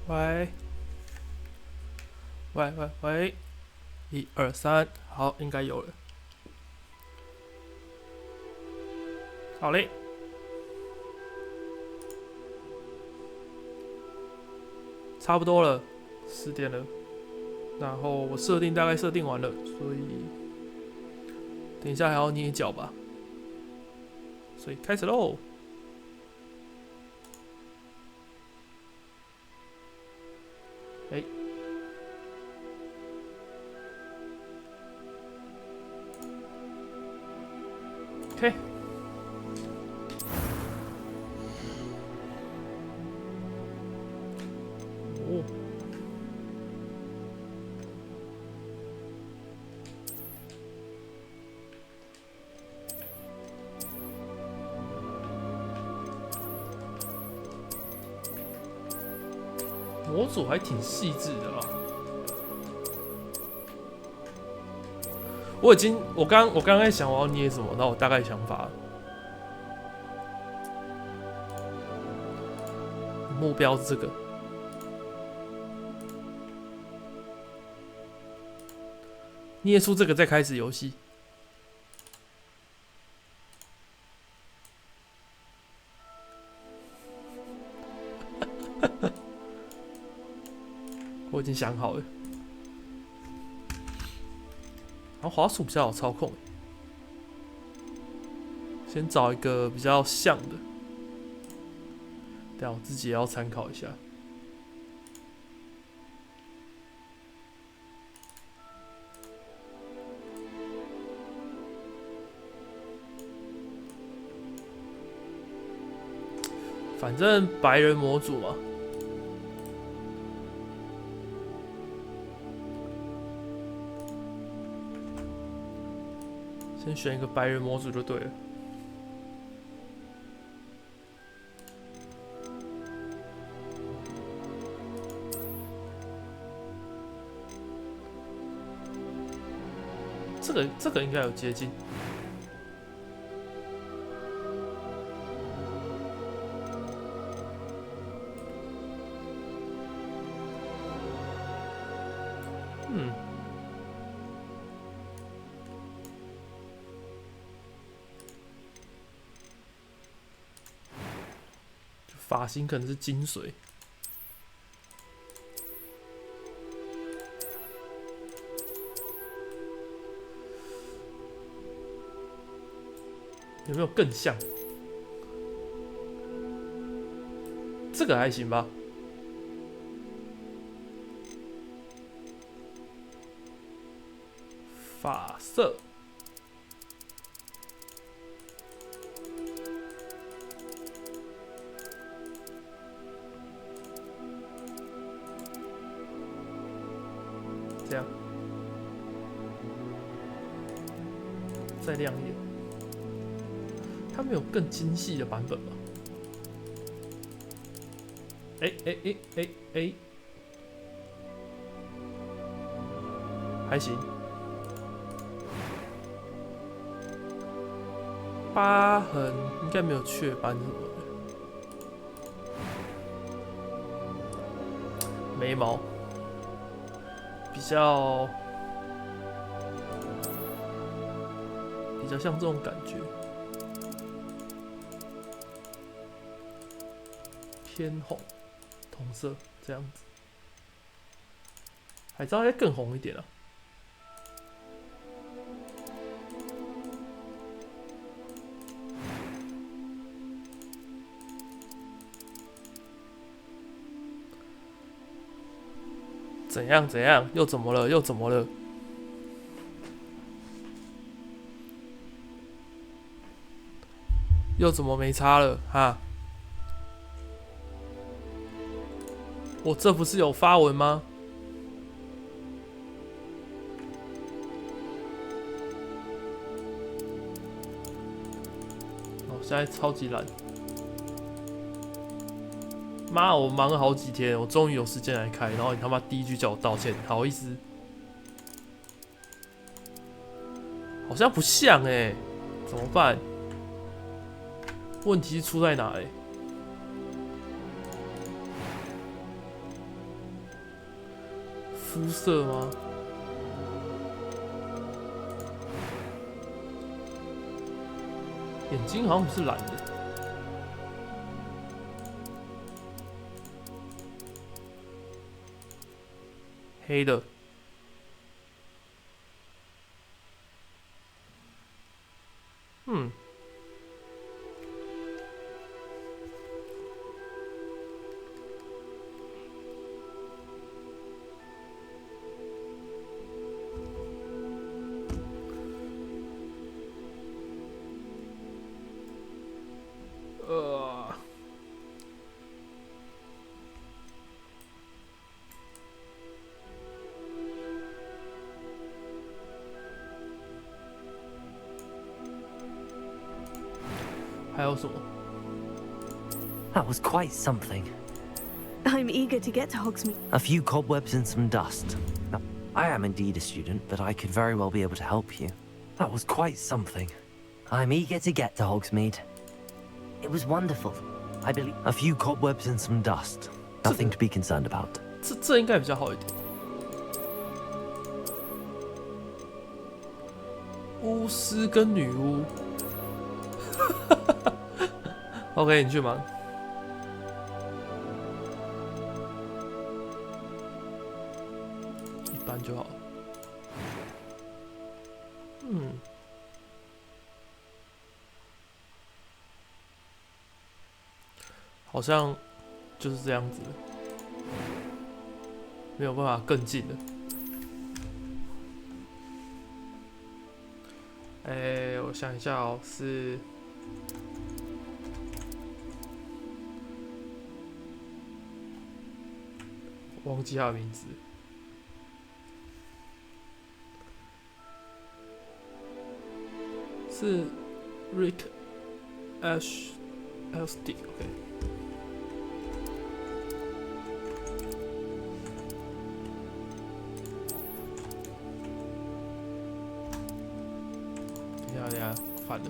喂，喂喂喂，1、2、3，好，应该有了。好嘞，差不多了，10点了。然后我设定大概设定完了，所以等一下还要捏脚吧。所以开始喽。哎。OK。哦。模组还挺细致的啦。我刚在想我要捏什么，那我大概想法。目标是这个。捏出这个再开始游戏。我已经想好了。然后滑鼠比较好操控，先找一个比较像的，等下我自己也要参考一下。反正白人模组嘛。先选一个白人模组就对了。这个应该有接近。发型可能是金水。有没有更像？这个还行吧。发色。这样。再亮一点。他们有更精细的版本吗？还行。疤痕应该没有雀斑什么的。眉毛比较像这种感觉。偏红，同色这样子，海藻应该更红一点啊。怎样？又怎么了？又怎么了？又怎么没差了？哈？我这不是有发文吗？我现在超级懒。妈，我忙了好几天，我终于有时间来开，然后你他妈第一句叫我道歉，好意思？好像不像怎么办？问题出在哪肤色吗？眼睛好像不是蓝的。黑的。还有什么？ That was quite something. I'm eager to get to Hogsmeade. A few cobwebs and some dust. Now, I am indeed a student, but I could very well be able to help you. That was quite something. I'm eager to get to Hogsmeade. It was wonderful. I believe a few cobwebs and some dust. Nothing to be concerned about. 这应该比较好一点。巫师跟女巫。OK， 你去忙。一般就好。好像就是这样子了，没有办法更近了。我想一下哦，是。忘记他的名字，是 Rick Ashstick。OK， 等一下，反了。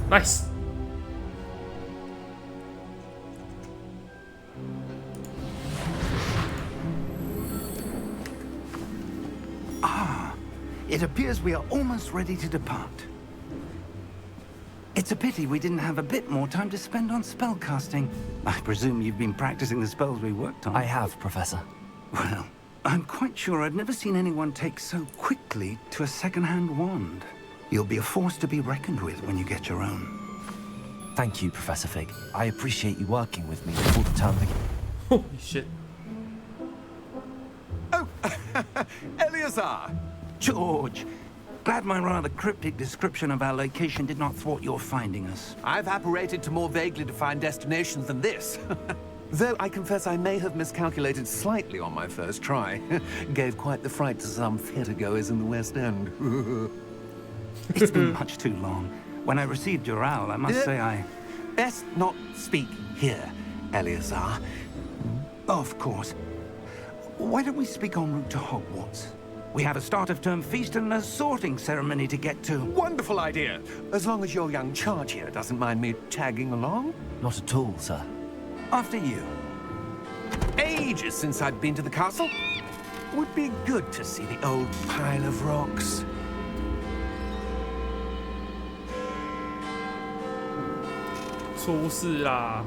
Nice. It appears we are almost ready to depart. It's a pity we didn't have a bit more time to spend on spellcasting. I presume you've been practicing the spells we worked on. I have, Professor. Well, I'm quite sure I've never seen anyone take so quickly to a second-hand wand. You'll be a force to be reckoned with when you get your own. Thank you, Professor Fig. I appreciate you working with me before the term begins. Holy shit. Oh, Eleazar! George, glad my rather cryptic description of our location did not thwart your finding us. I've apparated to more vaguely defined destinations than this. Though I confess I may have miscalculated slightly on my first try. Gave quite the fright to some theatregoers in the West End. It's been much too long. When I received your owl, I must say I... Best not speak here, Eleazar. Of course. Why don't we speak en route to Hogwarts? We have a start-of-term feast and a sorting ceremony to get to. Wonderful idea. As long as your young charge here doesn't mind me tagging along. Not at all, sir. After you. Ages since I'd been to the castle. Would be good to see the old pile of rocks. 出事啦！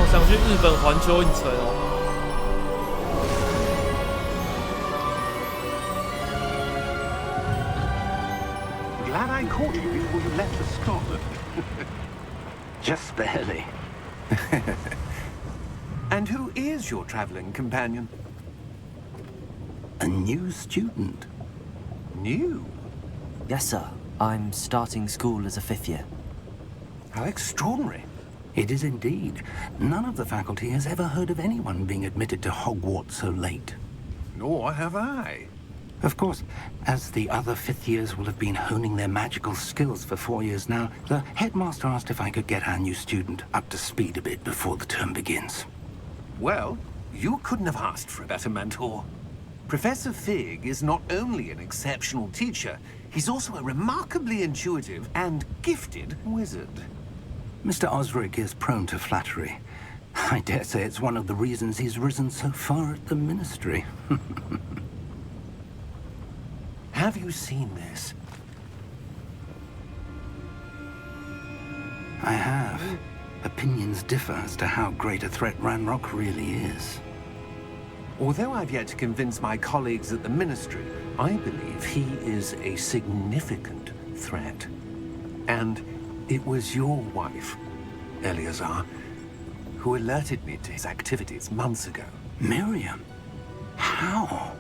想去日本环球影城哦。glad I caught you before you left the stop. Just barely. And who is your traveling companion? A new student. New? Yes, sir. I'm starting school as a 5th year. How extraordinary. It is indeed. None of the faculty has ever heard of anyone being admitted to Hogwarts so late. Nor have I. Of course, as the other 5th years will have been honing their magical skills for 4 years now, the headmaster asked if I could get our new student up to speed a bit before the term begins. Well, you couldn't have asked for a better mentor. Professor Fig is not only an exceptional teacher, he's also a remarkably intuitive and gifted wizard. Mr. Osric is prone to flattery. I dare say it's one of the reasons he's risen so far at the Ministry. Have you seen this? I have. Opinions differ as to how great a threat Ranrock really is. Although I've yet to convince my colleagues at the Ministry, I believe he is a significant threat. And it was your wife, Eleazar, who alerted me to his activities months ago. Miriam? How?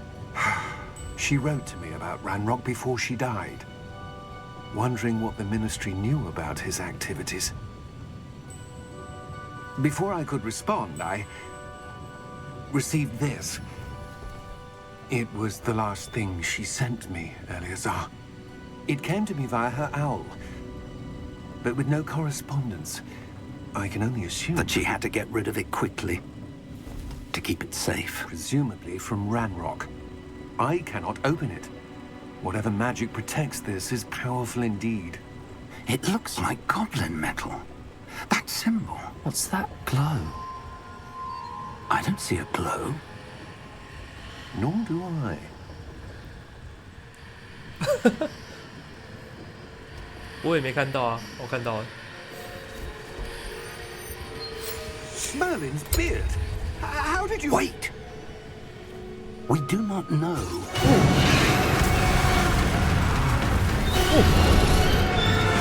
She wrote to me about Ranrock before she died, wondering what the Ministry knew about his activities. Before I could respond, I received this. It was the last thing she sent me, Eleazar. It came to me via her owl, but with no correspondence. I can only assume That she had to get rid of it quickly, to keep it safe. presumably from Ranrock. I cannot open it. Whatever magic protects this is powerful indeed. It looks like goblin metal. That symbol. What's that glow? I don't see a glow. Nor do I. 我也没看到啊，我看到了。 Merlin's beard! How did you... Wait! We do not know.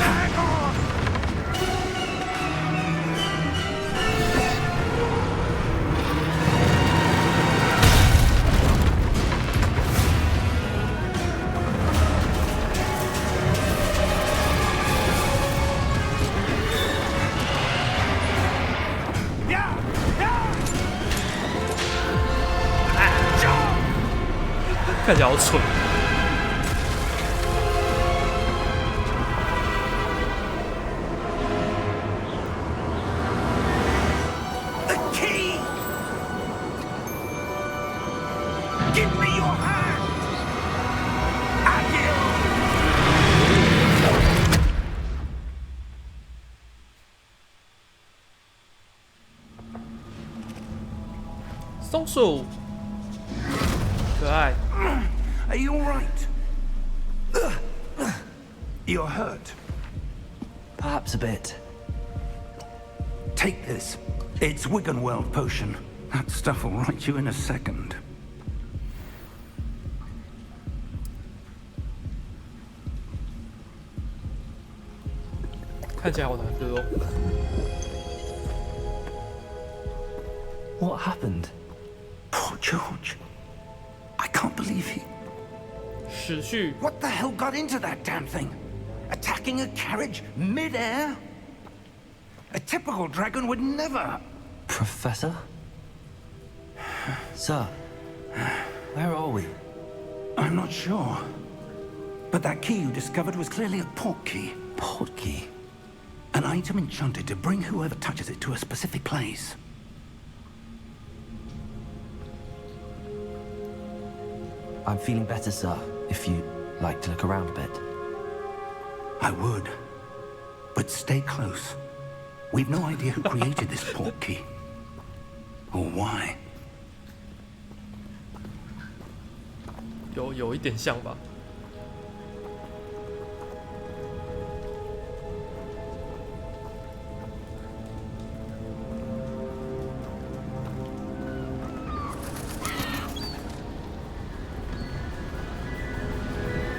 Hang on! Yeah! Yeah! 看起来好蠢。 The key! Give me your hand! Adieu! 松鼠，可爱。 Are you all right? You're hurt. Perhaps a bit. Take this. It's Wiggenweld potion. That stuff will right you in a second. 看起来好难喝哦。 What happened? Poor George. I can't believe he... 死序 What the hell got into that damn thing? Attacking a carriage mid-air? A typical dragon would never... Professor? Sir, where are we? I'm not sure. But that key you discovered was clearly a port key. Portkey. An item enchanted to bring whoever touches it to a specific place. I'm feeling better, sir, if you'd like to look around a bit. I would. But stay close. We've no idea who created this port key. Or why. 有一点像吧。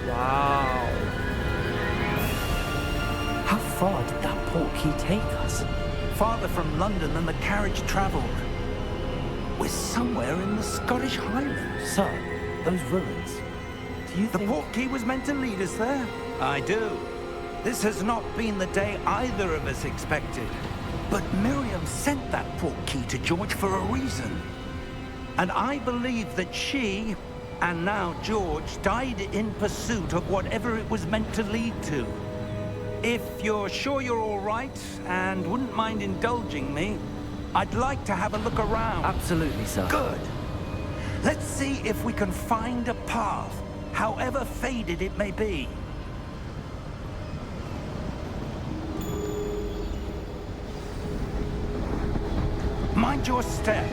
哇哦！ far did that portkey take us? Farther from London than the carriage travelled. We're somewhere in the Scottish Highlands. Sir, those ruins. Do you The think... portkey was meant to lead us there? I do. This has not been the day either of us expected. But Miriam sent that portkey to George for a reason. And I believe that she, and now George, died in pursuit of whatever it was meant to lead to. If you're sure you're all right, and wouldn't mind indulging me, I'd like to have a look around. Absolutely, sir. Good. Let's see if we can find a path, however faded it may be. Mind your step.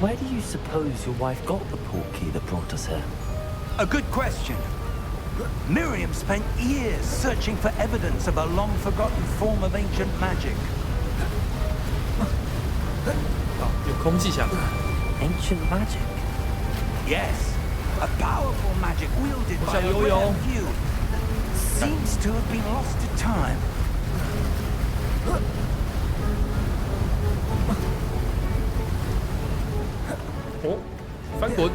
Where do you suppose your wife got the portkey that brought us here? A good question. Miriam spent years searching for evidence of a long-forgotten form of ancient magic. 有空气墙。 Ancient magic? Yes, a powerful magic wielded by a rare few. Seems to have been lost to time. 哦，翻滚！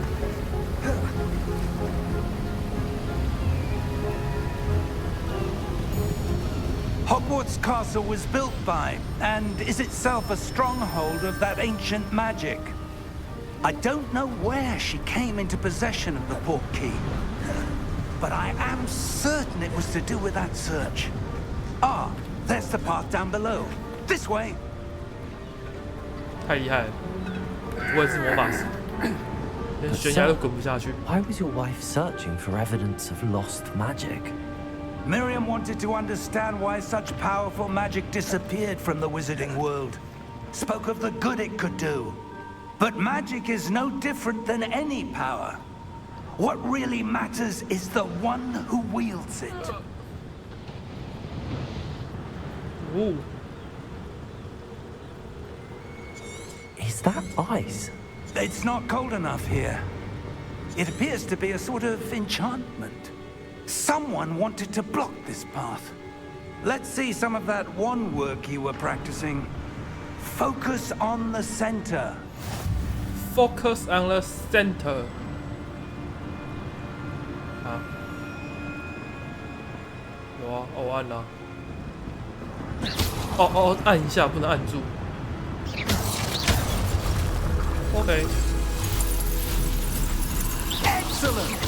Hogwarts Castle was built by, and is itself a stronghold of that ancient magic. I don't know where she came into possession of the portkey, but I am certain it was to do with that search. Ah, there's the path down below. This way. 太厉害了，不会是魔法师，连悬崖都滚不下去。 Why was your wife searching for evidence of lost magic? Miriam wanted to understand why such powerful magic disappeared from the wizarding world. Spoke of the good it could do. But magic is no different than any power. What really matters is the one who wields it. 哦， Is that ice? It's not cold enough here. It appears to be a sort of enchantment. Someone wanted to block this path. Let's see some of that wand work you were practicing. Focus on the center. Focus on the center。啊，有啊，哦，我按了。哦，按一下，不能按住。OK。 Excellent.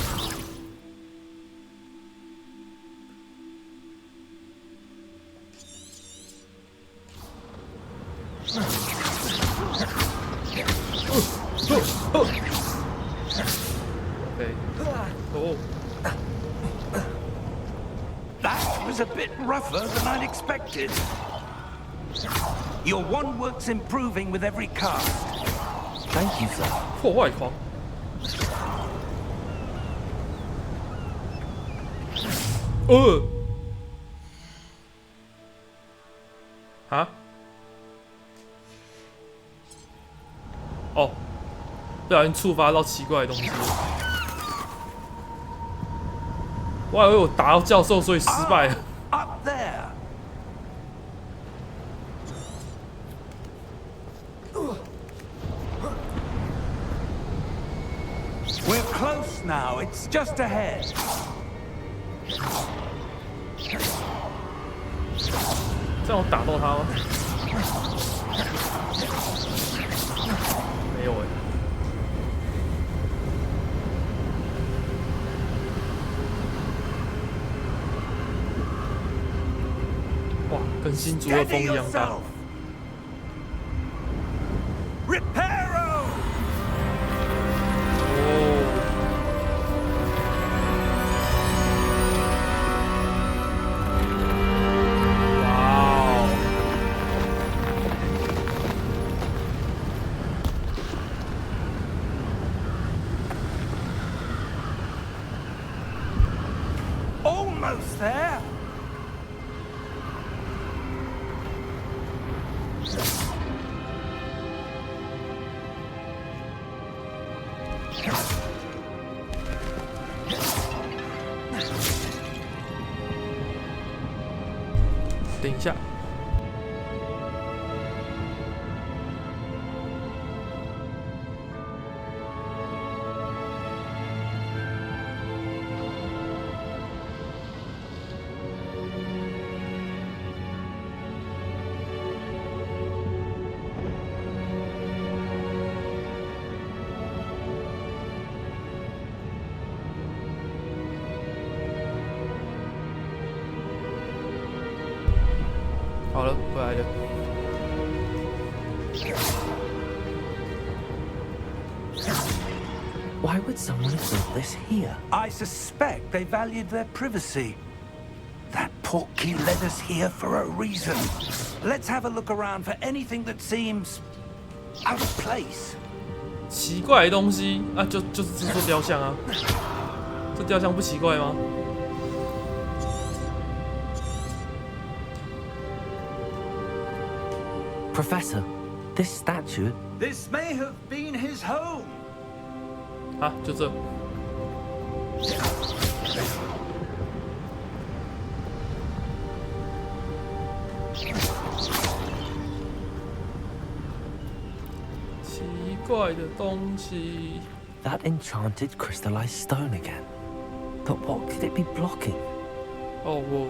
OK。哦。 That was a bit rougher than I'd expected. Your wand work's improving with every cast. Thank you, sir. 破坏狂。啊？哦，不小心触发到奇怪的东西。我还以为我打到教授，所以失败了。 Up there. We're close now. It's just ahead. 这样我打到他吗？没有哎。哇，跟新竹的风一样大。 Reparo! 哇哦！ Almost there. 等一下。好了，回来了。Why would someone have built this here? I suspect they valued their privacy. That portkey led us here for a reason. Let's have a look around for anything that seems out of place. 奇怪的东西啊，就是这座雕像啊，这雕像不奇怪吗？ Professor, this statue... This may have been his home. 啊，就这。奇怪的东西。 That enchanted crystallized stone again. But what could it be blocking? 哦，我。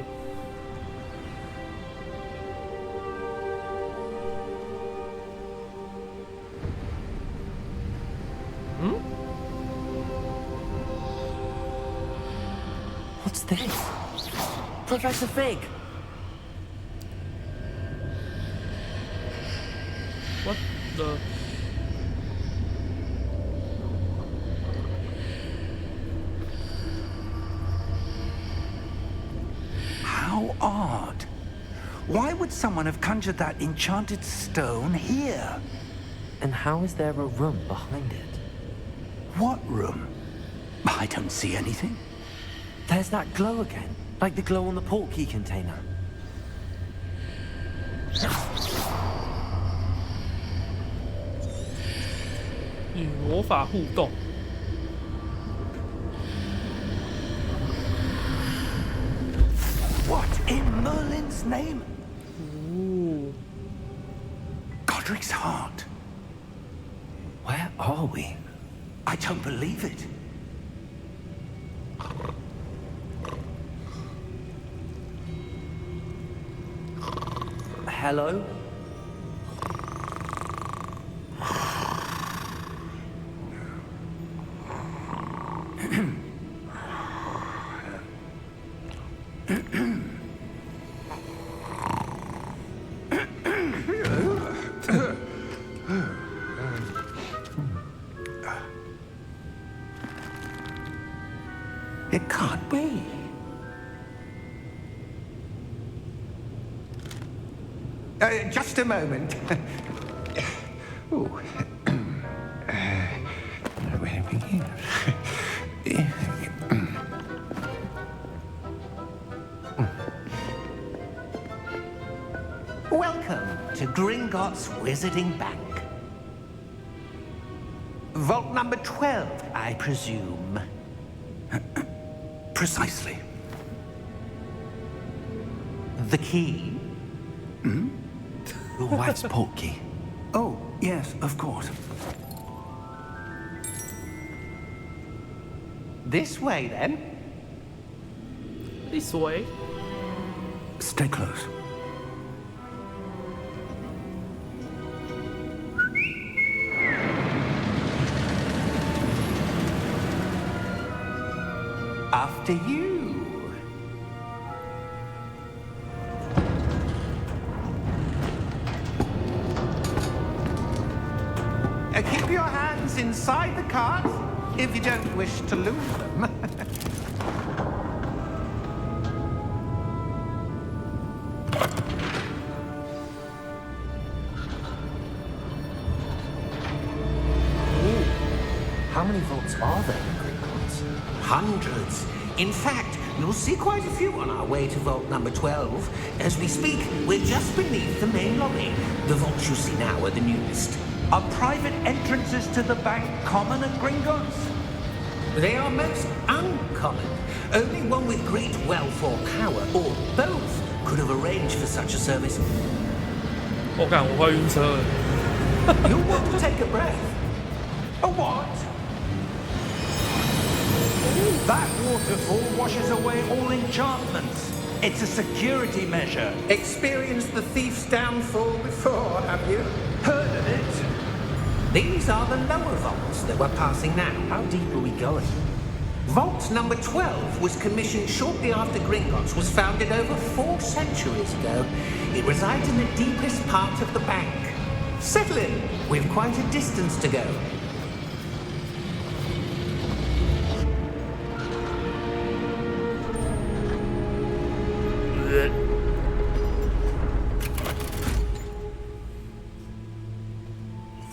What's this? Professor Fig! What the? How odd. Why would someone have conjured that enchanted stone here? And how is there a room behind it? What room? I don't see anything. There's that glow again, like the glow on the portkey container. 与魔法互动。 What in Merlin's name? 哦， Godric's heart. Where are we? I don't believe it. Hello? It can't be. Just a moment. Ooh. Where to begin? Welcome to Gringotts Wizarding Bank. Vault number 12, I presume. Precisely. The key? Your wife's portkey. Oh, yes, of course. This way, then. This way. Stay close. After you. Keep your hands inside the cart if you don't wish to lose them. How many vaults are there in Gringotts? Hundreds. In fact, you'll see quite a few on our way to vault number 12. As we speak, we're just beneath the main lobby. The vaults you see now are the newest. Are private entrances to the bank common at Gringotts? They are most uncommon. Only one with great wealth or power, or both, could have arranged for such a service. 我干，我快晕车了。You'll want to take a breath. A what? That waterfall washes away all enchantments. It's a security measure. Experienced the thief's downfall before, have you? Heard of it? These are the lower vaults that we're passing now. How deep are we going? Vault number 12 was commissioned shortly after Gringotts was founded over 4 centuries ago. It resides in the deepest part of the bank. Settle in. We've quite a distance to go.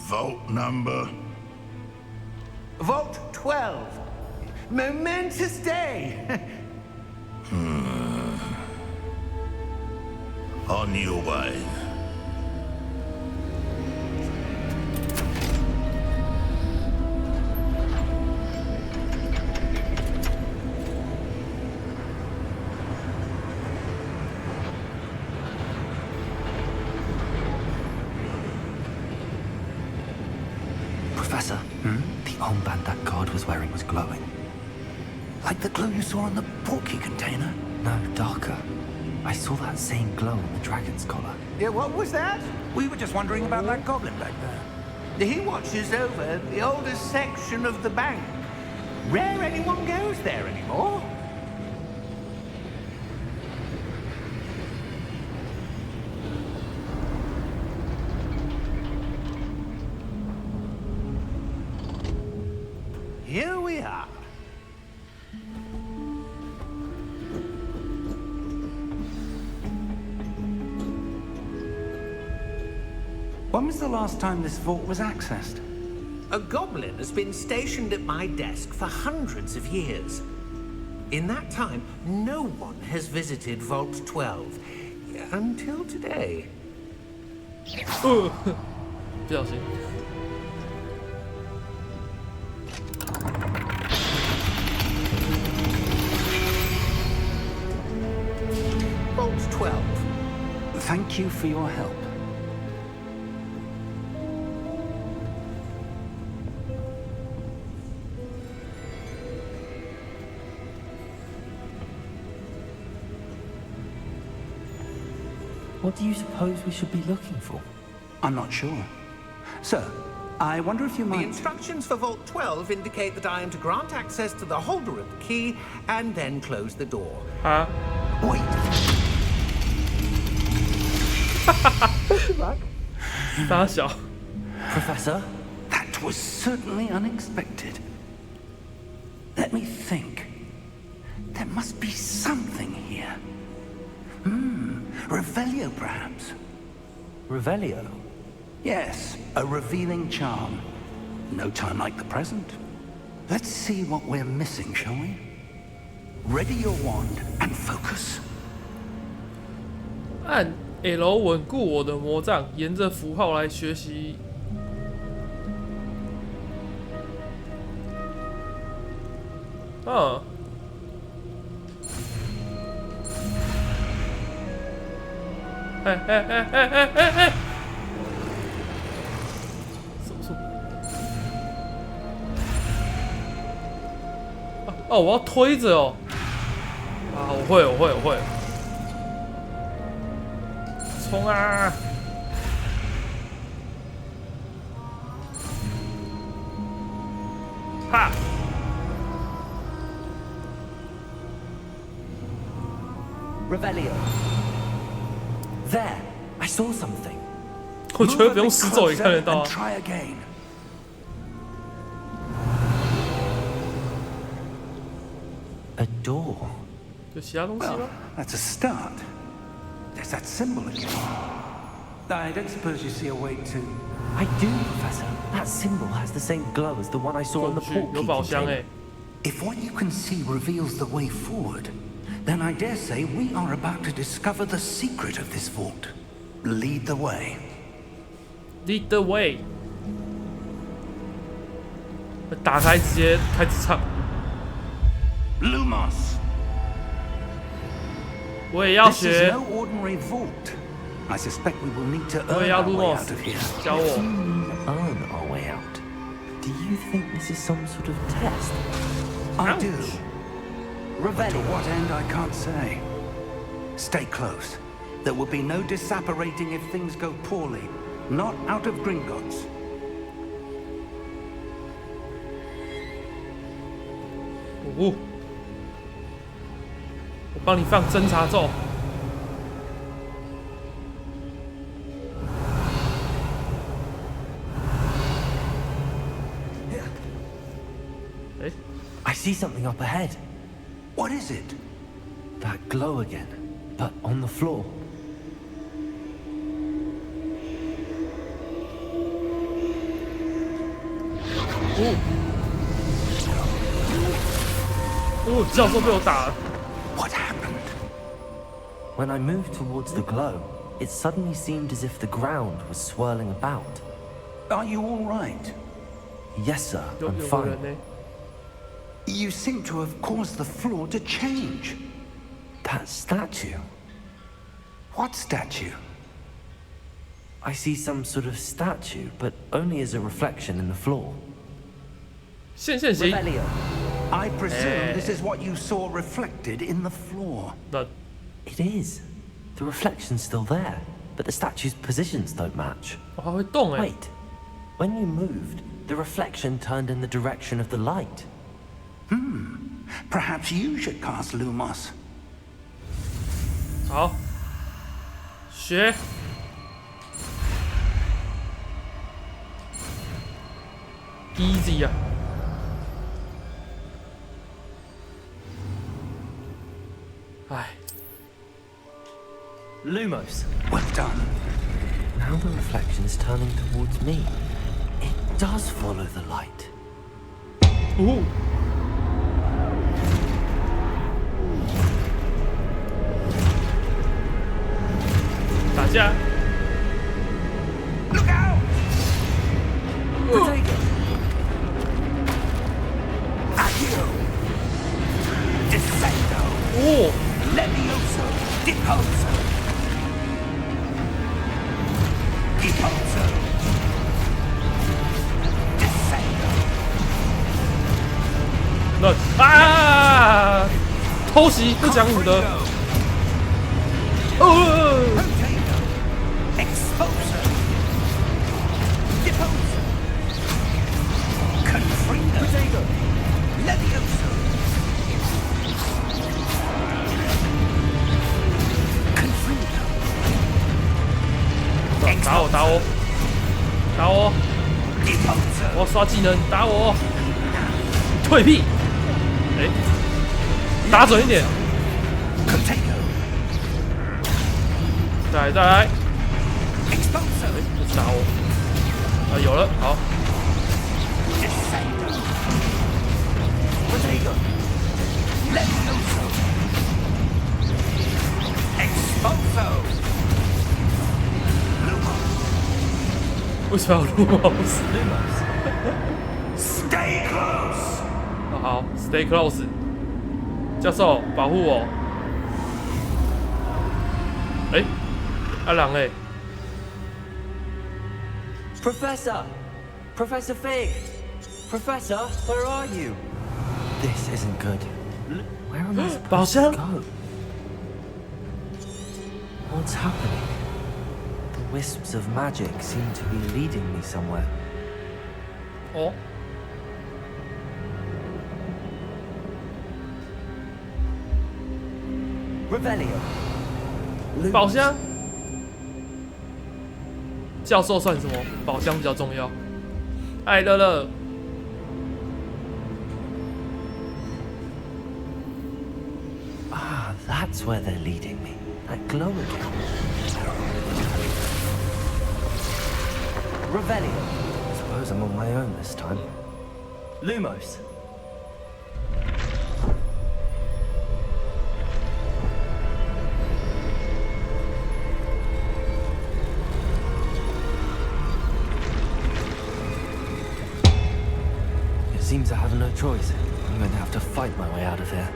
Vault number? Vault 12. Momentous day. On your way. Professor, the armband that guard was wearing was glowing. Like the glow you saw on the portkey container? No, darker. I saw that same glow on the dragon's collar. Yeah, what was that? We were just wondering about that goblin back there. He watches over the oldest section of the bank. Rare anyone goes there anymore. Here we are. When was the last time this vault was accessed? A goblin has been stationed at my desk for hundreds of years. In that time, no one has visited Vault 12 until today. 不小心。Vault 12. Thank you for your help. What do you suppose we should be looking for? I'm not sure. Sir, I wonder if you The might... instructions for Vault 12 indicate that I am to grant access to the holder of the key and then close the door. 啊， Wait. 大小。 Professor? That was certainly unexpected. Let me think. There must be something here. Revelio, perhaps? Revelio? Yes, a revealing charm. No time like the present. Let's see what we're missing, shall we? Ready your wand and focus. 按 L 稳固我的魔杖，沿着符号来学习。哎！什么？哦，我要推着哦。啊，我会。冲啊！哈！ Revelio. There, I saw something. 我觉得不用死走也看得到啊。 Try again. A door. 有其他东西吗 Well, that's a start. There's that symbol again. I don't suppose you see a way to... I do, Professor. That symbol has the same glow as the one I saw on the 工具 portkey 有宝箱 container. 哎。 If what you can see reveals the way forward, then I dare say we are about to discover the secret of this vault. Lead the way. Lead the way。打开直接开始唱。 Lumos, 我也要 This is 学。 no ordinary vault. I suspect we will need to 我也 earn 要 our way Lumos out of here. 教我。 Earn our way out. Do you think this is some sort of test? I do. But to Revelio. what end, I can't say. Stay close. There will be no disapparating if things go poorly. Not out of Gringotts. 哦，我帮你放侦察咒。哎， I see something up ahead. What is it? That glow again, but on the floor. 哦，教授被我打了。 What happened? When I moved towards the glow, it suddenly seemed as if the ground was swirling about. Are you all right? Yes, sir, 有 I'm 有个 fine. 人呢？ You seem to have caused the floor to change. That statue. What statue? I see some sort of statue, but only as a reflection in the floor. 现形。 Revelio. I presume this is what you saw reflected in the floor. 那 It is. The reflection's still there, but the statue's positions don't match. 我还会动哎。 Wait. When you moved, the reflection turned in the direction of the light. Perhaps you should cast Lumos. 好，学。Easy 啊。 唉， Lumos. Well done. Now the reflection is turning towards me. It does follow the light. 呜、打架。 Look out! Potato. Accio! Descendo! 哦， Levioso! Deposo! Deposo! Descendo! 那啊，偷袭不讲武的。哦， Potato! Exposo! Deposo! Confrido! Potato! Levioso! Confrido! 打我，打我，打我！ Deposo! 我要刷技能，打我！退避！哎，打准一点！ Potato! 再来，再来！ Exposo! 不是打我。啊，有了，好。 Descendo! Potato! Levioso! Exposo! Lumos! 为什么要录毛斯？ Stay close! 好 ，Stay close。教授，保护我。哎，阿郎哎， Professor! Professor Fig! Professor, where are you? This isn't good. Where am I supposed to 宝箱 go? What's happening? The wisps of magic seem to be leading me somewhere. 哦， Revelio. 宝箱。教授算什么？宝箱比较重要。哎，乐乐， Ah, that's where they're leading me. That glow again. Revelio. I suppose I'm on my own this time. Lumos. It seems I have no choice. I'm going to have to fight my way out of here.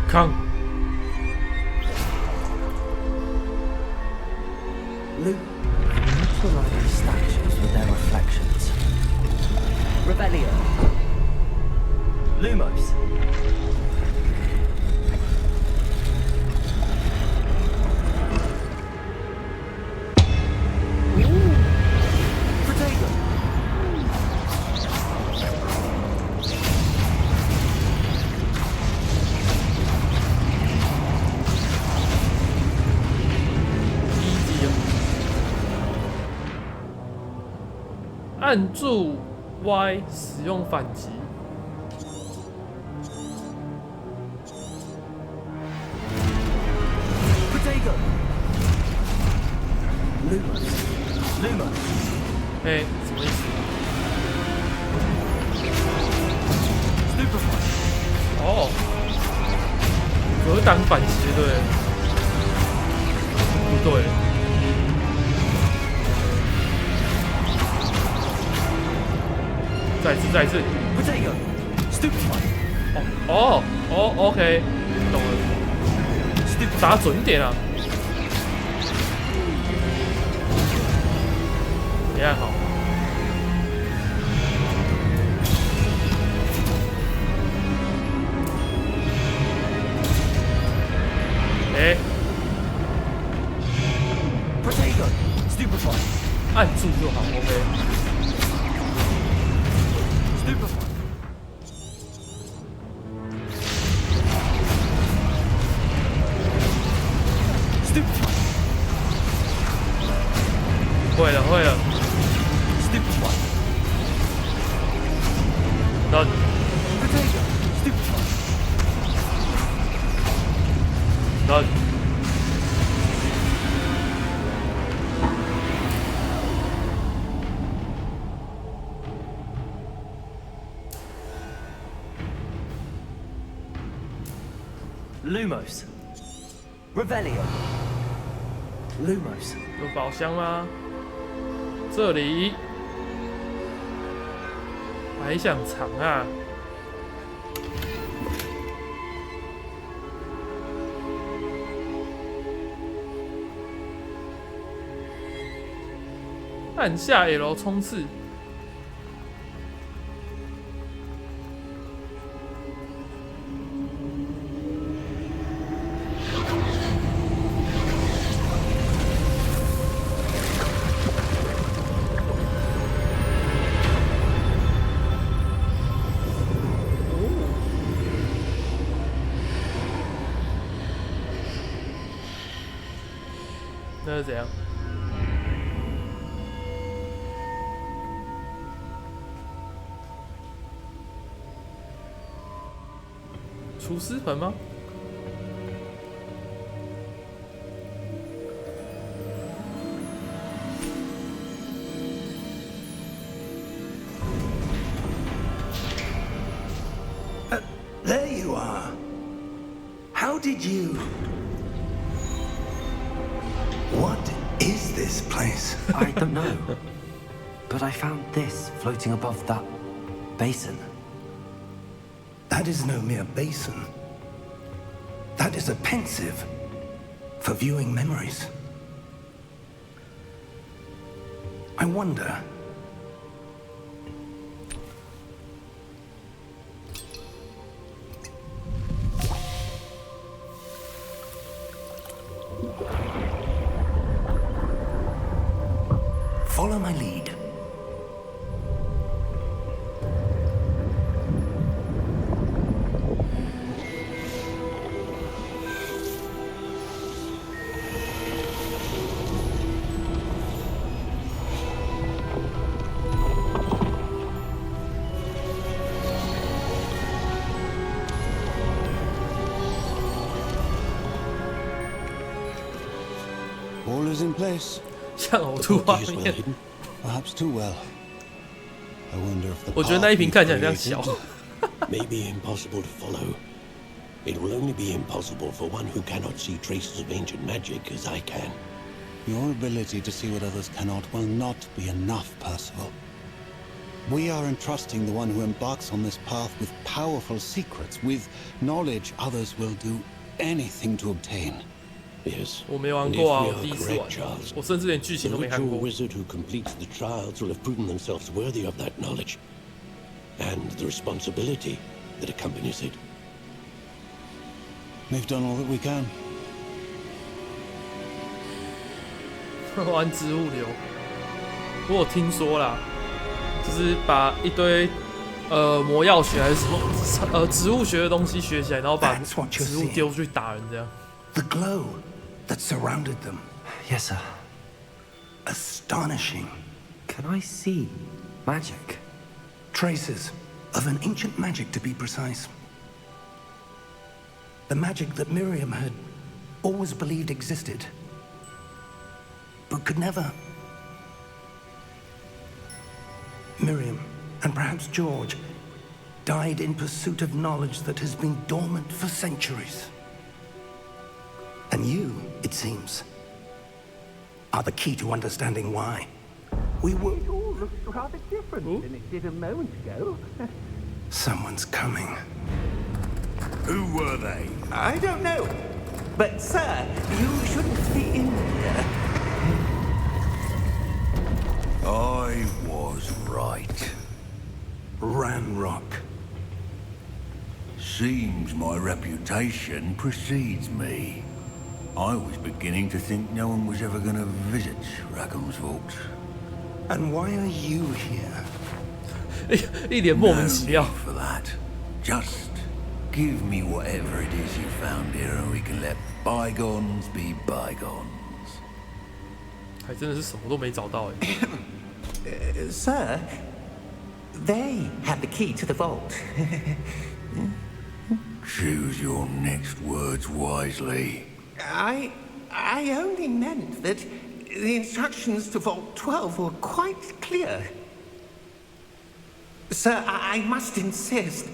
康。Luke, neutralize statues with their reflections. Rebellion. Lumos. Protego. 按住 Y 使用反击。Protego. Lumos. Lumos. 哎，什么意思？ Stupefy. 哦，格挡反击对？不对。 再一次 Protego. Stupefy. OK， 懂了。打准一点啊！也还好。哎 Protego. Stupefy. 按住就好 ，OK。 Stupefy. Stupefy. 会了。Stupefy. Done. Protego. Stupefy. Done. Lumos. Rebellion. Lumos. 有宝箱吗？这里还想藏啊？按下 L 冲刺。那是怎样？厨师盆吗？There you are. How did you... What is this place? I don't know. But I found this floating above that basin. That is no mere basin. That is a pensive for viewing memories. I wonder... Follow my lead. All is in place. 像呕吐 The 画 body is well 面。 hidden, perhaps too well. I wonder if the 我觉得那一屏看起来像小。 may be impossible to follow. It will only be impossible for one who cannot see traces of ancient magic as I can. Your ability to see what others cannot will not be enough, Percival. We are entrusting the one who embarks on this path with powerful secrets, with knowledge others will do anything to obtain. Yes. 我没玩 And 过啊， if 我 we 第 are 一次 correct, 玩， Charles, 我甚至连剧情 the 都没看 ritual 过。 wizard who completes the trials will have proven themselves worthy of that knowledge, and the responsibility that accompanies it. We've done all that we can. 玩植物流，我有听说啦，就是把一堆魔药学还是什么植物学的东西学起来，然后把 That's what you're 植物 seeing. 丢出去打人这样。 The glow that surrounded them. Yes, sir. Astonishing. Can I see magic? Traces of an ancient magic, to be precise. The magic that Miriam had always believed existed, but could never. Miriam, and perhaps George, died in pursuit of knowledge that has been dormant for centuries. And you, it seems, are the key to understanding why. We were... It all looks rather different than it did a moment ago. Someone's coming. Who were they? I don't know. But, sir, you shouldn't be in here. I was right. Ranrock. Seems my reputation precedes me. I was beginning to think no one was ever going to visit Rackham's vault. And why are you here? 一脸莫名其妙。 No need for that. Just give me whatever it is you found here, and we can let bygones be bygones. 还真的是什么都没找到哎。Sir, they have the key to the vault. Choose your next words wisely. I only meant that the instructions to Vault 12 were quite clear. Sir, I must insist.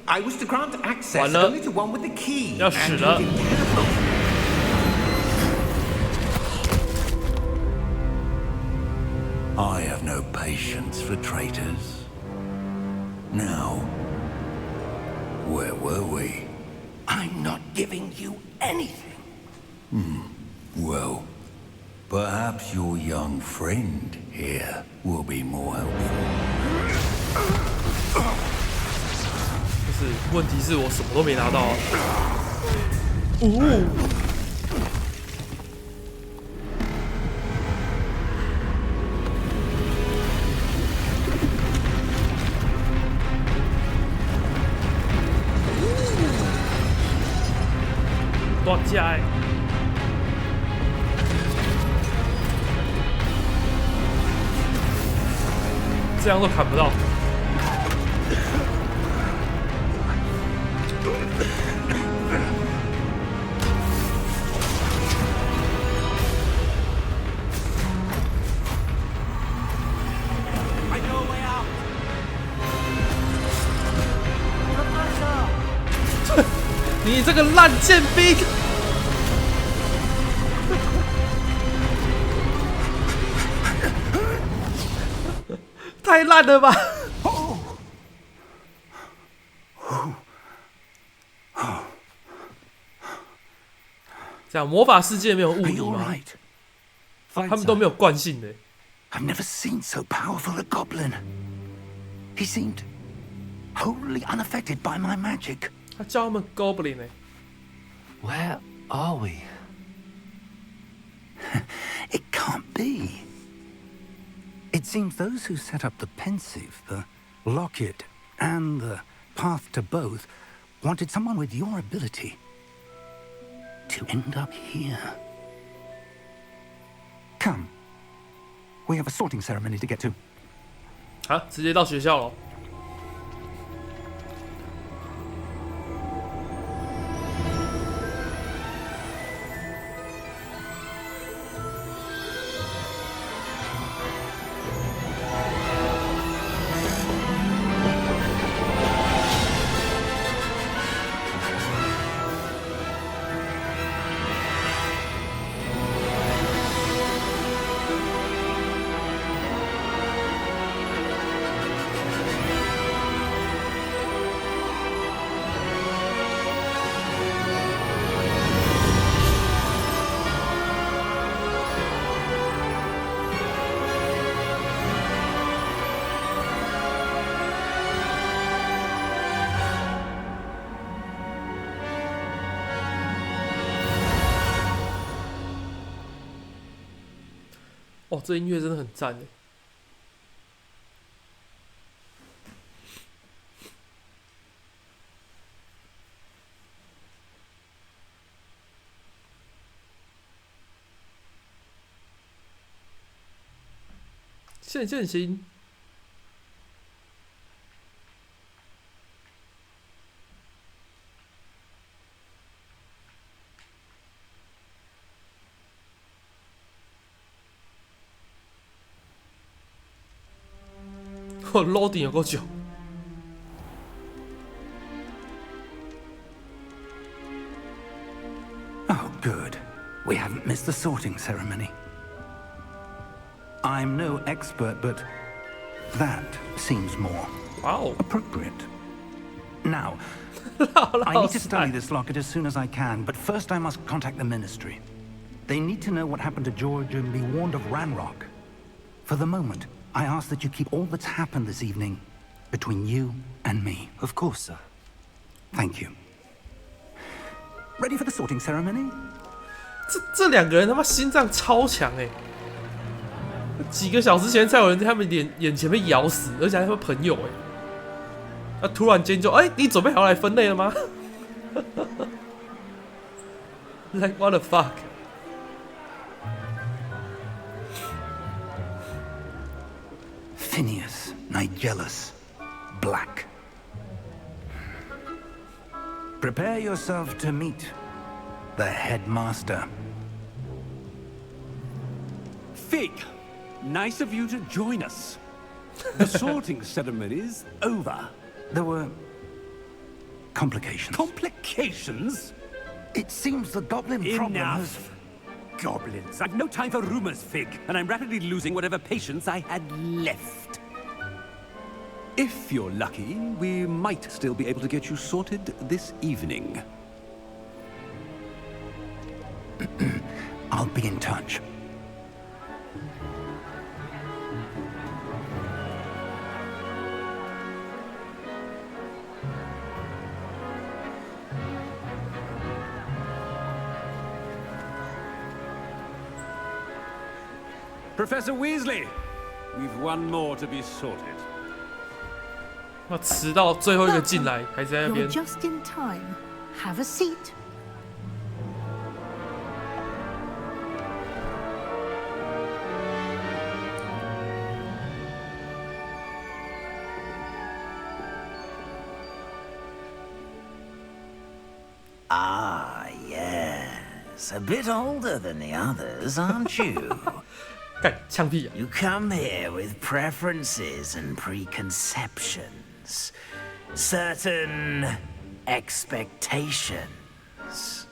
I was to grant access 完了， only to one with the key. 要死了。 And be careful. I have no patience for traitors. Now, where were we? I'm not giving you anything. Well, perhaps your young friend here will be more helpful. 就是问题是我什么都没拿到啊。多加哎！这样都砍不到。你这个烂贱兵！太烂了吧！这样魔法世界没有物 Are 理 you 吗？ alright? 他们都没有惯性的。 I've never seen so powerful a goblin. He seemed wholly unaffected by my magic. 他叫他们 Goblin 哎。 Where are we? It can't be. It seems those who set up the pensive, the locket, and the path to both wanted someone with your ability to end up here. Come. We have a sorting ceremony to get to. 好，直接到学校了。哦，这音乐真的很赞诶。现行。我 loading 有够久。Oh, good. We haven't missed the sorting ceremony. I'm no expert, but that seems more appropriate. Now, I need to study this locket as soon as I can, but first I must contact the Ministry. They need to know what happened to George and be warned of Ranrock. For the moment, I ask that you keep all that's happened this evening between you and me. Of course, sir. Thank you. Ready for the sorting ceremony? 这两个人他妈心脏超强哎！几个小时前才有人在他们眼前被咬死，而且还是朋友哎。那突然间就你准备好来分类了吗？Like what the fuck？ Phineas, Nigellus, Black. Prepare yourself to meet the headmaster. Fig, nice of you to join us. The sorting ceremony's over. There were complications. Complications? It seems the goblin problem has... Goblins. I've no time for rumors, Fig, and I'm rapidly losing whatever patience I had left. If you're lucky, we might still be able to get you sorted this evening. I'll be in touch. Professor Weasley, we've one more to be sorted. 那迟到最后一个进来，还在那边。 You're just in time. Have a seat. Ah, yes. A bit older than the others, aren't you? 干枪毙啊！ You come here with preferences and preconceptions, certain expectations.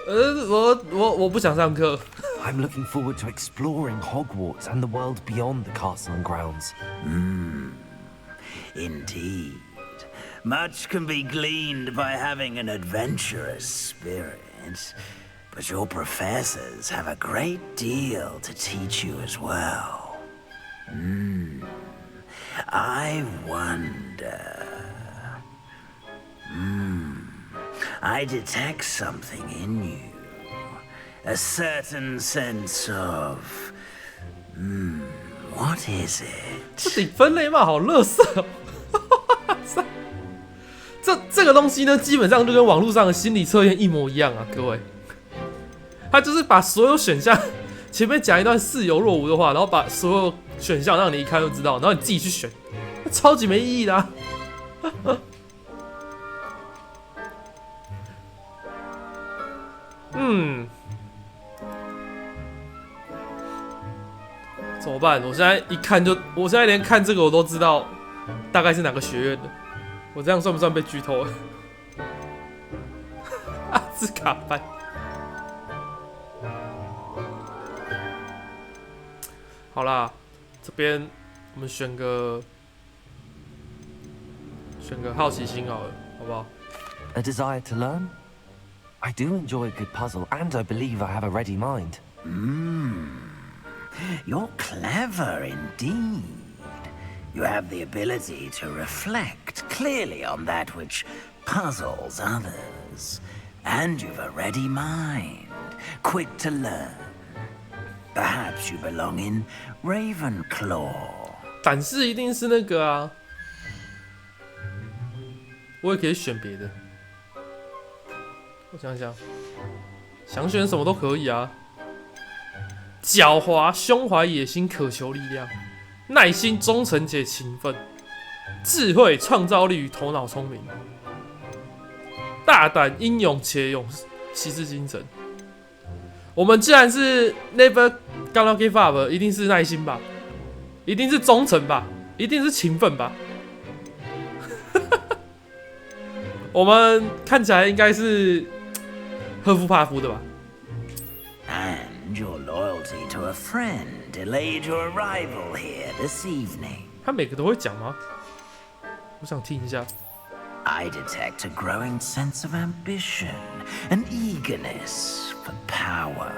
我不想上课。 I'm looking forward to exploring Hogwarts and the world beyond the castle and grounds. Indeed. Much can be gleaned by having an adventurous spirit. But your professors have a great deal to teach you as well. I wonder... I detect something in you. A certain sense of... what is it? 这顶分类嘛，好垃圾哦！这个东西呢，基本上就跟网络上的心理测验一模一样啊，各位。他就是把所有选项前面讲一段似有若无的话，然后把所有选项让你一看就知道，然后你自己去选，超级没意义的啊。怎么办？我现在一看就，我现在连看这个我都知道大概是哪个学院的。我这样算不算被剧透了？阿兹卡班。好啦，这边我们选个好奇心好了，好不好 A desire to learn? I do enjoy a good puzzle, and I believe I have a ready mind. You're clever indeed. You have the ability to reflect clearly on that which puzzles others. And you've a ready mind, quick to learn. Perhaps you belong in Ravenclaw. 胆识一定是那个啊，我也可以选别的。我想想，想选什么都可以啊。狡猾、胸怀、野心、渴求力量、耐心、忠诚且勤奋、智慧、创造力与头脑聪明、大胆、英勇且骑士精神。我们既然是 never gonna give up， 一定是耐心吧，一定是忠诚吧，一定是勤奋吧。我们看起来应该是赫夫帕夫的吧。And your loyalty to a friend delayed your arrival here this evening. 他每个都会讲吗？我想听一下。I detect a growing sense of ambition, an eagerness for power.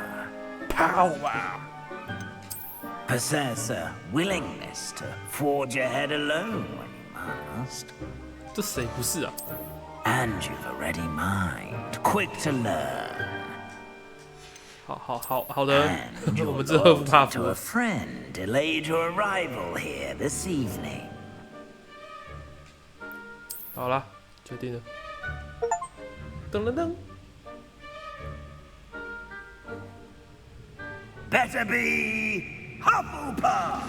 Possess a willingness to forge ahead alone when you must. 这谁不是啊？ And you've a ready mind, quick to learn. 好的，我们这赫夫帕夫。To a friend delayed your arrival here this evening. 好啦，决定了。噔噔噔。Better be Hufflepuff.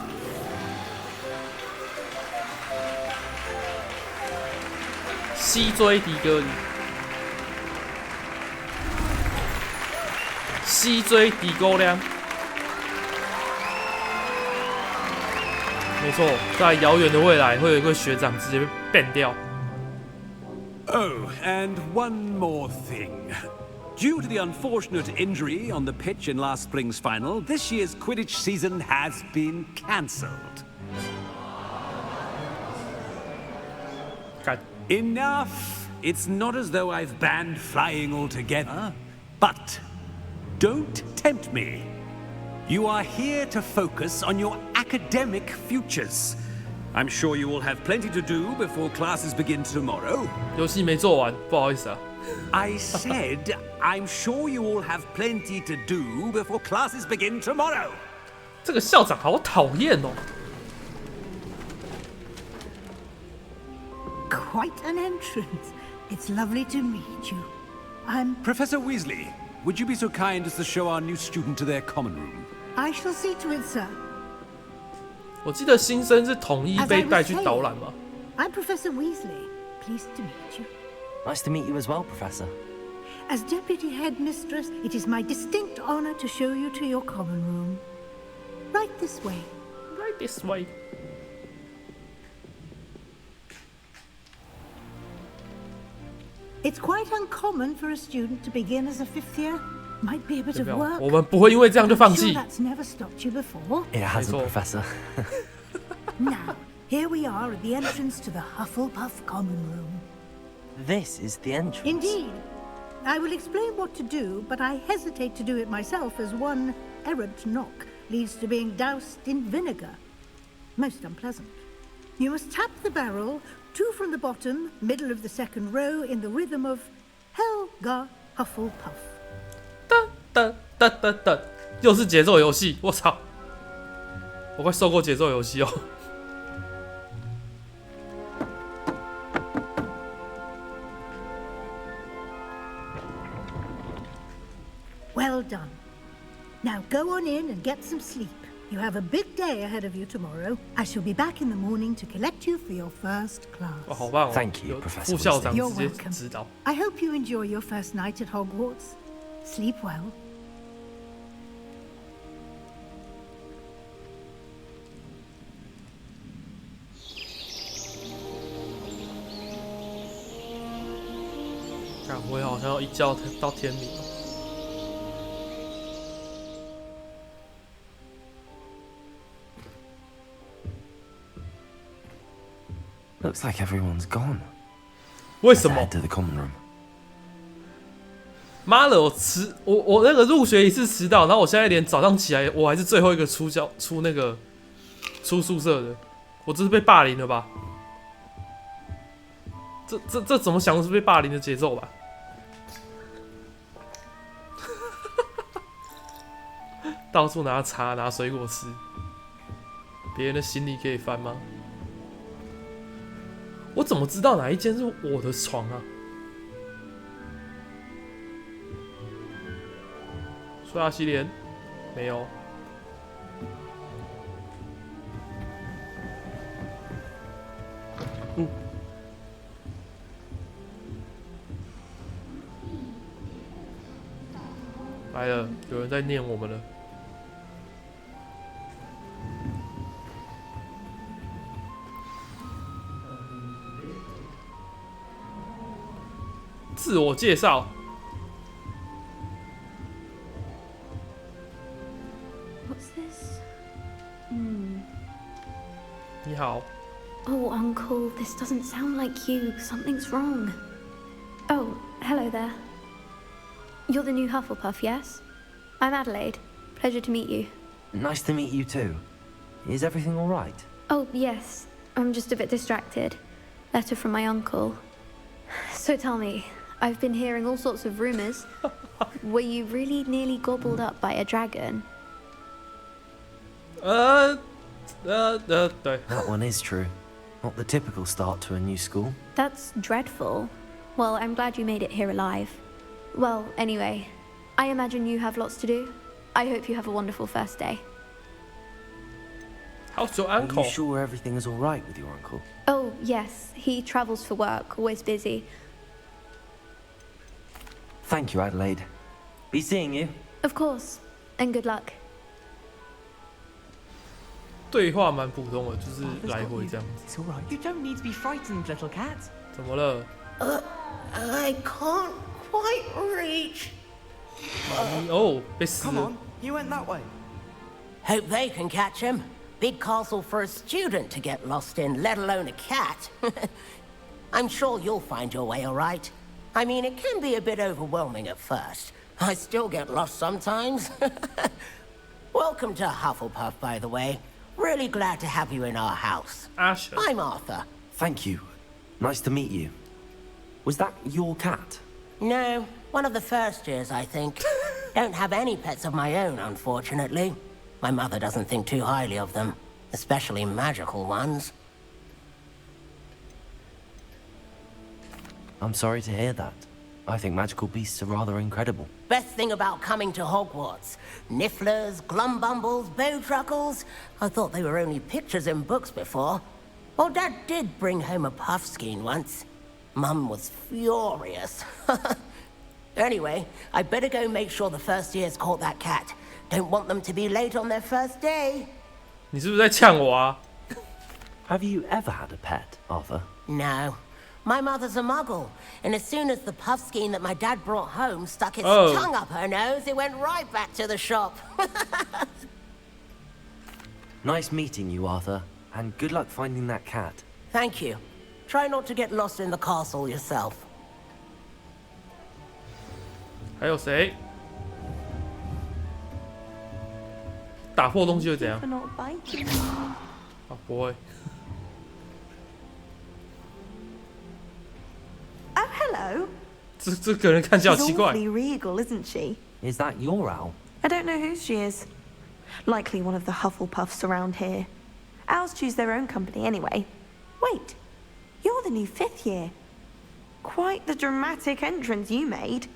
西追迪戈里，西追迪沟梁。没错，在遥远的未来，会有一个学长直接被 ban 掉。Oh, and one more thing. Due to the unfortunate injury on the pitch in last spring's final, this year's Quidditch season has been cancelled. Enough! It's not as though I've banned flying altogether. But don't tempt me. You are here to focus on your academic futures. I'm sure you will have plenty to do before classes begin tomorrow. 游戏没做完，不好意思啊。I said, I'm sure you all have plenty to do before classes begin tomorrow. 这个校长好讨厌哦。Quite an entrance. It's lovely to meet you. I'm Professor Weasley. Would you be so kind as to show our new student to their common room? I shall see to it, sir. 我记得新生是统一被带去导览吗？ I'm Professor Weasley. Pleased to meet you. Nice to meet you as well, Professor. As Deputy Headmistress, it is my distinct honor to show you to your common room. Right this way. Right this way. It's quite uncommon for a student to begin as a fifth year. Might be a bit of work. 我们不会因为这样就放弃。 I'm sure that's never stopped you before. It hasn't, Professor. Now, here we are at the entrance to the Hufflepuff common room. This is the entrance. Indeed. I will explain what to do, but I hesitate to do it myself as one errant knock leads to being doused in vinegar. Most unpleasant. You must tap the barrel, 2 from the bottom, middle of the second row, in the rhythm of Helga Hufflepuff. 噔噔噔噔噔，又是节奏游戏，我操！我快受够节奏游戏哦。Well done. Now go on in and get some sleep. You have a big day ahead of you tomorrow. I shall be back in the morning to collect you for your first class. 哇，好棒哦 Thank you, Professor 副校长 You're 直接 welcome. 指导。 I hope you enjoy your first night at Hogwarts. Sleep well. 看，我也好像要一觉到天明哦。 Looks like everyone's gone. 为什么 Head to the common room. 妈的，我那个入学一次迟到，然后我现在连早上起来我还是最后一个出宿舍的，我这是被霸凌了吧？这怎么想都是被霸凌的节奏吧？到处拿茶拿水果吃，别人的行李可以翻吗？我怎么知道哪一间是我的床啊？刷牙洗脸没有。来了，有人在念我们了。自我介绍。What's this? 你好。Oh, Uncle, this doesn't sound like you. Something's wrong. Oh, hello there. You're the new Hufflepuff, yes? I'm Adelaide. Pleasure to meet you. Nice to meet you too. Is everything all right? Oh, yes. I'm just a bit distracted. Letter from my uncle. So tell me, I've been hearing all sorts of rumors. Were you really nearly gobbled up by a dragon? That one is true. Not the typical start to a new school. That's dreadful. Well, I'm glad you made it here alive. Well, anyway, I imagine you have lots to do. I hope you have a wonderful first day. How's your uncle? Are you sure everything is all right with your uncle? Oh, yes. He travels for work, always busy. Thank you, Adelaide. Be seeing you. Of course. And good luck. 对话蛮普通的，就是来回这样子。 It's all right. You don't need to be frightened, little cat. 怎么了？ I can't quite reach. Oh, 被死 Come 了。 on, you went that way. Hope they can catch him. Big castle for a student to get lost in, let alone a cat. I'm sure you'll find your way all right. I mean, it can be a bit overwhelming at first. I still get lost sometimes. Welcome to Hufflepuff, by the way. Really glad to have you in our house. Asher. I'm Arthur. Thank you. Nice to meet you. Was that your cat? No, one of the first years, I think. Don't have any pets of my own, unfortunately. My mother doesn't think too highly of them, especially magical ones. I'm sorry to hear that. I think magical beasts are rather incredible. Best thing about coming to Hogwarts. Nifflers, glumbumbles, bowtruckles. I thought they were only pictures in books before. Well, Dad did bring home a puffskein once. Mum was furious. Anyway, I better go make sure the first years caught that cat. Don't want them to be late on their first day. 你是不是在呛我啊？ Have you ever had a pet, Arthur? No. My mother's a muggle, and as soon as the puffskein that my dad brought home stuck its tongue up her nose, it went right back to the shop. Nice meeting you, Arthur, and good luck finding that cat. Thank you. Try not to get lost in the castle yourself. 还有谁？打破东西会怎样？ 啊，不会。 Oh, hello. 这个人看起来好奇 She's 怪。 awfully regal, isn't she? Is that your owl? I don't know who she is. Likely one of the Hufflepuffs around here. Owls choose their own company anyway. Wait, you're the new 5th year. Quite the dramatic entrance you made.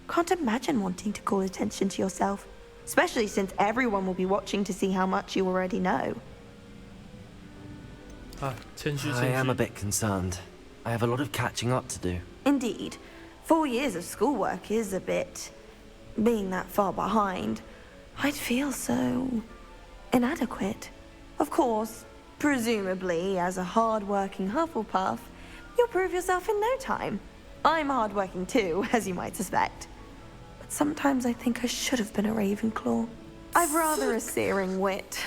Can't imagine wanting to call attention to yourself, especially since everyone will be watching to see how much you already know. 啊，谦虚 I am a 谦虚。 bit concerned. I have a lot of catching up to do. Indeed. 4 years of schoolwork is a bit... Being that far behind, I'd feel so... inadequate. Of course, presumably, as a hard-working Hufflepuff, you'll prove yourself in no time. I'm hard-working too, as you might suspect. But sometimes I think I should have been a Ravenclaw. I've rather a searing wit.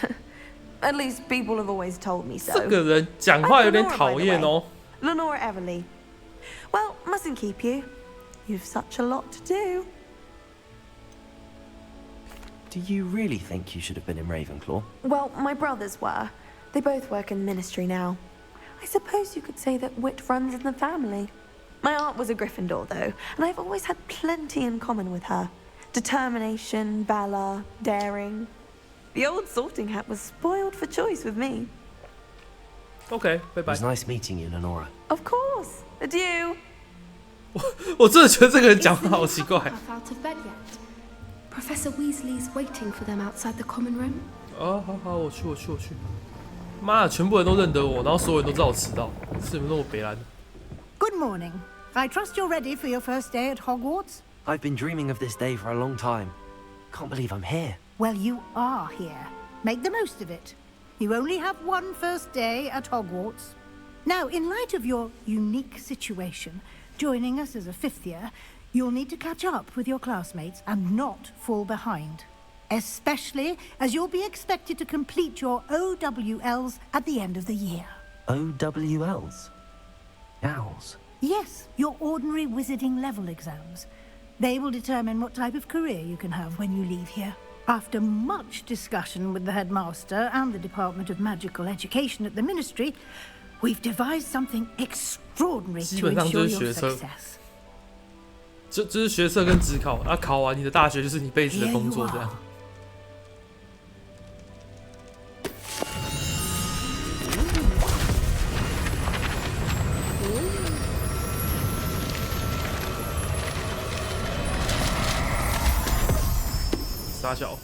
At least people have always told me so. 这个人讲话有点讨厌哦。 Lenora Everly. Well, mustn't keep you. You've such a lot to do. Do you really think you should have been in Ravenclaw? Well, my brothers were. They both work in the ministry now. I suppose you could say that wit runs in the family. My aunt was a Gryffindor, though, and I've always had plenty in common with her. Determination, valor, daring. The old sorting hat was spoiled for choice with me. OK， 拜拜。It was nice meeting you, Lenora. Of course. Adieu. 我真的觉得这个人讲话好奇怪。 Out of bed yet? Professor Weasley's waiting for them outside the common room. 哦，好，我去。妈的，全部人都认得我，然后所有人都知道我迟到，是你们那么北蓝。Good morning. I trust you're ready for your first day at Hogwarts? I've been dreaming of this day for a long time. Can't believe I'm here. Well, you are here. Make the most of it. You only have one first day at Hogwarts. Now, in light of your unique situation, joining us as a fifth year, you'll need to catch up with your classmates and not fall behind. Especially as you'll be expected to complete your OWLs at the end of the year. OWLs? Owls? Yes, your ordinary wizarding level exams. They will determine what type of career you can have when you leave here. After much discussion with the headmaster and the Department of Magical Education at the Ministry, we've devised something extraordinary to ensure your success. 这是学测跟指考，考完你的大学就是你辈子的工作这样。傻小。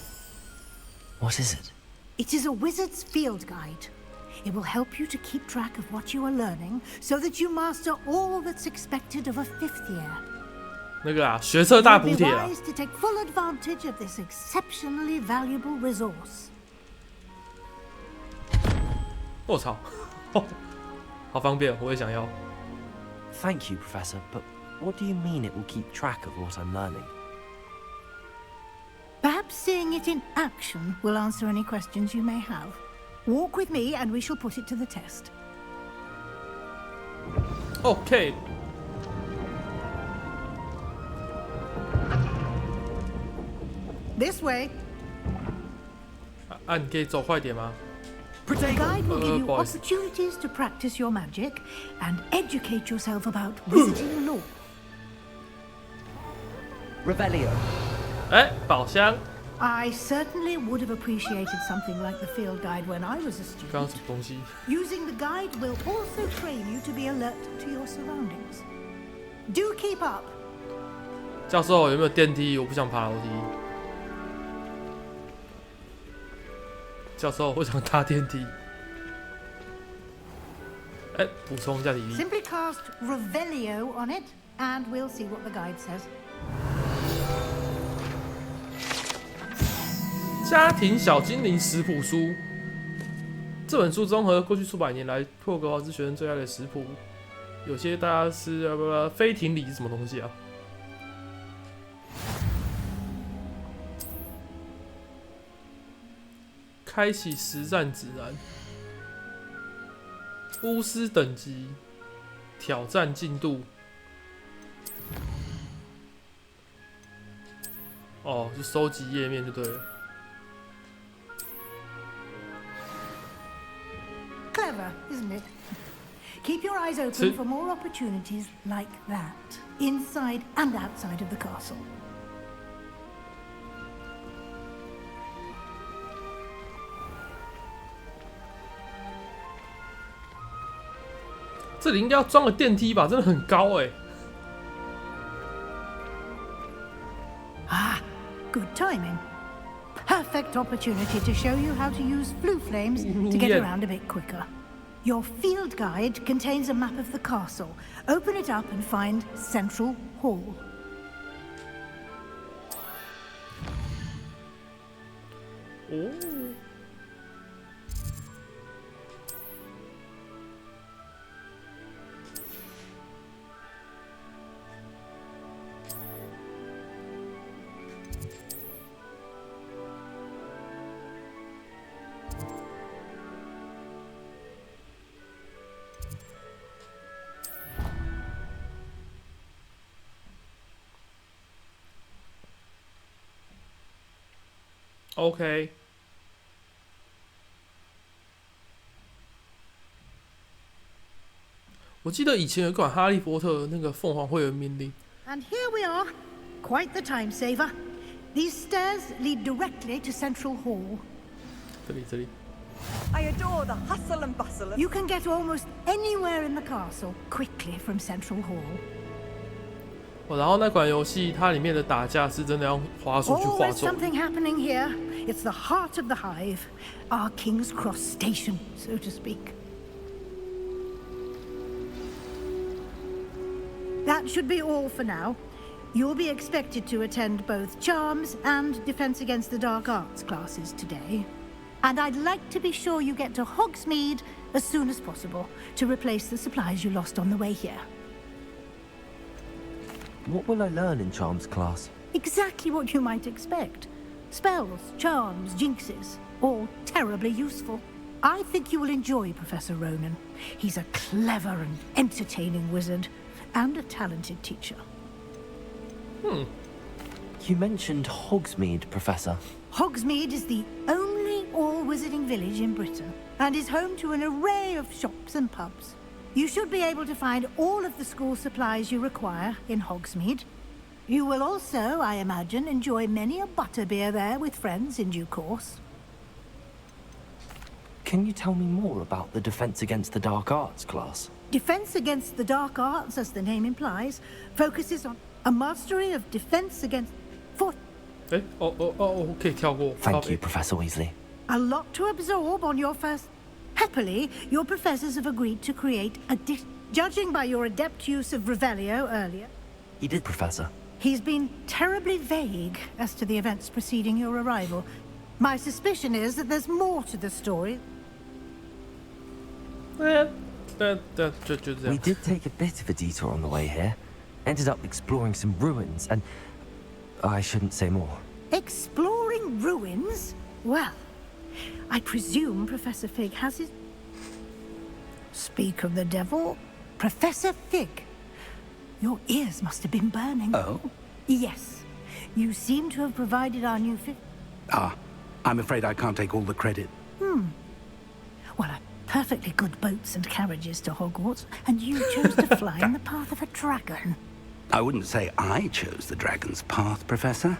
What is it? It is a wizard's field guide. It will help you to keep track of what you are learning so that you master all that's expected of a fifth year. 那个学测大补帖啊。You'll be wise to take full advantage of this exceptionally valuable resource. 我操，好方便，我也想要。Thank you, Professor, but what do you mean it will keep track of what I'm learning? Perhaps seeing it in action will answer any questions you may have. Walk with me and we shall put it to the test. OK。This way. 你可以走快点吗？ The guide will give you opportunities to practice your magic and educate yourself about wizarding lore. Revelio. 宝箱。 I certainly would have appreciated something like the field guide when I was a student. 刚刚什么东西 Using the guide will also train you to be alert to your surroundings. Do keep up. 教授有没有电梯？我不想爬楼梯。教授，我想搭电梯。补充一下体力。 Simply cast Revelio on it, and we'll see what the guide says. 家庭小精灵食谱书，这本书综合过去数百年来霍格华兹学生最爱的食谱，有些大家是飞艇里是什么东西啊？开启实战指南，巫师等级，挑战进度。哦，就收集页面就对了。 Clever, isn't it? Keep your eyes open for more opportunities like that, inside and outside of the castle. 这里应该要装个电梯吧？真的很高哎。Good timing. Perfect opportunity to show you how to use flue flames to get around a bit quicker. Your field guide contains a map of the castle. Open it up and find Central Hall. Oh. OK， 我记得以前有一款《哈利波特》那个凤凰会员命令。And here we are, quite the time saver. These stairs lead directly to Central Hall. 这里。 I adore the hustle and bustle of... You can get almost anywhere in the castle quickly from Central Hall. 哦，然后那款游戏它里面的打架是真的用滑鼠去滑 Always 走。 something happening here. It's the heart of the hive, our King's Cross station, so to speak. That should be all for now. You'll be expected to attend both Charms and Defense Against the Dark Arts classes today. And I'd like to be sure you get to Hogsmeade as soon as possible to replace the supplies you lost on the way here. What will I learn in Charms class? Exactly what you might expect. Spells, charms, jinxes, all terribly useful. I think you will enjoy Professor Ronan. He's a clever and entertaining wizard, and a talented teacher. You mentioned Hogsmeade, Professor. Hogsmeade is the only all-wizarding village in Britain, and is home to an array of shops and pubs. You should be able to find all of the school supplies you require in Hogsmeade. You will also, I imagine, enjoy many a butterbeer there with friends in due course. Can you tell me more about the Defense Against the Dark Arts class? Defense Against the Dark Arts, as the name implies, focuses on a mastery of defense against... Thank you, Professor Weasley. A lot to absorb on your first... Happily, your professors have agreed to create a judging by your adept use of Revelio earlier... He did, Professor. He's been terribly vague as to the events preceding your arrival. My suspicion is that there's more to the story. We did take a bit of a detour on the way here. Ended up exploring some ruins, and I shouldn't say more. Exploring ruins? Well, I presume Professor Fig has his... Speak of the devil, Professor Fig. Your ears must have been burning. Oh? Yes. You seem to have provided our new I'm afraid I can't take all the credit. Well, perfectly good boats and carriages to Hogwarts, and you chose to fly in the path of a dragon. I wouldn't say I chose the dragon's path, Professor.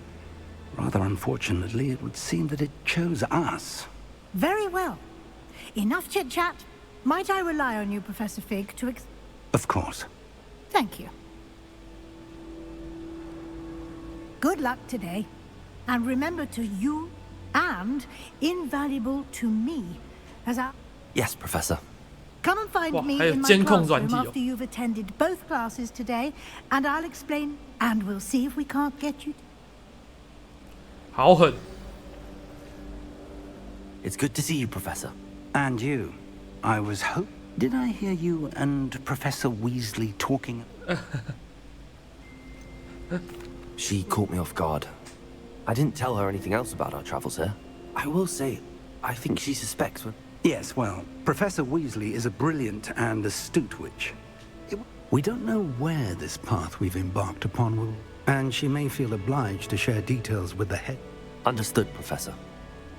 Rather unfortunately, it would seem that it chose us. Very well. Enough chit-chat. Might I rely on you, Professor Fig, to Of course. Thank you. Good luck today. And remember to you and invaluable to me as our... Yes, Professor. Come and find me in my classroom after you've attended both classes today, and I'll explain, and we'll see if we can't get you... 好狠. It's good to see you, Professor. And you. I was Did I hear you and Professor Weasley talking? She caught me off guard. I didn't tell her anything else about our travels here. I will say, I think she suspects when... Yes, well, Professor Weasley is a brilliant and astute witch. We don't know where this path we've embarked upon will... And she may feel obliged to share details with the head. Understood, Professor.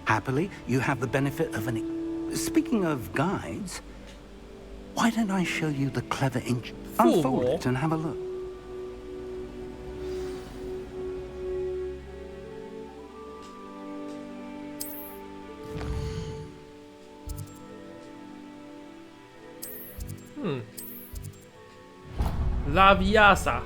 Happily, you have the benefit of an... Speaking of guides, why don't I show you the clever inch... Unfold it and have a look. Laviasa.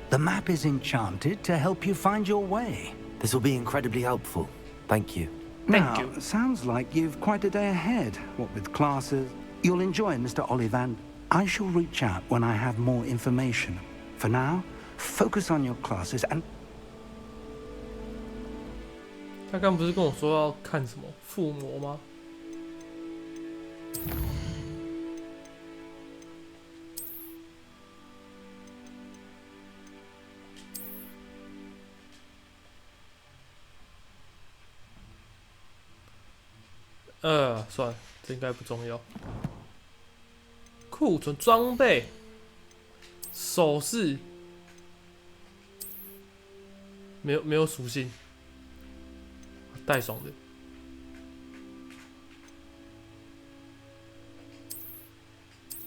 The map is enchanted to help you find your way. This will be incredibly helpful. Thank you. Thank you. Sounds like you've quite a day ahead. What with classes. You'll enjoy Mr. Ollivand. I shall reach out when I have more information. For now, focus on your classes and... 他刚不是跟我说要看什么附魔吗？算了，这应该不重要。库存装备、首饰，没有属性，带爽的。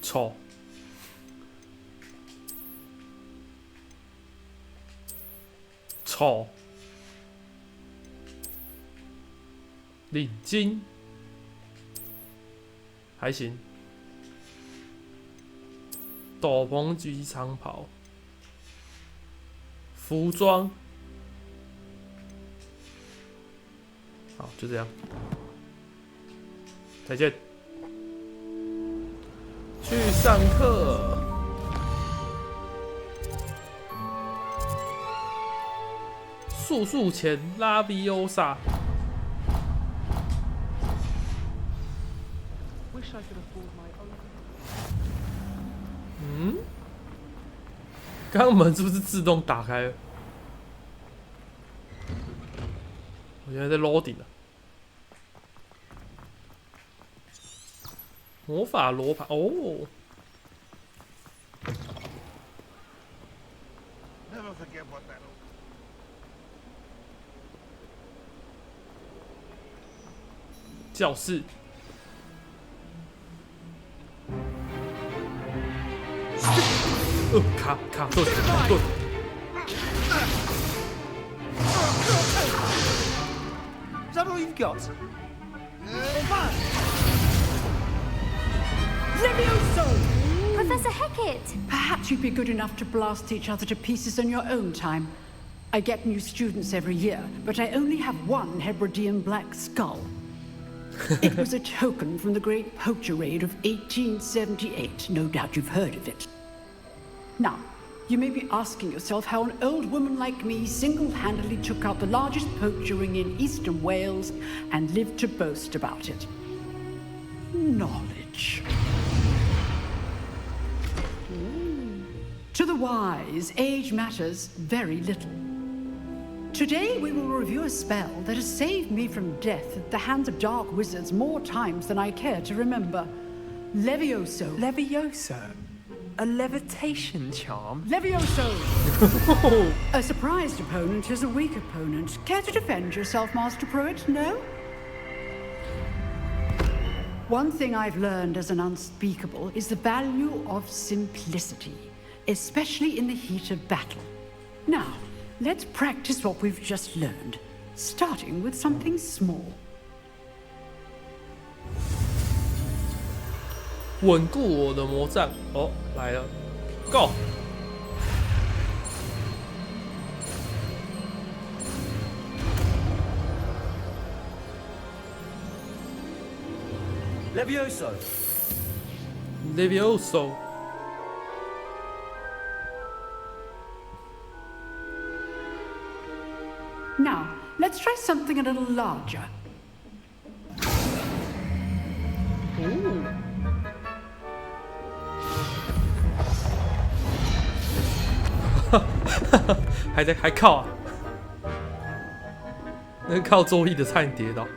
丑，丑。领巾还行，斗篷及长袍，服装，好，就这样，再见。去上课。速前拉比欧萨。嗯？刚刚门是不是自动打开了？我现在在 loading 了。魔法罗盘哦。教室。卡顿。Is that all you've got? Levioso! Professor Hecat! Perhaps you'd be good enough to blast each other to pieces on your own time. I get new students every year, but I only have one Hebridean black skull. It was a token from the Great Poacher Raid of 1878. No doubt you've heard of it. Now, you may be asking yourself how an old woman like me single-handedly took out the largest poacher ring in eastern Wales and lived to boast about it. Knowledge. To the wise, age matters very little. Today we will review a spell that has saved me from death at the hands of dark wizards more times than I care to remember. Levioso. Levioso? A levitation charm? Levioso! A surprised opponent is a weak opponent. Care to defend yourself, Master Pruitt? No? One thing I've learned as an unspeakable is the value of simplicity, especially in the heat of battle. Now, let's practice what we've just learned, starting with something small. 稳固我的魔杖哦，来了 ，Go！ Levioso. Levioso. Now, let's try something a little larger. Ooh. 还靠啊！那个靠周易的差点跌倒。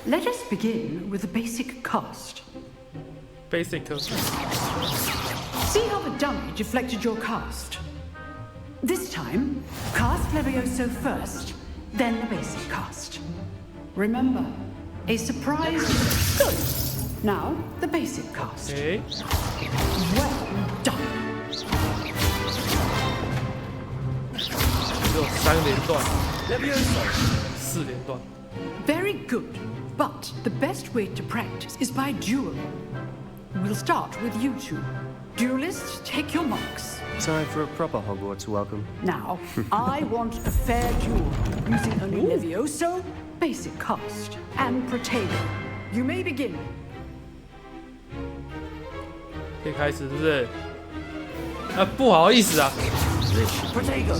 Let us begin with the basic cast. Basic. See how the dummy deflected your cast. This time, cast Levioso first, then the basic cast. Remember, a surprise is good. Now, the basic cast. Okay. Well done. 只有3连段，4连段。Very good, but the best way to practice is by dueling. We'll start with you two. Duelists, take your marks. Time for a proper Hogwarts welcome. Now, I want a fair duel, using only Levioso, basic cast, and Protego. You may begin. 可以开始，是不是？啊，不好意思啊。Protego.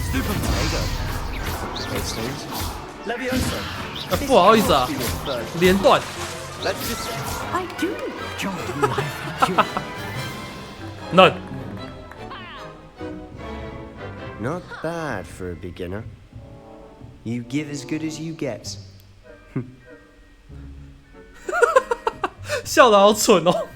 Stupid Protego. Levioso. 啊，不好意思啊，连段。 I do enjoy life with you. None. Not bad for a beginner. You give as good as you get. 笑得好蠢哦。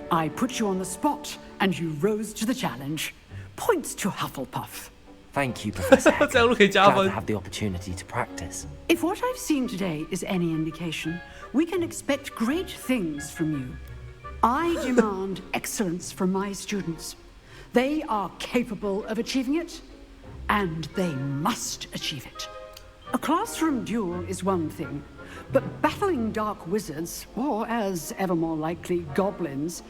I put you on the spot, and you rose to the challenge. Points to Hufflepuff. Thank you, Professor Hecat. 这样都可以加 Glad 分 to have the opportunity to practice. If what I've seen today is any indication, we can expect great things from you. I demand excellence from my students. They are capable of achieving it, and they must achieve it. A classroom duel is one thing, but battling dark wizards, or as ever more likely, goblins,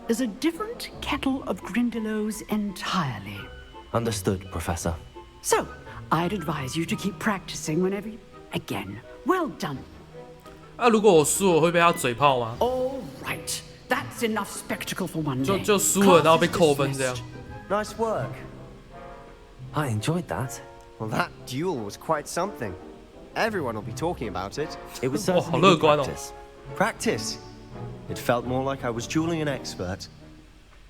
is a different kettle of Grindylows entirely. Understood, Professor. So, I'd advise you to keep practicing whenever you... Again, well done. 如果我输，我会被他嘴炮吗？ All right, that's enough spectacle for one day. 就输了，然后被扣分这样。Nice work. I enjoyed that. Well, that duel was quite something. Everyone will be talking about it. It was certainly good practice. Practice? It felt more like I was dueling an expert.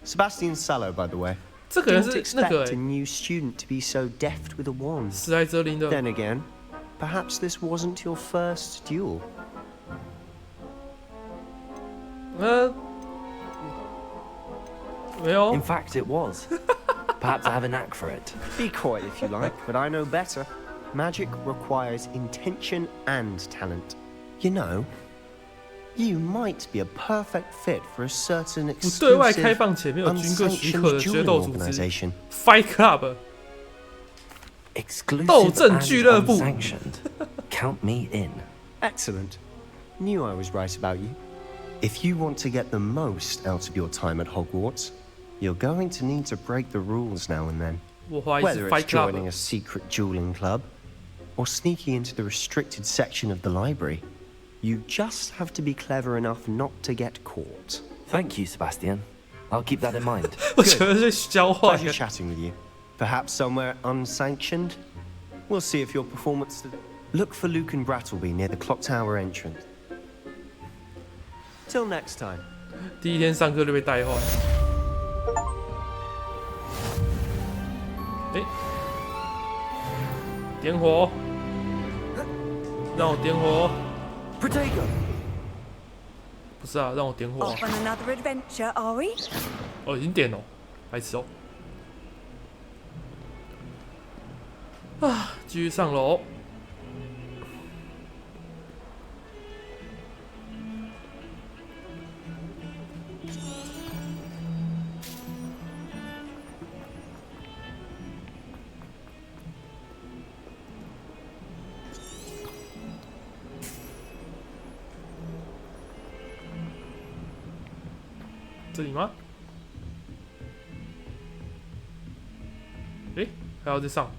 Sebastian Sallow, by the way. 这个人 Didn't 是那个 expect a new student to be so deft with a wand. 史莱哲林的。Then again, perhaps this wasn't your first duel. 没有。 In fact, it was. Perhaps I have a knack for it. Be coy if you like, but I know better. Magic requires intention and talent. You know, you might be a perfect fit for a certain 对外开 exclusive, 放且没有军歌许可的 unsanctioned 决 dueling 斗组织 organization. Fight Club。 Exclusive 斗阵俱乐部。 and unsanctioned. Count me in. Excellent. Knew I was right about you. If you want to get the most out of your time at Hogwarts, you're going to need to break the rules now and then. 我怀疑是 Whether it's Fight Club。 joining a secret dueling club or sneaking into the restricted section of the library, you just have to be clever enough not to get caught. Thank you, Sebastian. I'll keep that in mind. 我觉得是交换。 Pleasure chatting with you. Perhaps somewhere unsanctioned? We'll see if your performance... Look for Luke and Brattleby near the clock tower entrance. Till next time. 第一天上课就被带坏。点火，让我点火。Protego. 不是啊，让我点火、啊。 Off on another adventure, are we? 哦，已经点了，白痴哦。啊，继续上楼。这里吗？诶，还要再上？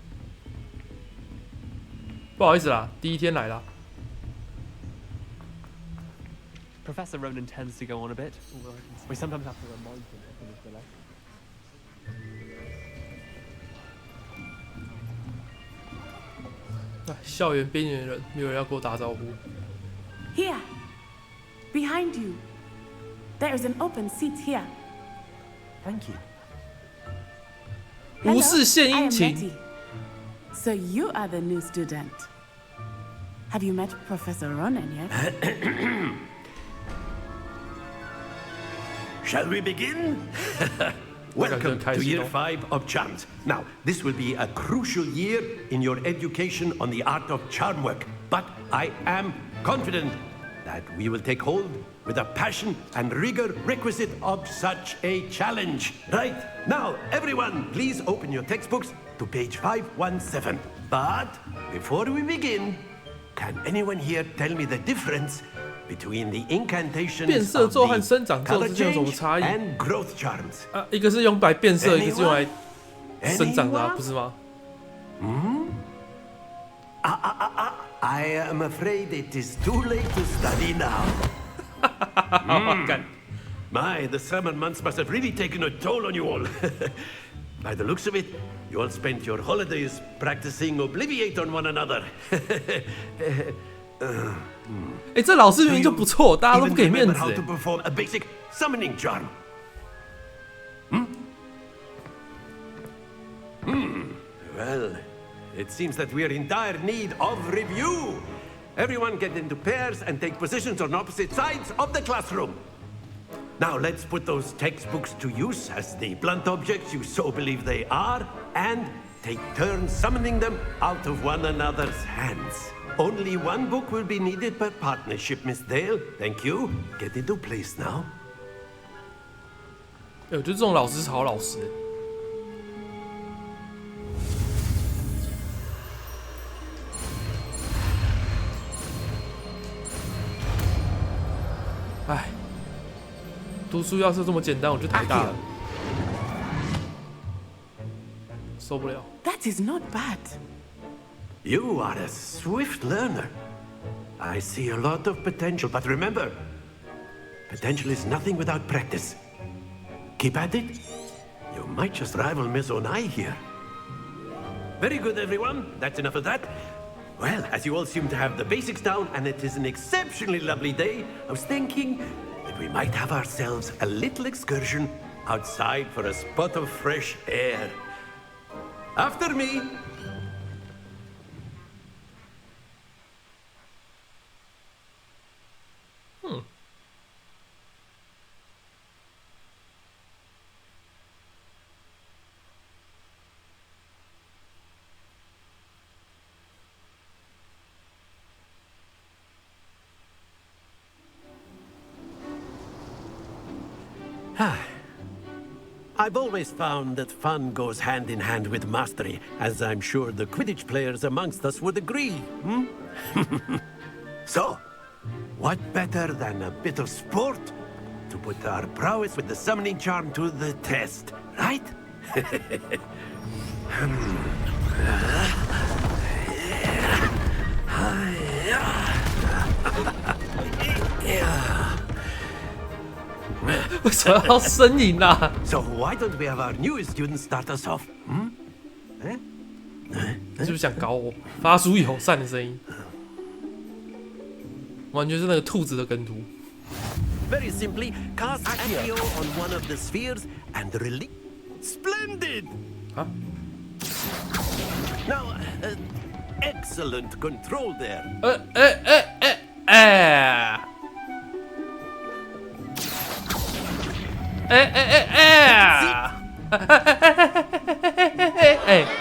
不好意思啦，第一天来啦。 Professor Ronan tends to go on a bit. We sometimes have to remind him to finish the lesson. 哎，校园边缘人，没有人要跟我打招呼。 Here, behind you. There is an open seat here. Thank you. 无事献 I 殷 am 勤。 Letty. So you are the new student. Have you met Professor Ronan yet? Shall we begin? Welcome to Year 5 of Charms. Now, this will be a crucial year in your education on the art of charm work, but I am confident that we will take hold with the passion and rigor requisite of such a challenge. Right, now, everyone, please open your textbooks to page 517. But before we begin, can anyone here tell me the difference between the incantations 变色 of 咒和 the 生长咒 color 之间有什么 change 差异？ and growth charms? 啊，一个是用来变色，一个是用来生长的、啊， Anyone? 不是吗？ I am afraid it is too late to study now. My, the summer months must have really taken a toll on you all. By the looks of it, you all spent your holidays practicing Obliviate on one another. 哎，这老师明明就不错，大家都不给面 Even 子 remember how 哎 to。perform a basic summoning charm. Well, it seems that we are in dire need of review. Everyone get into pairs and take positions on opposite sides of the classroom. Now let's put those textbooks to use as the blunt objects you so believe they are, and take turns summoning them out of one another's hands. Only one book will be needed per partnership, Miss Dale. Thank you. Get into place now. 哎，我觉得这种老师是好老师。唉，读书要是这么简单，我就台大了，受不了。That is not bad. You are a swift learner. I see a lot of potential, but remember, potential is nothing without practice. Keep at it. You might just rival Miss Onai here. Very good, everyone. That's enough of that. Well, as you all seem to have the basics down, and it is an exceptionally lovely day, I was thinking that we might have ourselves a little excursion outside for a spot of fresh air. After me. I've always found that fun goes hand in hand with mastery, as I'm sure the Quidditch players amongst us would agree, So, what better than a bit of sport to put our prowess with the summoning charm to the test, right?为什么要呻吟啊 So why don't we have our newest student start us off? 你是不是想搞我？发出友善的声音，完全是那个兔子的梗图。Very simply, cast Accio on one of the spheres and release. Splendid! Huh? Now, excellent control there.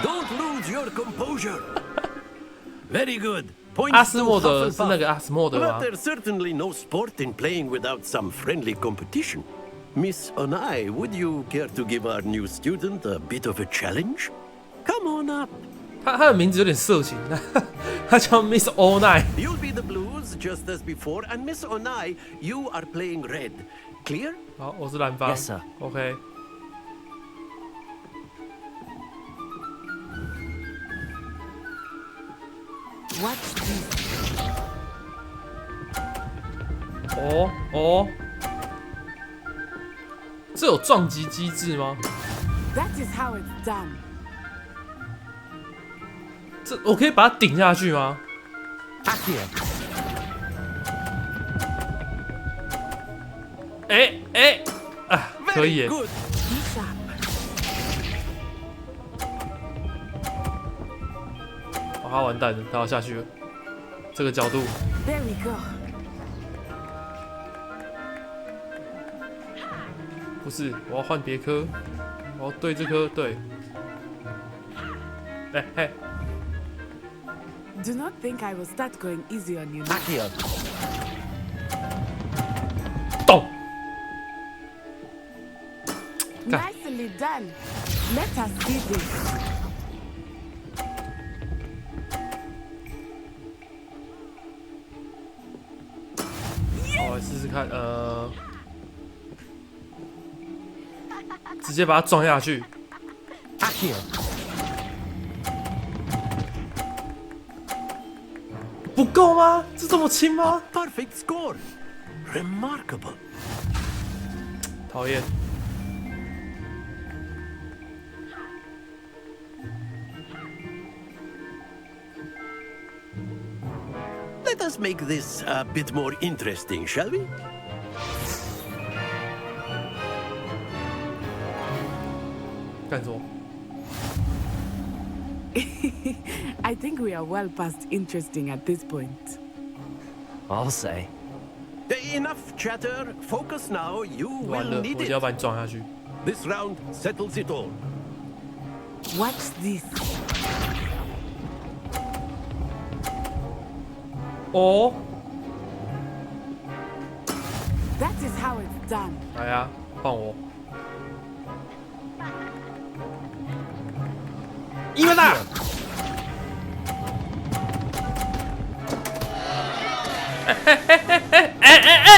Don't lose your composure. Very good. 阿斯莫德是那个阿斯莫德吗 But there's certainly no sport in playing without some friendly competition. Miss Onai, would you care to give our new student a bit of a challenge? Come on up. 他的名字有点色情，他叫 Miss Onai。 You'll be the blues just as before, and Miss Onai, you are playing red. Clear? 好，我是蓝方。 Yes, sir. OK。What's this? 哦，这有撞击机制吗？ That is how it's done. 这我可以把它顶下去吗？ 可以耶。哦，他完蛋了，他要下去了。这个角度。 There we go. 不是，我要换别颗，我要对这颗对。嘿。 Do not think I will start going easy on you. 动。 Nicely done. Let us see this. 好，来试试看，直接把它撞下去。不够吗？这么轻吗 ？Perfect score. Remarkable. 讨厌。 Let us make this a bit more interesting, shall we? 干什么？ I think we are well past interesting at this point. I'll say. Enough chatter. Focus now. You 完 will 了， need 我 it. 就要把你撞下去。 This round settles it all. What's this? 哦， That is how it's done. 来呀，换我。伊万娜。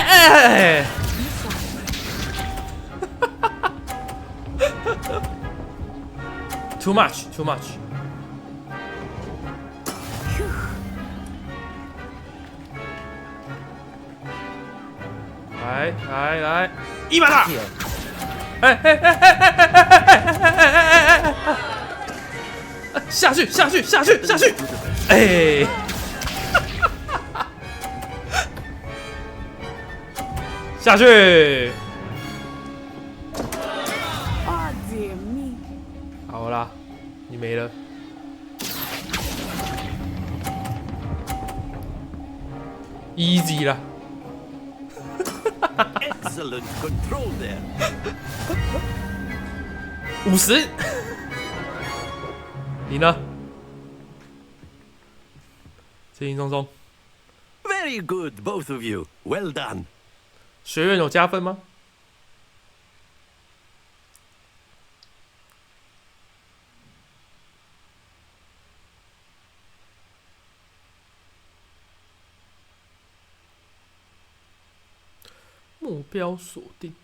哎！ Too much, too much. 来，一把大！下去！哎！下去！好啦，你没了。Easy 啦。Excellent control there. 50。你呢？轻轻松松。Very good, both of you. Well done. 学院有加分吗？目标锁定。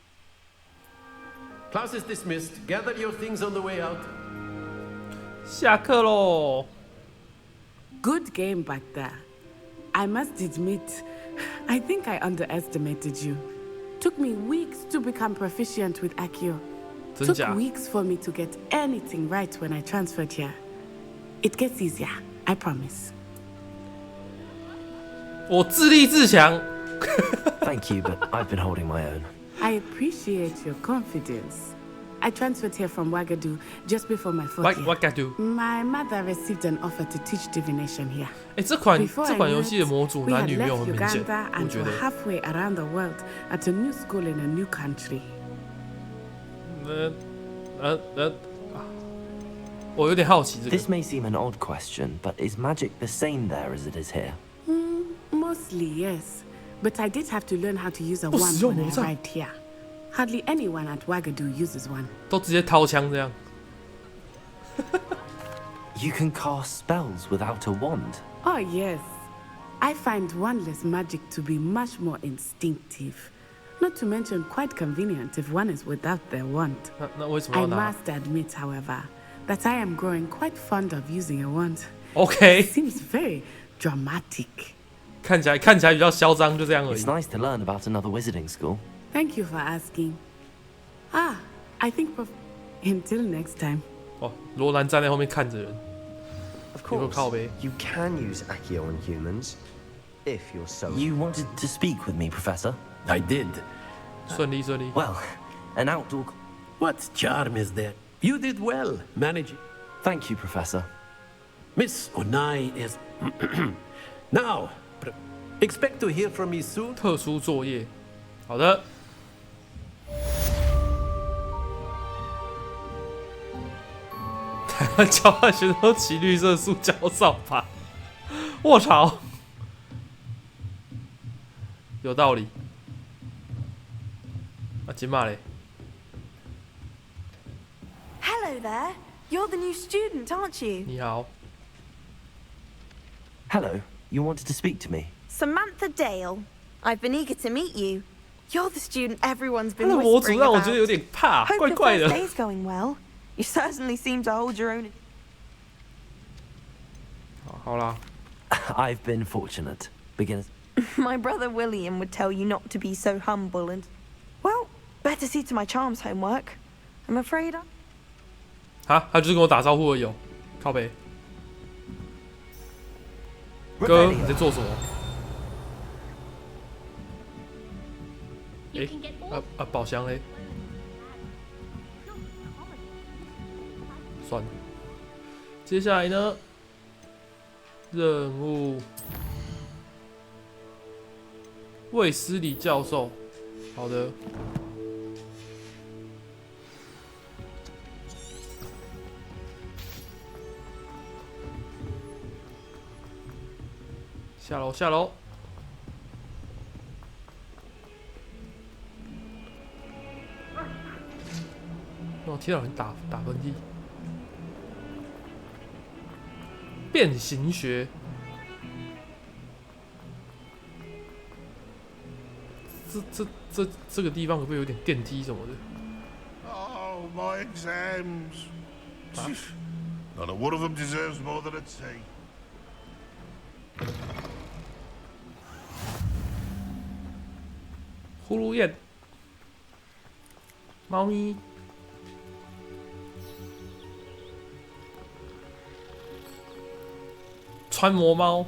Class is dismissed. Gather your things on the way out. 下课喽。Good game back there. I must admit, I think I underestimated you. Took me weeks to become proficient with Accio. Took weeks for me to get anything right when I transferred here. It gets easier, I promise. 我自立自强。Thank you, but I've been holding my own. I appreciate your confidence. I transferred here from Wagadu just before my 4th year. Wagadu. My mother received an offer to teach divination here. 这款游戏的模组男女没有很明显，我觉得。Halfway around the world at a new school in a new country. 我有点好奇这个。 This may seem an odd question, but is magic the same there as it is here? Mostly, yes. But I did have to learn how to use a wand when I arrived here. Hardly anyone at Wagadu uses one. 都直接掏枪这样。You can cast spells without a wand. Oh yes. I find wandless magic to be much more instinctive. Not to mention quite convenient if one is without their wand. 那为什么要拿？ I must admit, however, that I am growing quite fond of using a wand. Okay. It seems very dramatic. 看起来比较嚣张，就这样而已。 It's nice to learn about another wizarding school. Thank you for asking. I think until next time. 哦，罗兰站在后面看着人。 Of course, you can use Accio on humans, if you're so. You wanted to speak with me, Professor? I did. 顺利。Well, an outdoor. What charm is there? You did well managing. Thank you, Professor. Miss Onai is now. Expect to hear from me soon. 特殊作业，好的。台湾交换学生都骑绿色塑胶扫把，卧槽，有道理。金马嘞。 Hello there. You're the new student, aren't you? 你好。 Hello. You wanted to speak to me? Samantha Dale. I've been eager to meet you. You're the student everyone's been 他的模组 whispering 让我 about. 觉得有点怕， Hope 怪 your 怪 first 的。 day's going well. You certainly seem to hold your own. 好啦。 I've been fortunate. Beginners. My brother William would tell you not to be so humble and, well, better see to my charms homework. I'm afraid I. 哈，他就是跟我打招呼而已哦，靠北。哥，你在做什么？宝箱嘞？算了。接下来呢？任务。卫斯理教授，好的。下楼。我听到人打喷嚏。变形学。这个地方可不可以有点电梯什么的？ Oh, my exams. Not a one of them deserves more than a T. 呼噜燕，猫咪，穿魔猫。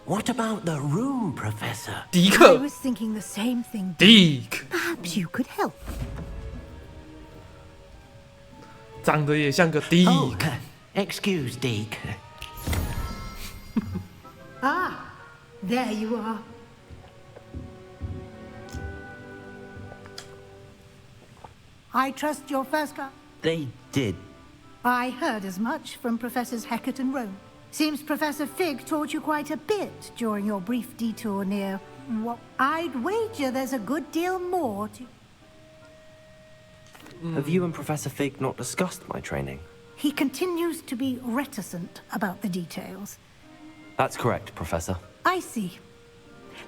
What about the room, Professor? I was thinking the same thing. Deke. Perhaps you could help. 长得也像个 Deke. Oh, excuse, Deke. Ah, there you are. I trust your first class. They did. I heard as much from Professors Hecat and Roan. Seems Professor Fig taught you quite a bit during your brief detour near... What? I'd wager there's a good deal more to... Have you and Professor Fig not discussed my training? He continues to be reticent about the details. That's correct, Professor. I see.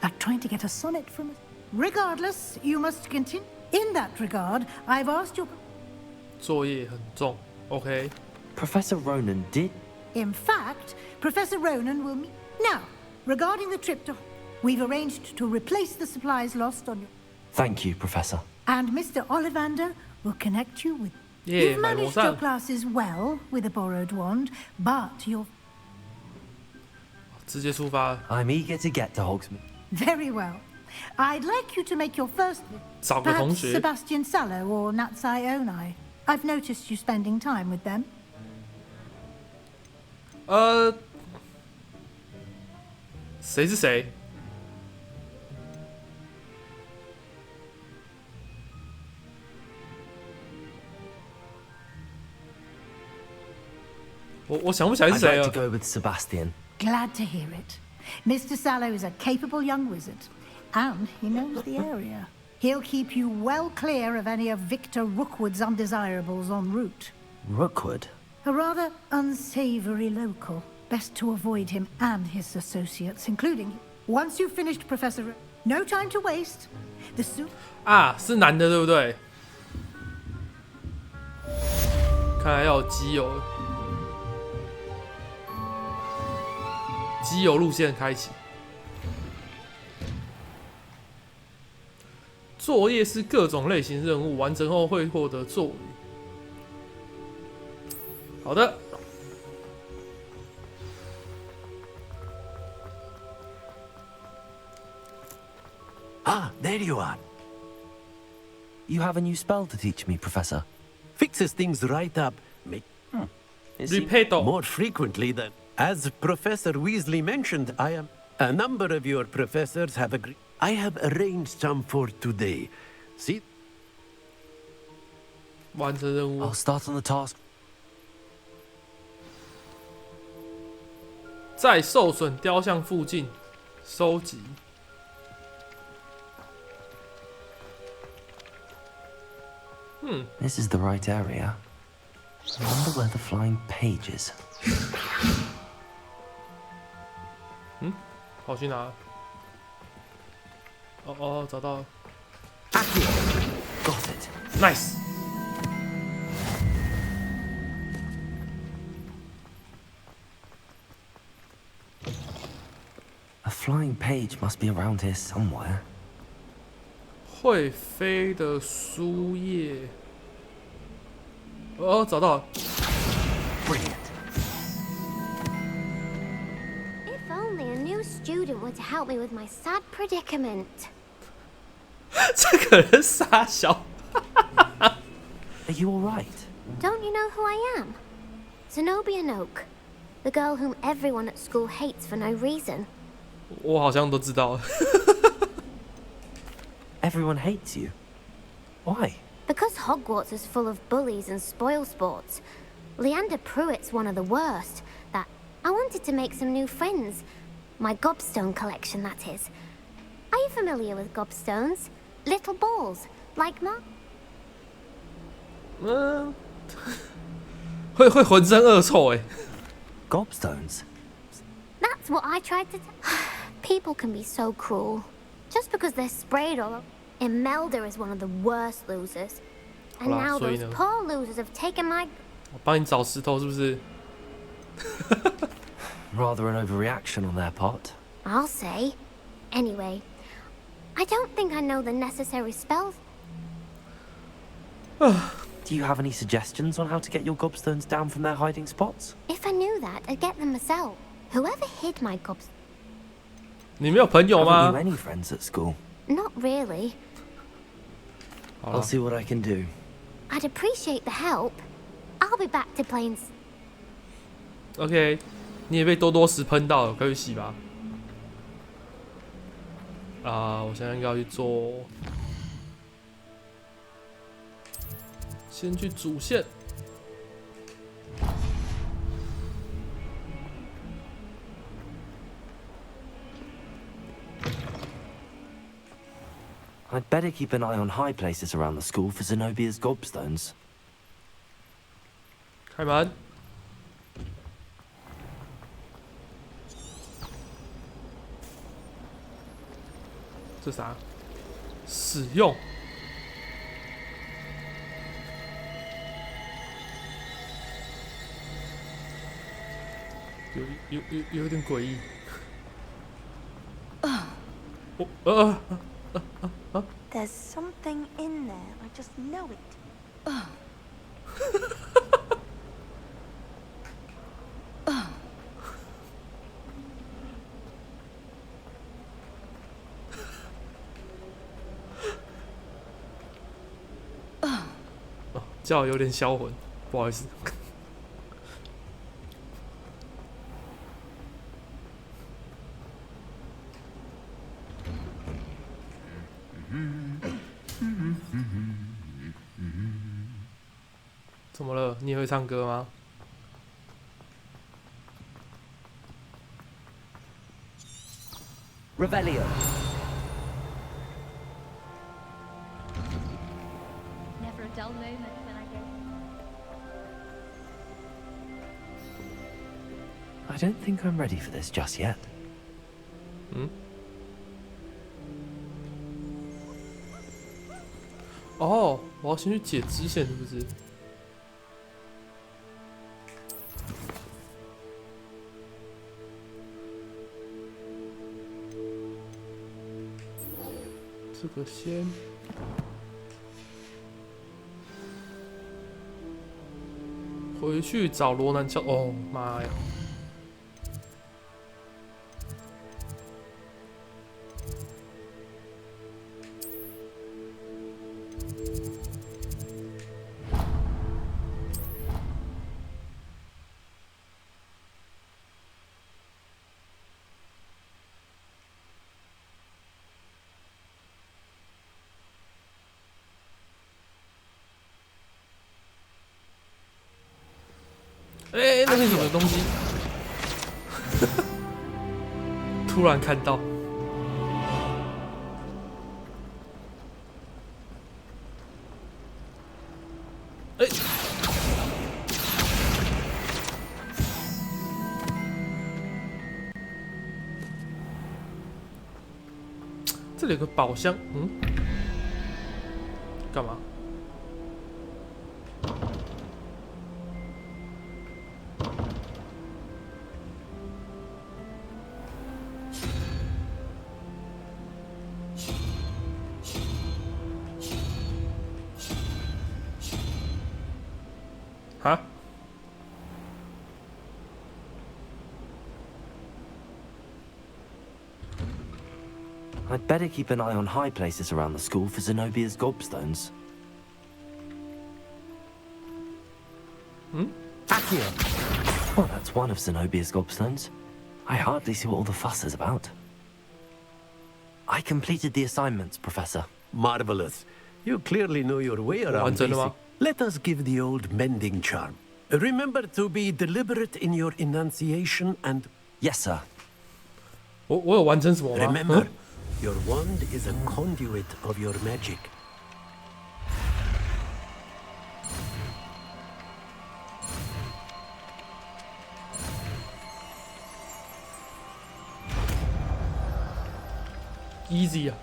Like trying to get a sonnet from... Regardless, you must continue. In that regard, I've asked your... 作业很重 ，OK。 Professor Ronan did. In fact, Professor Ronan will meet... Now, regarding the trip to... We've arranged to replace the supplies lost on your... Thank you, Professor. And Mr. Ollivander will connect you with... Yeah, You've managed your classes well with a borrowed wand, but you're... 直接出发。 I'm eager to get to Hogsmeade. Very well. I'd like you to make your first... 找个同 Perhaps 学。 Sebastian Sallow or Natsai Onai. I've noticed you spending time with them. 谁是谁？我想不起来是 I'd 谁 like 了 to。go with Sebastian. Glad to hear it. Mr. Sallow is a capable young wizard, and he knows the area. He'll keep you well clear of any of Victor Rookwood's undesirables en route. Rookwood? A rather unsavory local. Best to avoid him and his associates, including... Once you've finished, Professor... No time to waste. The soon... 啊，是男的对不对？看来要有基友了。基友路线开启。作业是各种类型任务，完成后会获得作语。好的。Ah, there you are. You have a new spell to teach me, Professor. Fixes things right up. Repeto. More frequently than... As Professor Weasley mentioned, a number of your professors have agreed. I have arranged some for today. See? 完成任务。 I'll start on the task. 在受损雕像附近收集。This is the right area. I wonder where the flying page is. 跑去哪？哦，找到了。Got it. Nice. A flying page must be around here somewhere. 会飞的书页。哦，找到了。Brilliant. If only a new student were to help me with my sad predicament. 这个人傻小。Are you all right? Don't you know who I am? Zenobia Noak, the girl whom everyone at school hates for no reason. 我好像都知道了。Everyone hates you. Why? Because Hogwarts is full of bullies and spoilsports. Leander Pruitt's one of the worst. That I wanted to make some new friends. My gobstone collection, that is. Are you familiar with gobstones? Little balls, like 会浑身恶臭哎。Gobstones. That's what I tried to People can be so cruel. Just because they're sprayed or Imelda is one of the worst losers. And now those poor losers have taken my 我帮你找石头是不是？ Rather an overreaction on their part. I'll say. Anyway, I don't think I know the necessary spells. Do you have any suggestions on how to get your gobstones down from their hiding spots? If I knew that, I'd get them myself. Whoever hid my gobstones. 你没有朋友吗 Haven't you any friends at school? Not really. I'll see what I can do. I'd appreciate the help. I'll be back to playing. OK， 你也被多多石喷到了，可以洗吧？我现在应该要去做，先去主线。I'd better keep an eye on high places around the school for Zenobia's gobstones. 开门。这啥？使用。有点诡异。There's something in there. I just know it. Oh. 叫有点销魂，不好意思。怎么了？你也会唱歌吗？ Revelio. Never a dull moment when I go. I don't think I'm ready for this just yet. 哦，我要先去解支线，是不是？这个先回去找罗南教。哦妈呀！ 哎，那边什么东西？突然看到，哎，这里有个宝箱，干嘛？ Huh? I'd better keep an eye on high places around the school for Zenobia's gobstones. Accio. Well, that's one of Zenobia's gobstones. I hardly see what all the fuss is about. I completed the assignments, Professor. Marvelous. You clearly know your way around basic. Let us give the old mending charm. Remember to be deliberate in your enunciation and... Yes, sir. 我有完成什么吗？ Remember, your wand is a conduit of your magic. ，easy 啊。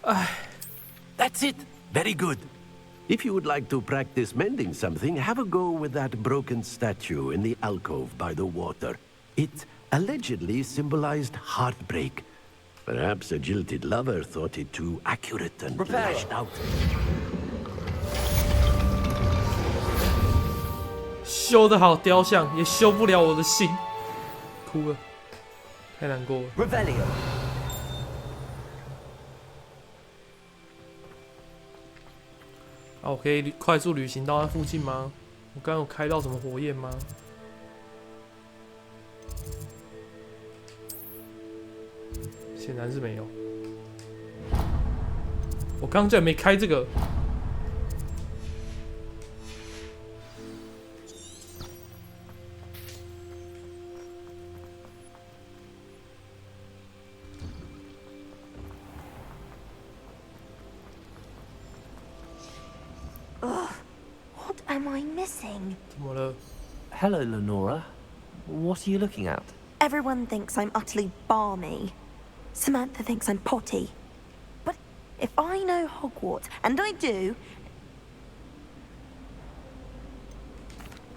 唉 That's it. Very good. If you would like to practice mending something, have a go with that broken statue in the alcove by the water. It allegedly symbolized heartbreak. Perhaps a jilted lover thought it too accurate and lashed out. 修得好雕像，也修不了我的心，哭了，太难过了。Revelio. 啊，我可以快速旅行到那附近吗？我刚刚有开到什么火焰吗？显然是没有。我刚刚居然没开这个。What am I missing? 怎么了？ Hello, Lenora. What are you looking at? Everyone thinks I'm utterly balmy. Samantha thinks I'm potty. But if I know Hogwarts, and I do...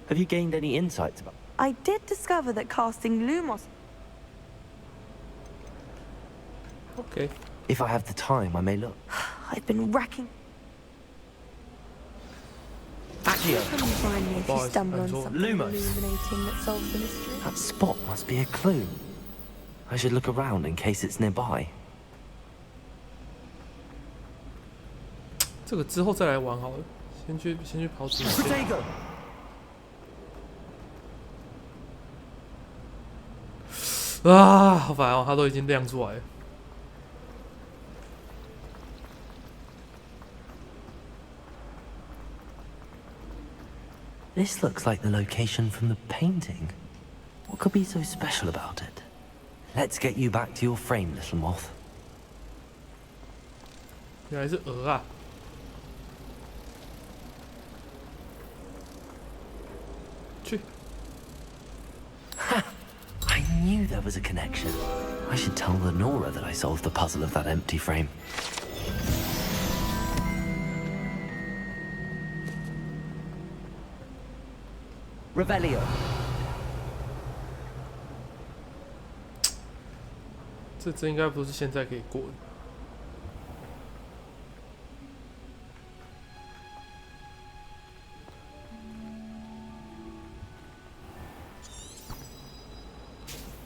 Have you gained any insights about... I did discover that casting Lumos... Okay. If I have the time, I may look. I've been racking... Accio. Come find me if you stumble on something Lumos. illuminating that solves the mystery. That spot must be a clue. I should look around in case it's nearby. 这个之后再来玩好了，先去跑主线。啊，好烦哦，它都已经亮出来了。This looks like the location from the painting. What could be so special about it? Let's get you back to your frame, little moth. 原来是鹅啊！去。I knew there was a connection. I should tell Lenora that I solved the puzzle of that empty frame. Revelio. 这应该不是现在可以过的。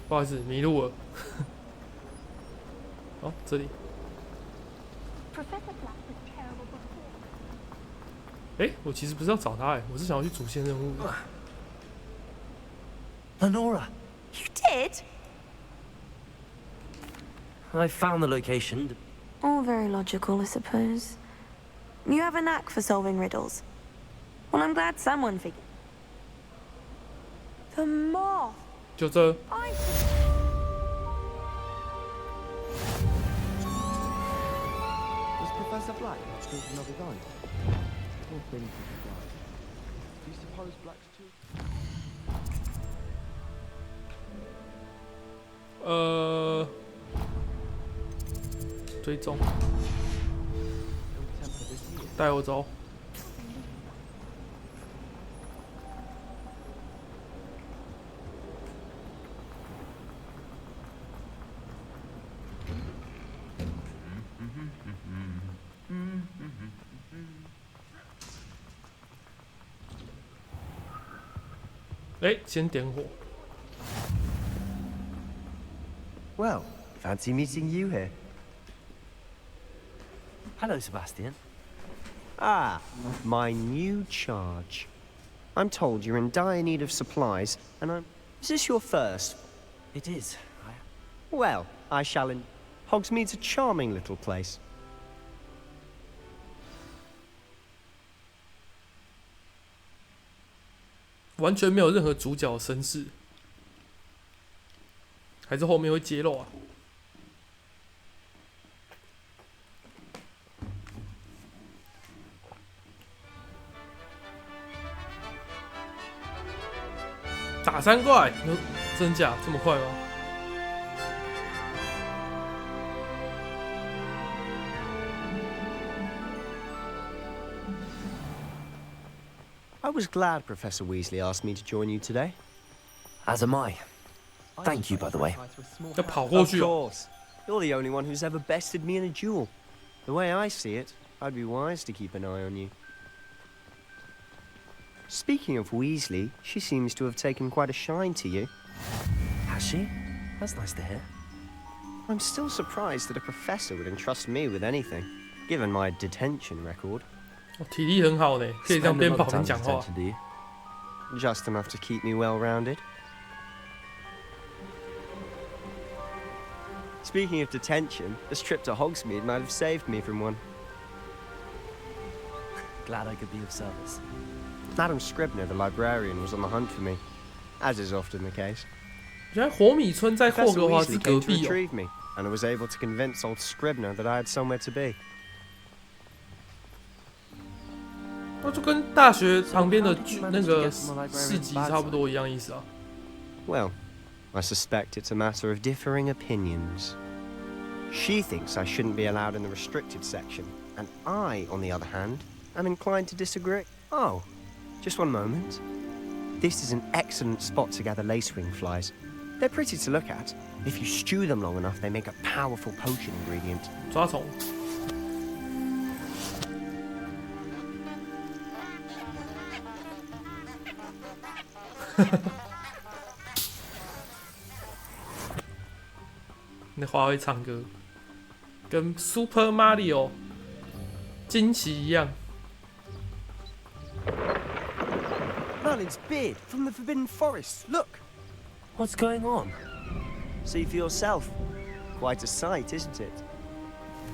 不好意思，迷路了。哦，这里。哎，我其实不是要找他，哎，我是想要去主线任务的。Lenora, You did? I found the location. All very logical, I suppose. You have a knack for solving riddles. Well, I'm glad someone figured. The moth. 就这。Does Professor Black have to another gun? Poor thing, Black. Do you suppose Black's too? 追踪，带我走。哎，先点火。 Well, fancy meeting you here. Hello, Sebastian. Ah, my new charge. I'm told you're in dire need of supplies, and I'm... Is this your first? It is. Well, I shall Hogsmeade's a charming little place. 完全没有任何主角身世，还是后面会揭露啊？打3怪，真假这么快吗？ I was glad Professor Weasley asked me to join you today. As am I. Thank you, by the way. Of course. You're the only one who's ever bested me in a duel. The way I see it, I'd be wise to keep an eye on you. Speaking of Weasley, she seems to have taken quite a shine to you. Has she? That's nice to hear. I'm still surprised that a professor would entrust me with anything, given my detention record. 体力很好呢，可以这样边跑边讲话。 Just enough to keep me well-rounded. Speaking of detention, this trip to Hogsmeade might have saved me from one. Glad I could be of service. Madam Scribner, the librarian, was on the hunt for me, as is often the case. 原来火米村在霍格华兹隔壁 retrieve me, and I was able to convince old Scribner that I had somewhere to be. 那就跟大学旁边的那个市集差不多一样意思啊。Well, I suspect it's a matter of differing opinions. She thinks I shouldn't be allowed in the restricted section, and I, on the other hand, am inclined to disagree. Oh, just one moment. This is an excellent spot to gather lacewing flies. They're pretty to look at. If you stew them long enough, they make a powerful potion ingredient. 抓虫。 那花会唱歌，跟 Super Mario 惊奇一样。 Merlin's beard from the Forbidden Forest. Look. What's going on? See for yourself. Quite a sight, isn't it?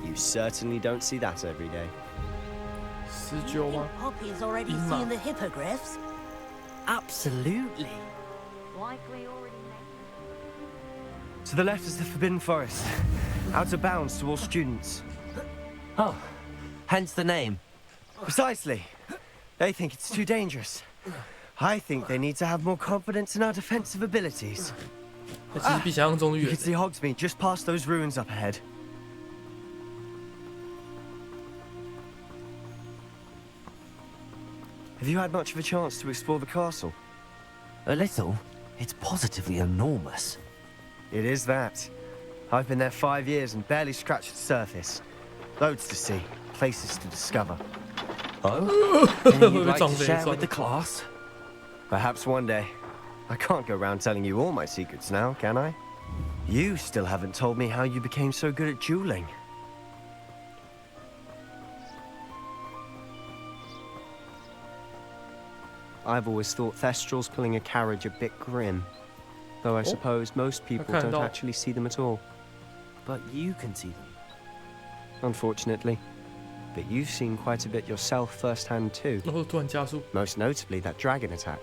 You certainly don't see that every day. 19吗？ Poppy's already seen the hippogriffs. Absolutely. Like we already To the left is the Forbidden Forest. Out of bounds to all students. Oh, hence the name. Precisely. They think it's too dangerous. I think they need to have more confidence in our defensive abilities. 其实比想象中 You 远。 can see Hogsmeade just past those ruins up ahead. Have you had much of a chance to explore the castle? A little. It's positively enormous. It is that. I've been there 5 years and barely scratched the surface. Loads to see, places to discover. Oh? Anything you'd like to share with the class? Perhaps one day. I can't go around telling you all my secrets now, can I? You still haven't told me how you became so good at dueling. I've always thought Thestrals pulling a carriage a bit grim. Though I suppose most people don't actually see them at all. But you can see them. Unfortunately. But you've seen quite a bit yourself firsthand too. Most notably that dragon attack.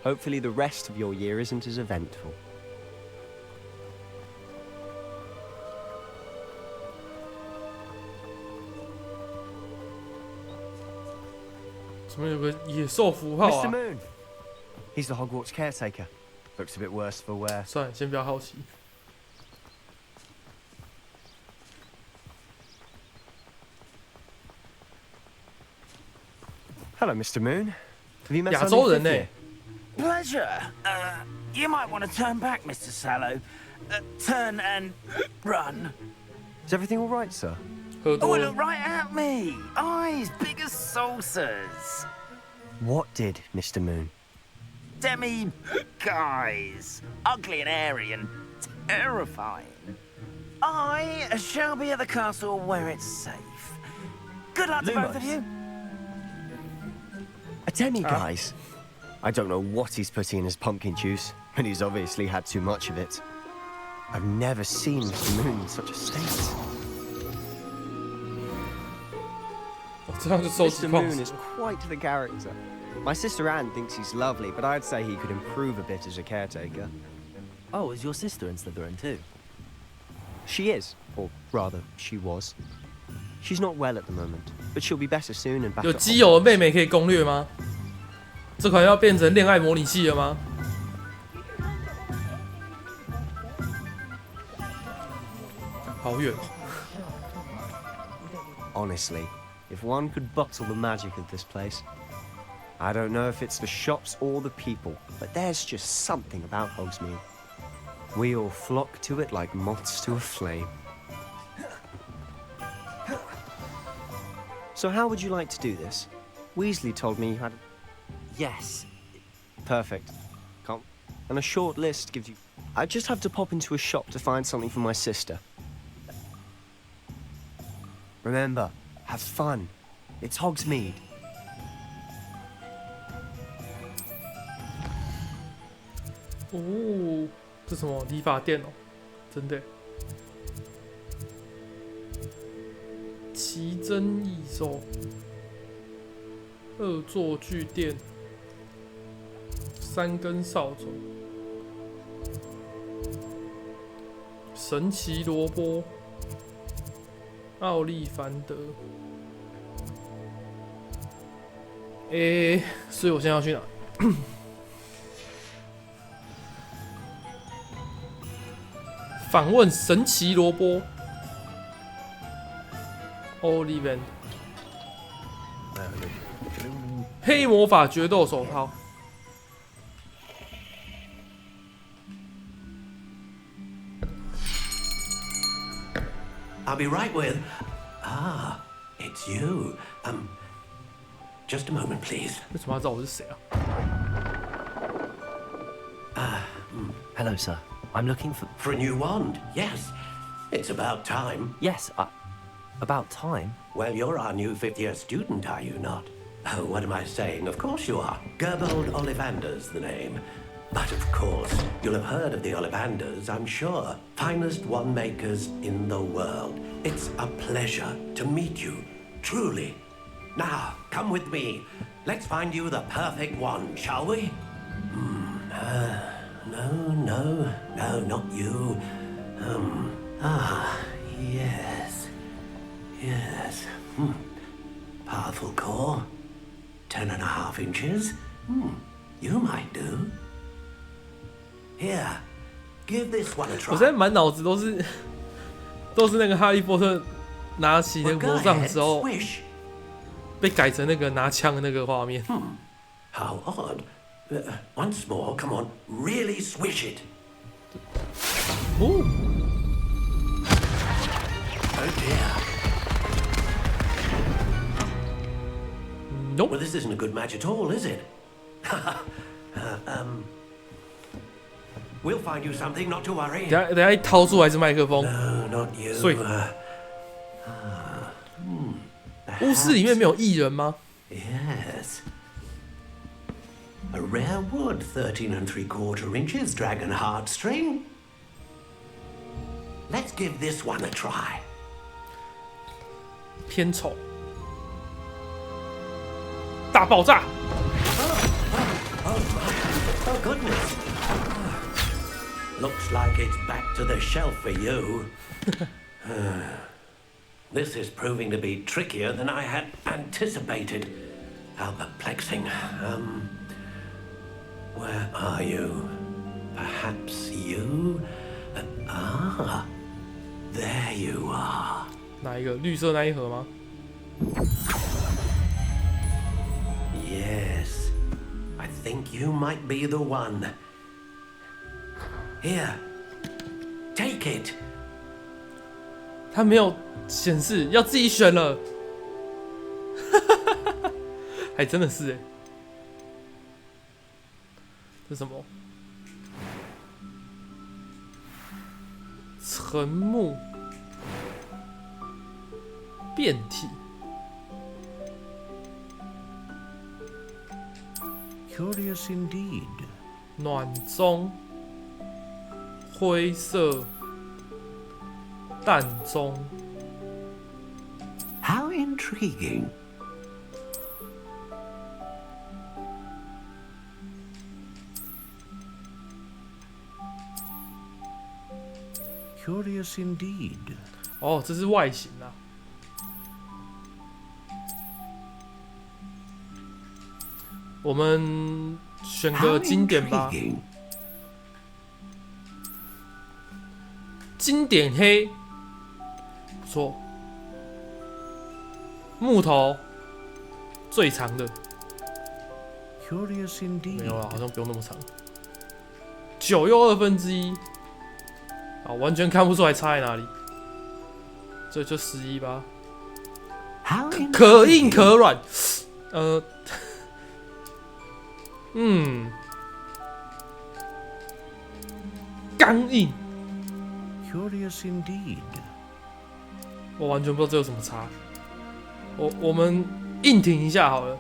Hopefully the rest of your year isn't as eventful. 怎么有个野兽符号啊 Mr. Moon. He's the Hogwarts caretaker. Looks a bit worse for wear. 算了，先不要好奇。 Hello, Mr. Moon. Have you met 亚洲人呢？ Pleasure. You might want to turn back, Mr. Sallow. Turn and run. Is everything all right, sir? Oh, look right at me. Eyes big as saucers. What did, Mr. Moon? Guys. Ugly and hairy and terrifying. I shall be at the castle where it's safe. Good luck to both of you. A demi-guise? I don't know what he's putting in his pumpkin juice, but he's obviously had too much of it. I've never seen Mr. Moon in such a state. Mr. Moon is quite the character. My sister Anne thinks he's lovely, but I'd say he could improve a bit as a caretaker. Oh, is your sister in Slytherin too? She is, or rather, she was. She's not well at the moment, but she'll be better soon and back 有 at 基友的妹妹可以攻略吗？这款要变成恋爱模拟器了吗？遥远。Honestly, if one could bottle the magic of this place. I don't know if it's the shops or the people, but there's just something about Hogsmeade. We all flock to it like moths to a flame. So how would you like to do this? Weasley told me you had... Yes. Perfect. Can't... And a short list gives you... I just have to pop into a shop to find something for my sister. Remember, have fun. It's Hogsmeade. 哦，这什么理发店哦？真的。奇珍异兽，恶作剧店，三根扫帚，神奇萝卜，奥利凡德。所以我现在要去哪？访问神奇萝卜 ，Oliver， 黑魔法决斗手套。I'll be right with. Ah, it's you. Just a moment, please. 为什么要知道我是谁啊？ Hello, sir. I'm looking for a new wand. Yes, it's about time. Yes, about time. Well, you're our new fifth-year student, are you not? Oh, what am I saying? Of course you are. Gerbold Ollivander's the name. But of course, you'll have heard of the Ollivanders, I'm sure. Finest wand makers in the world. It's a pleasure to meet you, truly. Now, come with me. Let's find you the perfect wand, shall we? No, not you. Yes. Powerful core. 10.5 inches. You might do. Here, give this one a try. 我现在满脑子都是那个哈利波特拿起那个魔杖之后，被改成那个拿枪的那个画面。How odd. Once more, come on, really swish it. Ooh. Oh dear. Nope. Well, this isn't a good match at all, is it? We'll find you something, not to worry. 等下一掏出来是麦克风。No, not you. 所以，巫师里面没有艺人吗？ Yes. A rare wood, 13 3/4 inches, dragon heartstring. Let's give this one a try. 偏丑。大爆炸 Oh goodness. Looks like it's back to the shelf for you. This is proving to be trickier than I had anticipated. How perplexing. Where are you? Perhaps you? There you are. 哪一个？绿色那一盒吗？ Yes, I think you might be the one. Here, take it. 它没有显示，要自己选了。还真的是哎，这什么？沉木变体。 Curious indeed. 暖棕、灰色、淡棕。 How intriguing. Curious indeed. 哦，这是外形啊。 我们选个经典吧。经典黑，错。木头最长的。Curious indeed. 没有了，好像不用那么长。9又1/2，啊，完全看不出来差在哪里。这就11吧。可硬可软，刚硬。Curious indeed. 我完全不知道这有什么差。我们硬挺一下好了。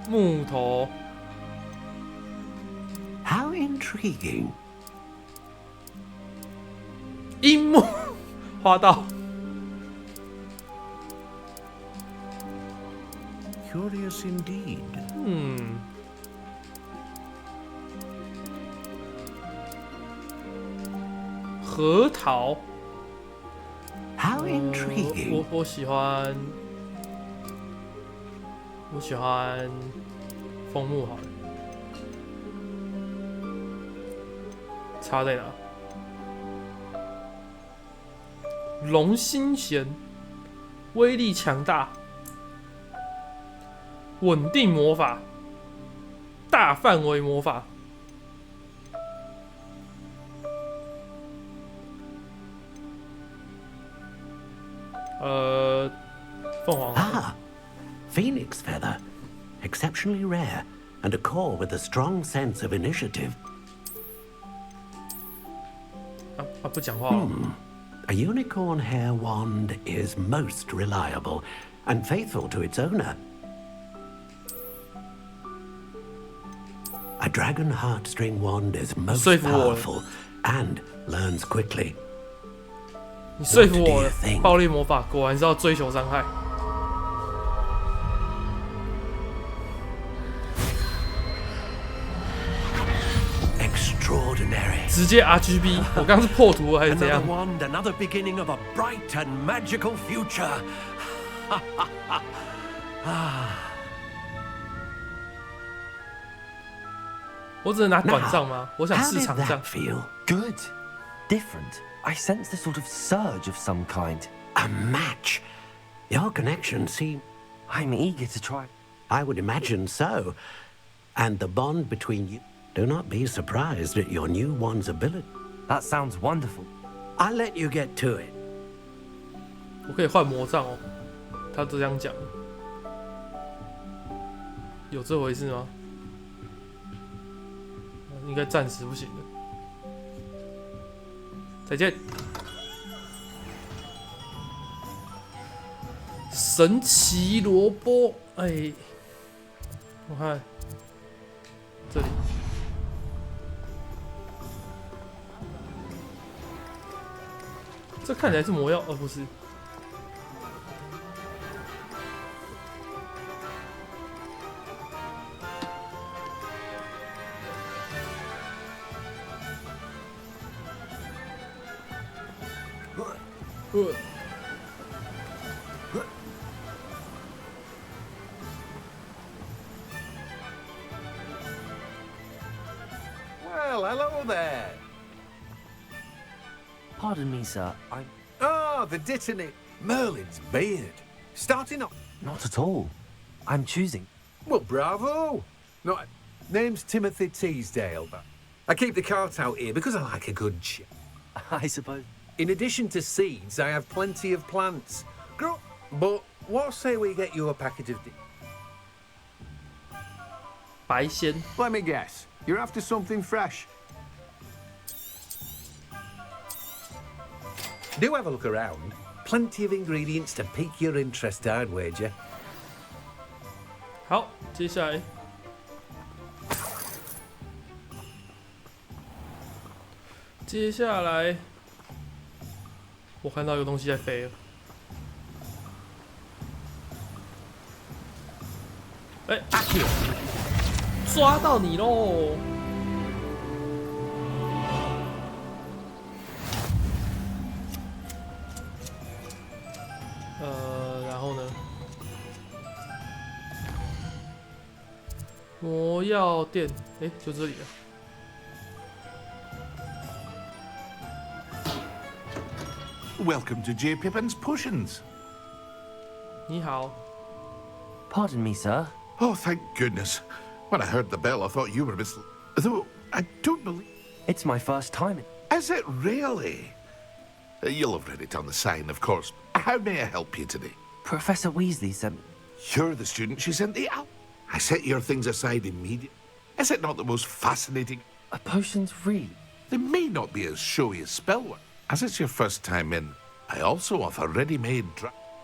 木头。How intriguing. 樱木花道。Curious indeed. 核桃。How intriguing. 我喜欢枫木好了。差在哪？龙心弦，威力强大，稳定魔法，大范围魔法。凤凰。Ah, phoenix feather, exceptionally rare, and a core with a strong sense of initiative. 不讲话哦。A unicorn hair wand is most reliable and faithful to its owner. A dragon heartstring wand is most powerful and learns quickly. 你说服我了，暴力魔法果然是要追求伤害。Extraordinary. 直接 RGB， 我刚是破图还是怎样 ？Another wand, another beginning of a bright and magical future. 我只能拿短杖吗？我想试长杖。 Good, different. I sense a sort of surge of some kind. A match. Your connection seems. I'm eager to try. I would imagine so. And the bond between you. Do not be surprised at your new one's ability. That sounds wonderful. I'll let you get to it. 我可以换魔杖哦，他都这样讲。有这回事吗？应该暂时不行的。再见。神奇萝卜，哎，我看这里。这看起来是魔药，不是。Well, hello there. Pardon me, sir. Ah, the dittany. Merlin's beard. Starting off. Not at all. I'm choosing. Well, bravo. No, name's Timothy Teasdale, but I keep the cart out here because I like a good chat. I suppose. In addition to seeds, I have plenty of plants. Grow. But what say we get you a packet of... Bye, Shin. Let me guess. You're after something fresh. Do have a look around. Plenty of ingredients to pique your interest, I'd wager. 好，接下来，我看到有东西在飞了。哎，阿 Q， 抓到你喽！然后呢？魔药店，哎，就这里了。Welcome to J. Pippin's Potions. 你好。Pardon me, sir. Oh, thank goodness. When I heard the bell, I thought you were Miss... Though, I don't believe... It's my first time. Is it really? You'll have read it on the sign, of course. How may I help you today? Professor Weasley sent me. You're the student she sent the owl. I set your things aside immediately. Is it not the most fascinating? A potions read. They may not be as showy as spellwork. As it's your first time in, I also offer ready-made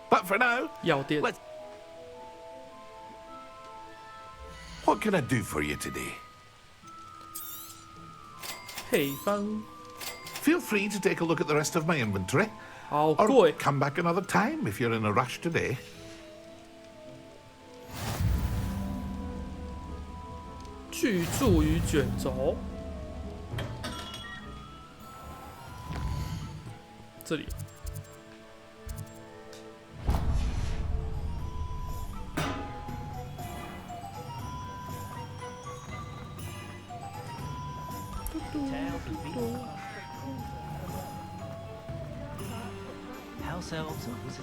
But for now, let's... What can I do for you today? 配方 Feel free to take a look at the rest of my inventory. 好 Or 贵。 come back another time if you're in a rush today. 巨柱与卷轴，这里。House elves and wizards.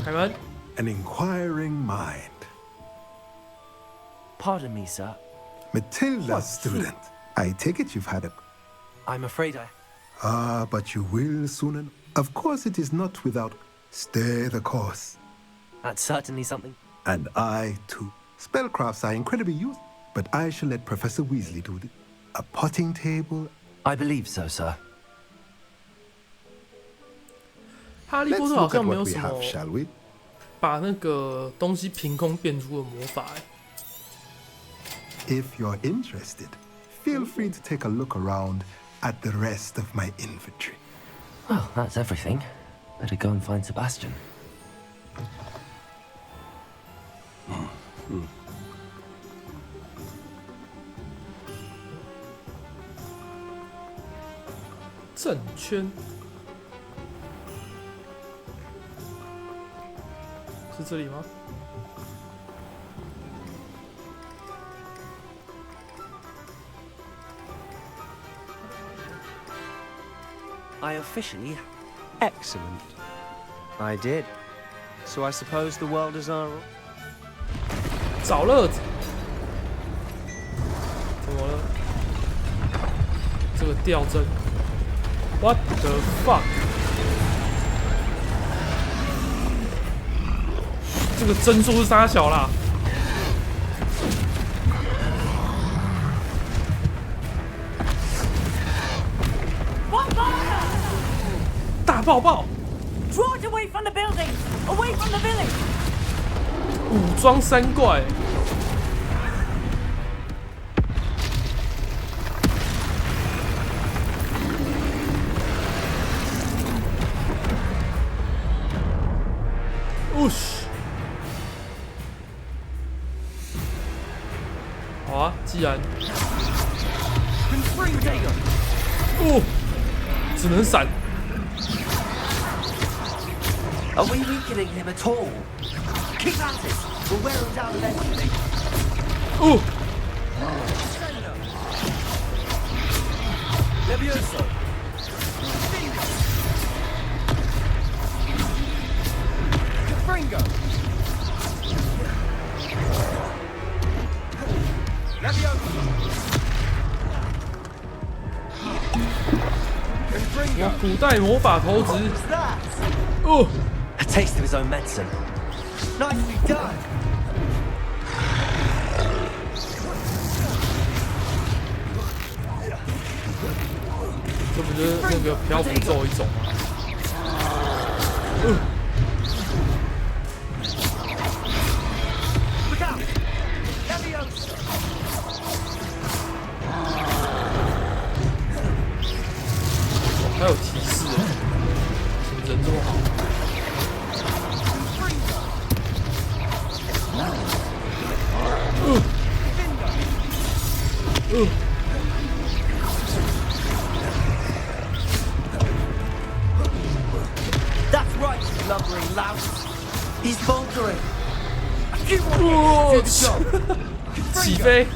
开门。 An inquiring mind. Pardon me, sir. Matilda's student. I take it you've had a... I'm afraid I... Ah, but you will soon. And of course it is not without... Stay the course. That's certainly something. And I, too. Spellcrafts are incredibly useful, but I shall let Professor Weasley do it. A potting table... I believe so, sir. 哈利波特好像没有什么 shall we? 把那个东西凭空变出的魔法。If you're interested, feel free to take a look around at the rest of my inventory. Well, that's everything. Better go and find Sebastian. 正圈是这里吗？ I officially... Excellent. I did. So I suppose the world is our... 找乐子。怎么了？这个吊针 ？What the fuck？ 这个帧数是啥小啦？大爆爆 Draw it away from the building! Away from the village! 武装三怪。好啊，既然，哦，只能闪。 Are we weakening him at all? Keep at it! We'll wear him down eventually. Ooh! Levioso! Confringo! Levioso! Confringo! 哇，古代魔法投掷。哦。 A taste of his own medicine. Nicely done. 这不就是那个漂浮咒一种吗？还有提示哦，人这么好。 That's right, you lumbering louse. He's faltering. 起飞！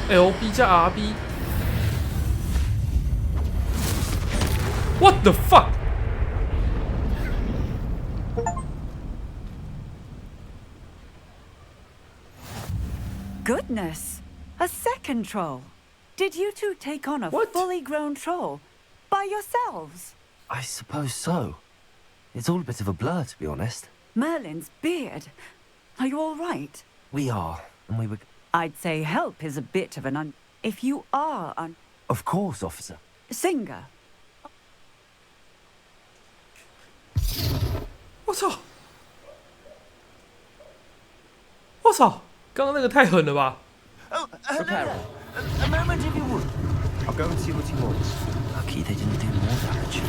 LB 加 RB。What the fuck？ Goodness! A second troll. Did you two take on a fully grown troll by yourselves? I suppose so. It's all a bit of a blur, to be honest. Merlin's beard. Are you all right? We are, and we were... I'd say help is a bit of an if you are Of course, officer. Singer. 我操！我操！刚刚那个太狠了吧 Oh, hello. A moment if you would. I'll go and see what he wants. Lucky they didn't do more damage.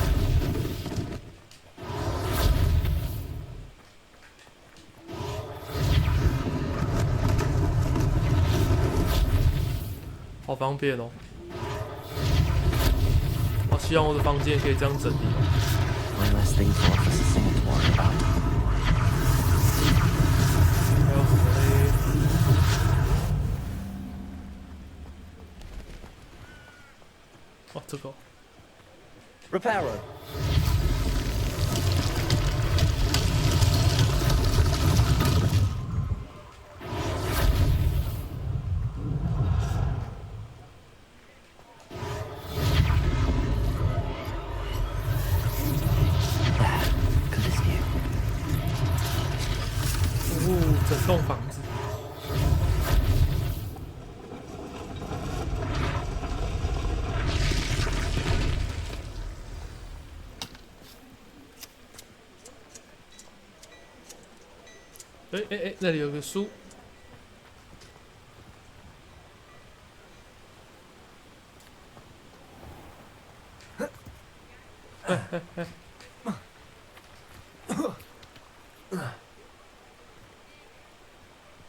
好方便哦！好希望我的房间可以这样整理。One less thing for Officer Singer to worry about. 还有什么嘞？哦，这个。Reparo. Oh, 整栋房子。哎，那里有个书。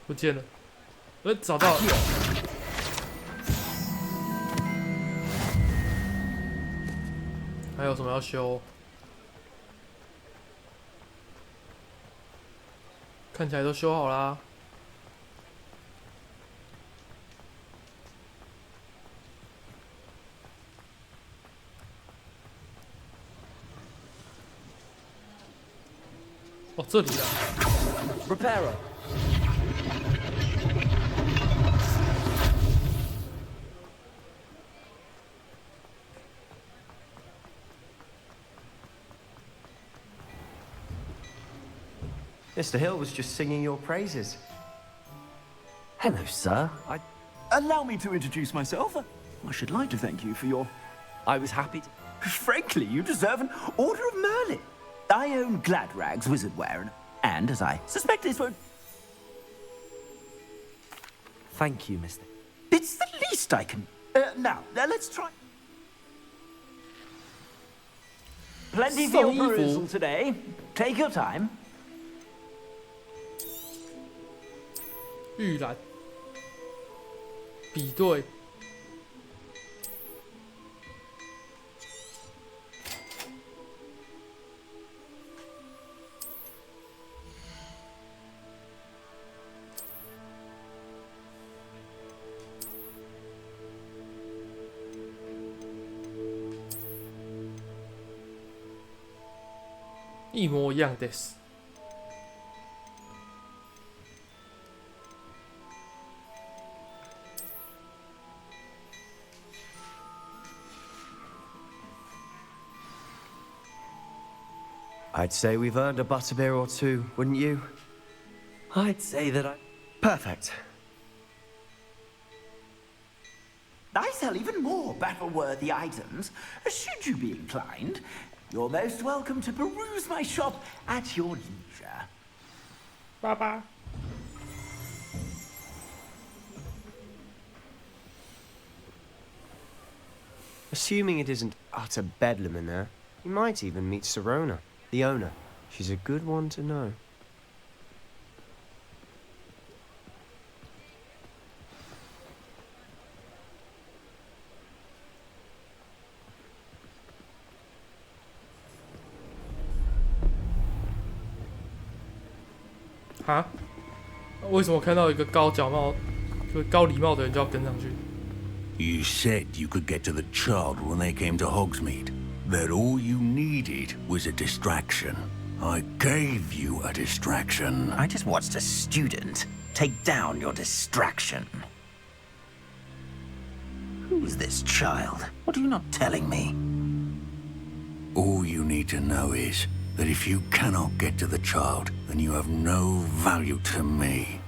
不见了，找到了。还有什么要修？看起来都修好啦。哦，这里啊。Reparo. Mr. Hill was just singing your praises. Hello, sir. Allow me to introduce myself. I should like to thank you for your... I was happy to... Frankly, you deserve an Order of Merlin. I own Gladrag's wizard wear, and as I suspect this won't... Thank you, Mr. It's the least I can... now, let's try... Plenty for your perusal today. Take your time. 预览，比对，一模一样です。I'd say we've earned a butterbeer or two, wouldn't you? I'd say that I... Perfect. I sell even more battle-worthy items. Should you be inclined, you're most welcome to peruse my shop at your leisure. Bye-bye. Assuming it isn't utter bedlam in there, you might even meet Sirona, the owner. She's a good one to know. 哈？为什么看到一个高礼貌的人就要跟上去？ You said you could get to the child when they came to Hogsmeade. That all you needed was a distraction. I gave you a distraction. I just watched a student take down your distraction. Who's this child? What are you not telling me? All you need to know is that if you cannot get to the child, then you have no value to me.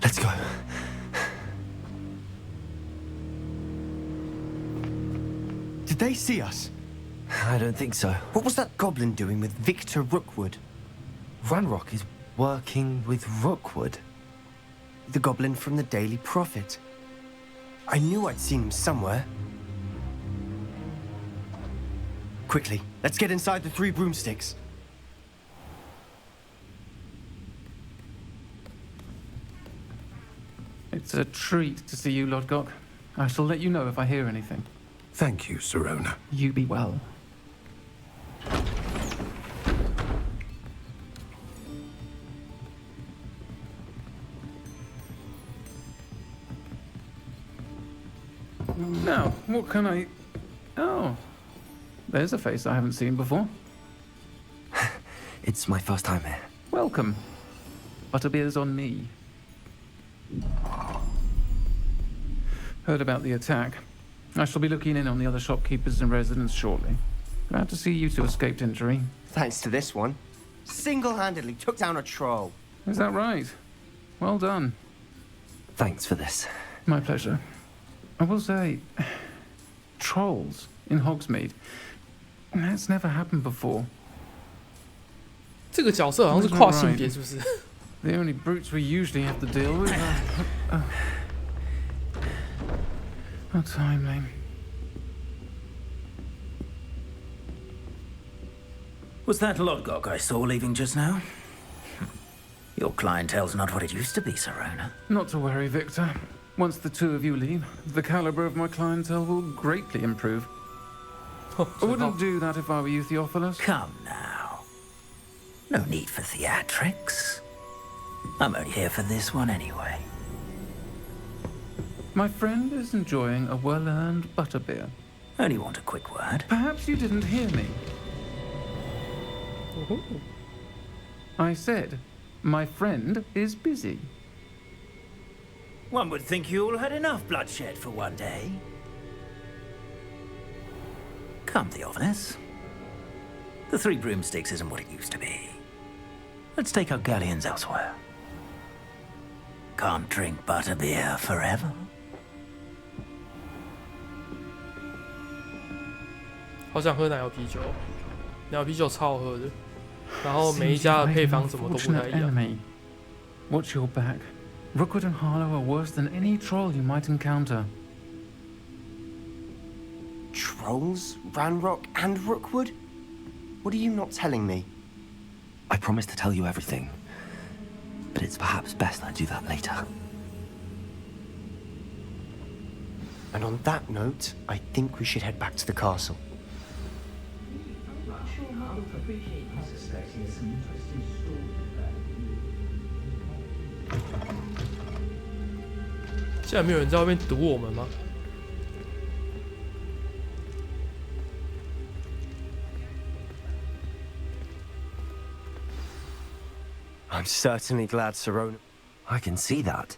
Let's go. Did they see us? I don't think so. What was that goblin doing with Victor Rookwood? Ranrock is working with Rookwood. The goblin from the Daily Prophet. I knew I'd seen him somewhere. Quickly, let's get inside the 3 broomsticks. It's a treat to see you, Lodgok. I shall let you know if I hear anything. Thank you, Sirona. You be well. Now, what can I... Oh, there's a face I haven't seen before. It's my first time here. Welcome. Butterbeer's on me. Heard about the attack. I shall be looking in on the other shopkeepers and residents shortly. Glad to see you two escaped injury. Thanks to this one. Single-handedly took down a troll. Is that right? Well done. Thanks for this. My pleasure. I will say, trolls in Hogsmeade. That's never happened before. 这个角色好像是跨性别，是不是？ The only brutes we usually have to deal with are... How timely. Was that Lodgok I saw leaving just now? Your clientele's not what it used to be, Sirona. Not to worry, Victor. Once the 2 of you leave, the caliber of my clientele will greatly improve. I wouldn't do that if I were you, Theophilus. Come now. No need for theatrics. I'm only here for this one anyway. My friend is enjoying a well-earned butterbeer. Only want a quick word. Perhaps you didn't hear me. I said, my friend is busy. One would think you all had enough bloodshed for one day. Come, Theophilus. The 3 broomsticks isn't what it used to be. Let's take our galleons elsewhere. Can't drink butterbeer forever. 好想喝奶油啤酒，奶油啤酒超好喝的。然后每一家的配方什么都不太一样。Watch your back. Rookwood and Harlow are worse than any troll you might encounter. Trolls? Ranrock and Rookwood? What are you not telling me? I promised to tell you everything, but it's perhaps best I do that later. And on that note, I think we should head back to the castle. 现在没有人在外面堵我们吗？ I'm certainly glad, Sirona. I can see that.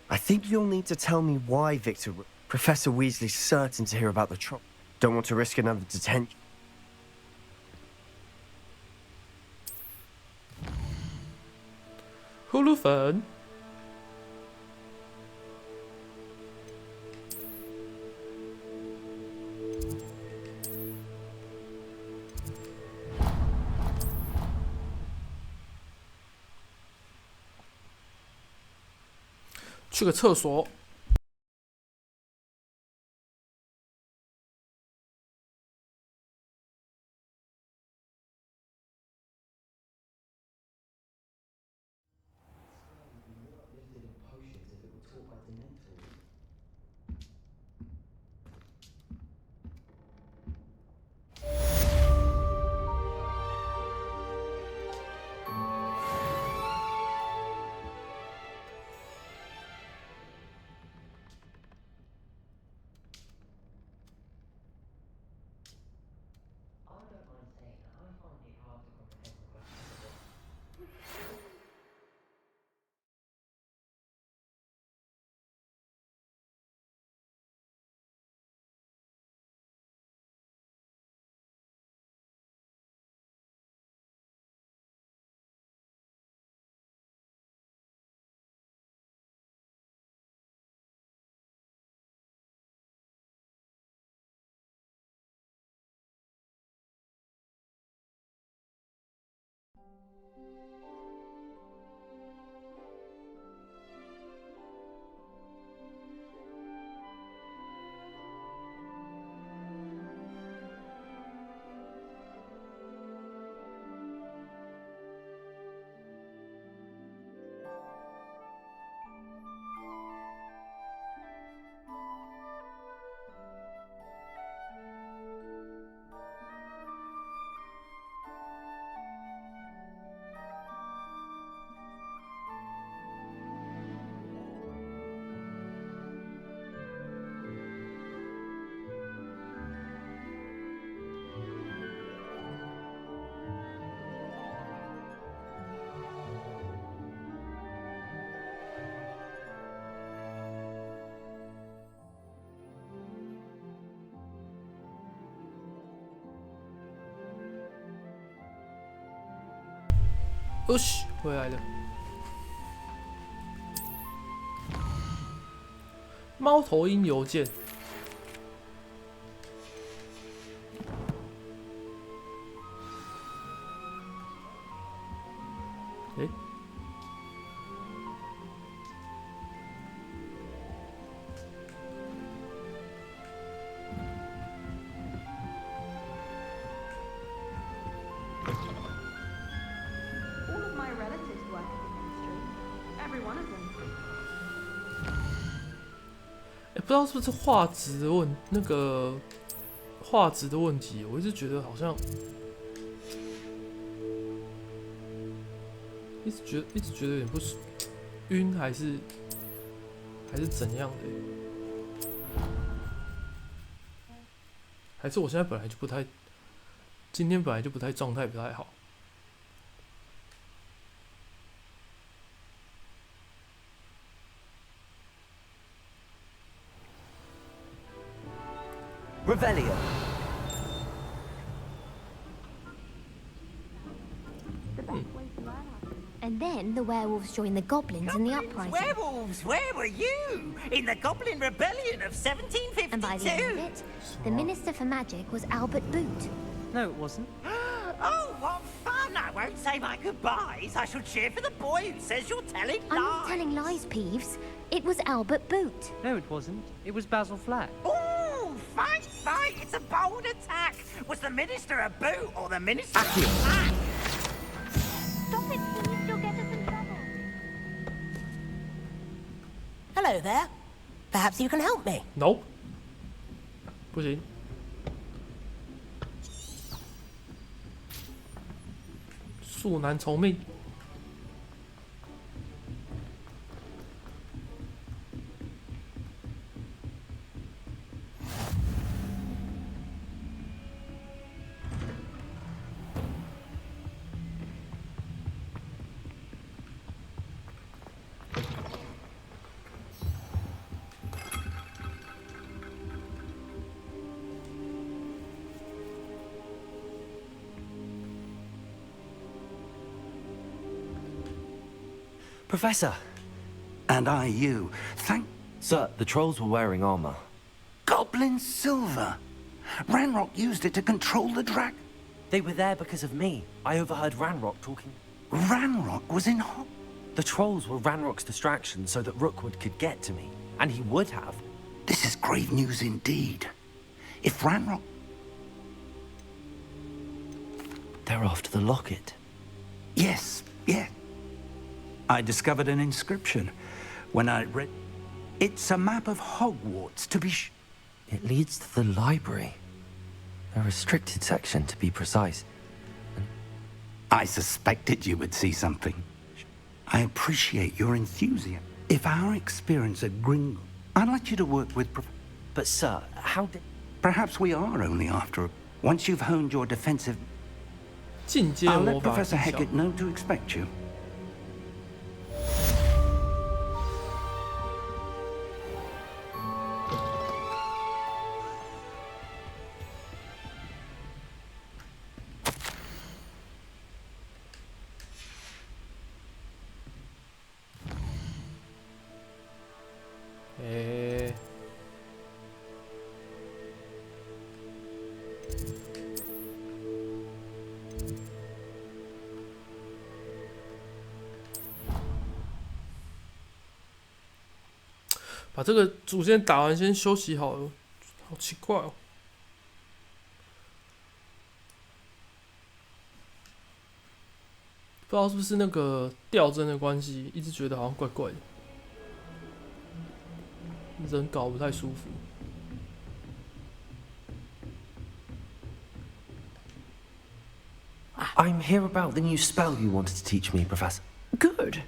I think you'll need to tell me why, Victor. Professor Weasley's certain to hear about the troll. Don't want to risk another detention. Hulu fan. 去个厕所。嘘，回来了。猫头鹰邮件。诶。不知道是不是画质的画质的问题，我一直觉得好像，一直觉得有点不晕，还是怎样的？还是我现在本来就不太，今天本来就不太状态不太好。Revelio. And then the werewolves joined the goblins in the uprising. Werewolves, where were you? In the Goblin Rebellion of 1752. And by the end of it, the Minister for Magic was Albert Boot. No, it wasn't. Oh, what fun! I won't say my goodbyes. I shall cheer for the boy who says you're telling lies. I'm not telling lies, Peeves. It was Albert Boot. No, it wasn't. It was Basil Flack. Ooh, fight! It's a bold attack. Was the Minister a boot or the Minister a flack? Stop it, Peeves. You'll get us in trouble. Hello there. Perhaps you can help me. Nope. 不行。树难从命。Professor! And I you. Thank... Sir, the trolls were wearing armor. Goblin silver! Ranrock used it to control the dragon. They were there because of me. I overheard Ranrock talking. Ranrock was in Hog... The trolls were Ranrock's distraction so that Rookwood could get to me. And he would have. This is grave news indeed. If Ranrock... They're after the locket. Yes. I discovered an inscription when I read... It's a map of Hogwarts, to be It leads to the library. A restricted section, to be precise. I suspected you would see something. I appreciate your enthusiasm. If our experience at Gringle... I'd like you to work with... But, sir, how did... Perhaps we are only after... Once you've honed your defensive... I'll let Professor Hecat know to expect you. Eh. 把这个主线打完，先休息好了。好奇怪哦。不知道是不是那个吊针的关系，一直觉得好像怪怪的，人搞不太舒服。I'm here about the new spell you wanted to teach me, Professor. Good.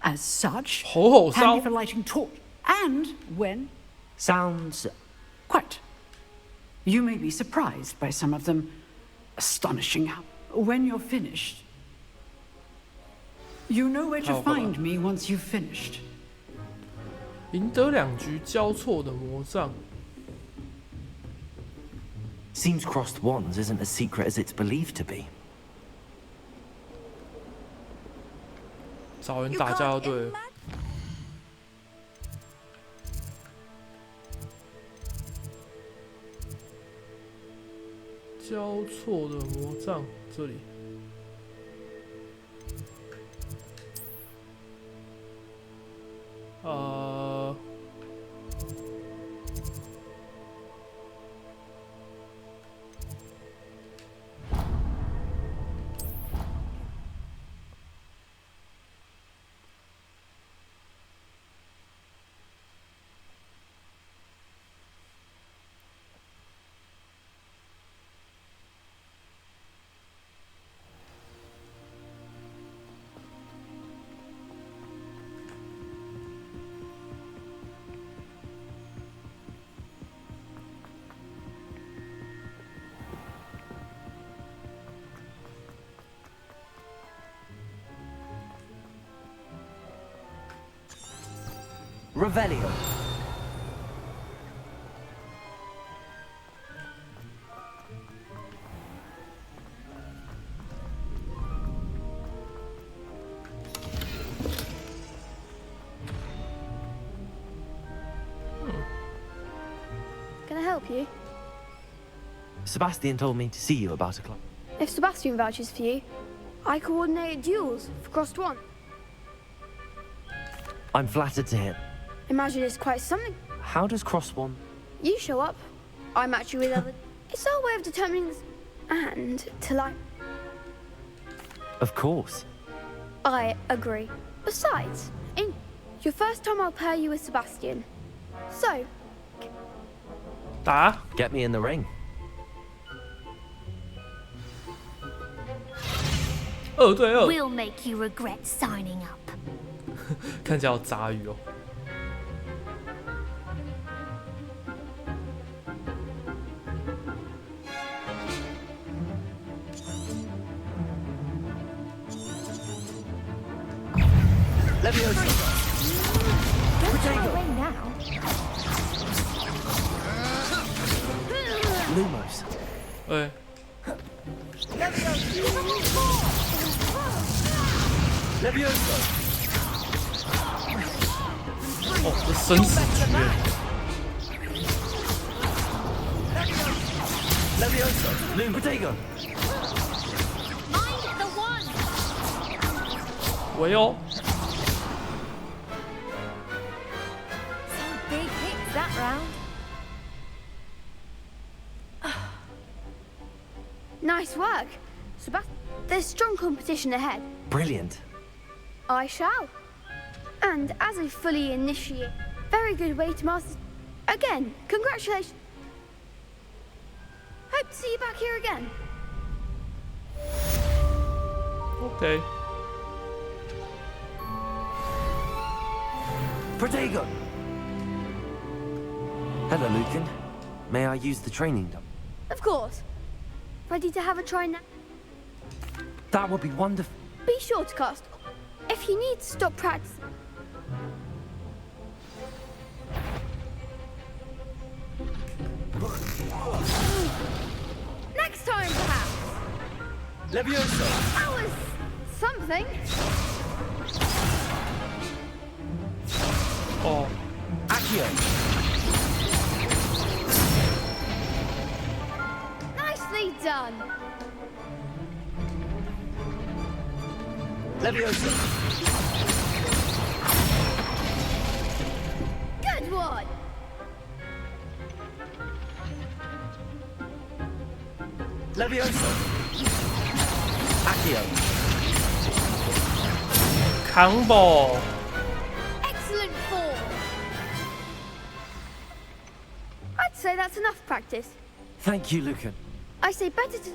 As such, 吼吼烧 handy for lighting torch. And when... Sounds... Quite. You may be surprised by some of them. Astonishing how... When you're finished... You know where to find me once you've finished. 赢得2局交错的魔杖。Seems crossed wands isn't as secret as it's believed to be. 找人打架就对了。交错的魔杖这里。Revelio. Can I help you? Sebastian told me to see you about a club. If Sebastian vouches for you, I coordinate duels for Crossed One. I'm flattered to hear. Imagine it's quite something. How does Cross One? You show up, I match you with other. It's our way of determining this. And to like. Of course. I agree. Besides, in your first time I'll pair you with Sebastian. So. Get me in the ring. 2对2。 We'll make you regret signing up. 看起来好杂鱼哦。Lumos. 哎。哦，这生死局耶！ 喂哦。 Some big hits that round. Nice work. Sebastian, there's strong competition ahead. Brilliant. I shall. And as a fully initiate, very good way to master. Again, congratulations. Hope to see you back here again. Okay. Protego. Hello, Lucan. May I use the training dump? Of course. Ready to have a try now? That would be wonderful. Be sure to cast. If you need to stop practice. Next time, perhaps. Levioso. That was something. Oh. Accio. Nicely done. Levioso. Good one. Levioso. Accio. Combo. Excellent form. I'd say that's enough practice. Thank you, Lucan. I say better to.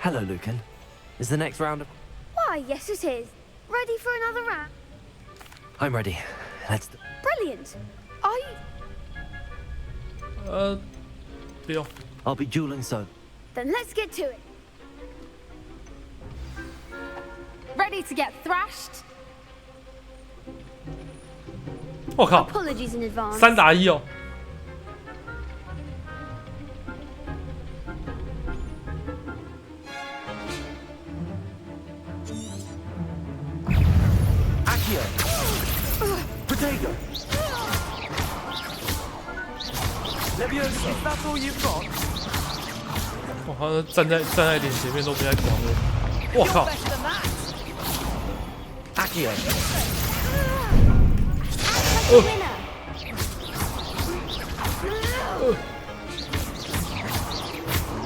Hello, Lucan. Is the next round of... Why, yes it is. Ready for another round? I'm ready. Let's... Brilliant. Are you? Deal. I'll be dueling so. Then let's get to it. Ready to get thrashed? 我靠 Apologies in advance. ！3打1哦。Leviosa, is that all you've got? 我好像站在脸前面都不太管我。我靠 Accio.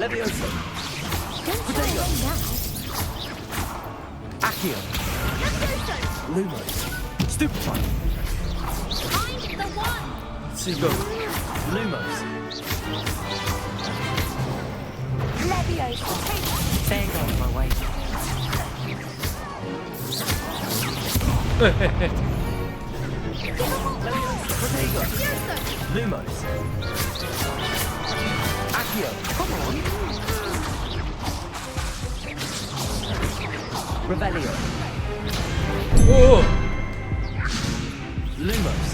Leviosa. Potato. Accio. Lumos. Stupefy. I'm the one. 是一个 Lumos. Leviosa. There goes my way. 嘿嘿嘿。 Potato. Lumos. Accio. Come on. Revelio. 哦。 Lumos.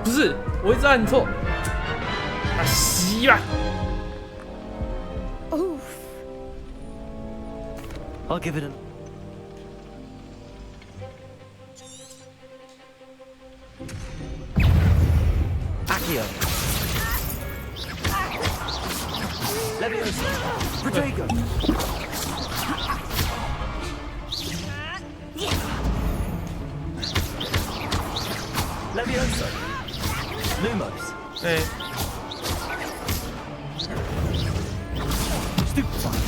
不是，我一直按错。啊，洗吧。 Oof. I'll give it an. Accio. Leviosa. Protego. Leviosa. Lumos. Stupefy.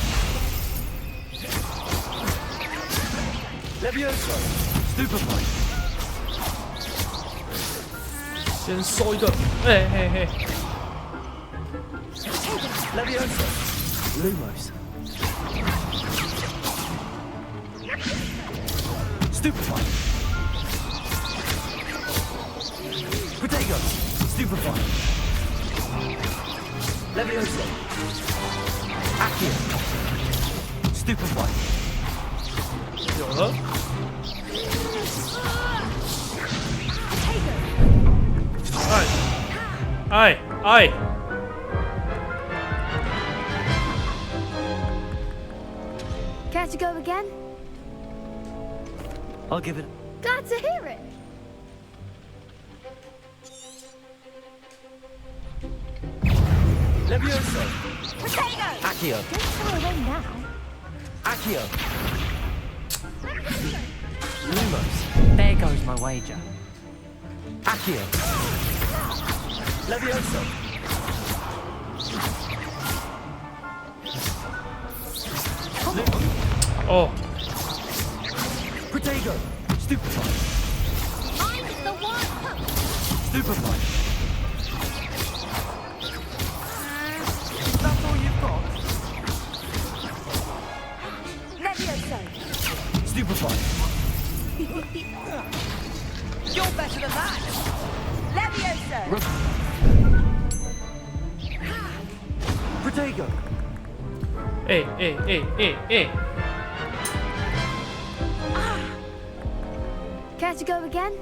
Leviosa. Stupefy. 先收一个，Leviosa. Lumos. Stupefy. Protego. Stupefy. Leviosa. Accio. Stupefy. 有了。哎！ Care to go again? I'll give it. Glad to hear it. Leviosa. Potato. Accio. Don't throw away now. Accio. Lumos. There goes my wager. Accio. Leviosa. Oh. Protego. Stupefy. I'm the one. Stupefy. Is that all you've got? Leviosa. Stupefy. You're better than that. Leviosa. Protego. Care to go again?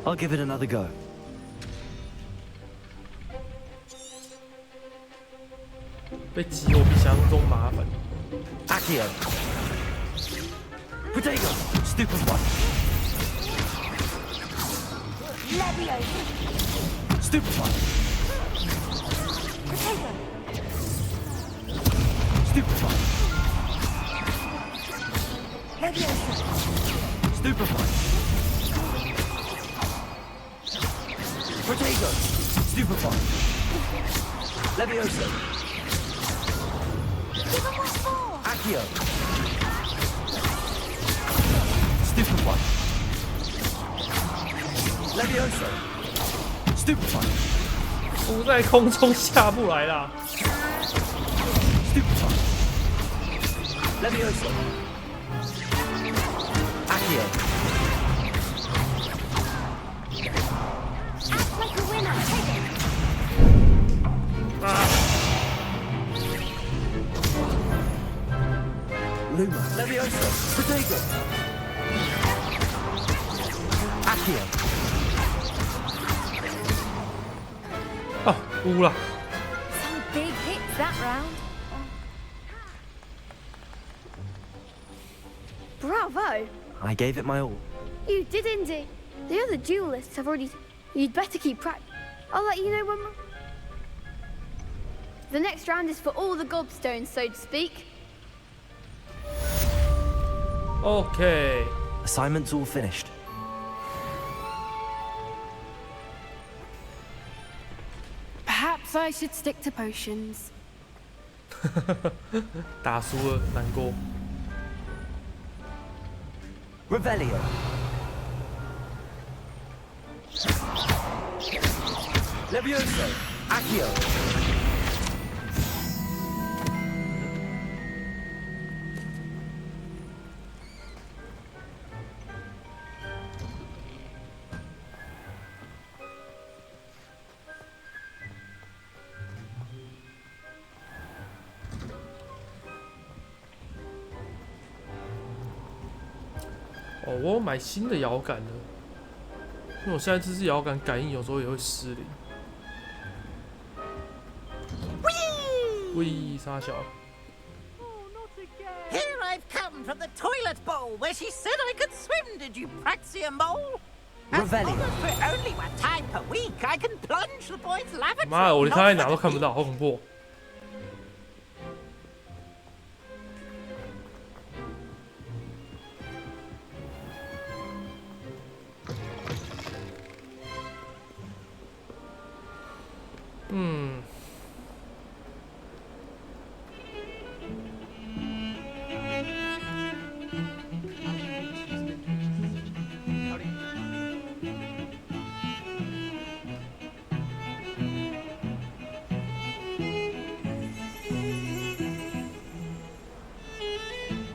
I'll give it another go. 被挤我比想象中麻烦。 Accio. Protego. Stupefy. Leviosa. Stupefy. Potato. Stupefy. Leviosa. Stupefy. Protego. Stupefy. Leviosa. Give him what for. Accio. Stupefy. Leviosa. Stupefy. 浮在空中下不来啦。 Stupefy. Leviosa. Accio. Act like a winner. Take it. Luma. Leviosa. Protego. Accio. 哦，乌了。 Some big hits that round. Bro, Bravo! I gave it my all. You did indeed. The other duelists have already... You'd better keep I'll let you know when we're... The next round is for all the gobstones, so to speak. Okay. Assignment's all finished. Perhaps I should stick to potions. 打输了，难过。Revelio. Levioso. Accio.哦，我有买新的摇杆了，因为我现在这支摇杆感应有时候也会失灵。喂，傻小。 Here I've come from the toilet bowl where she said I could swim, did you praxia mole? Revelio. For only one time per week, I can plunge the boy's lavatory. 妈的，我连他在哪都看不到，好恐怖。嗯。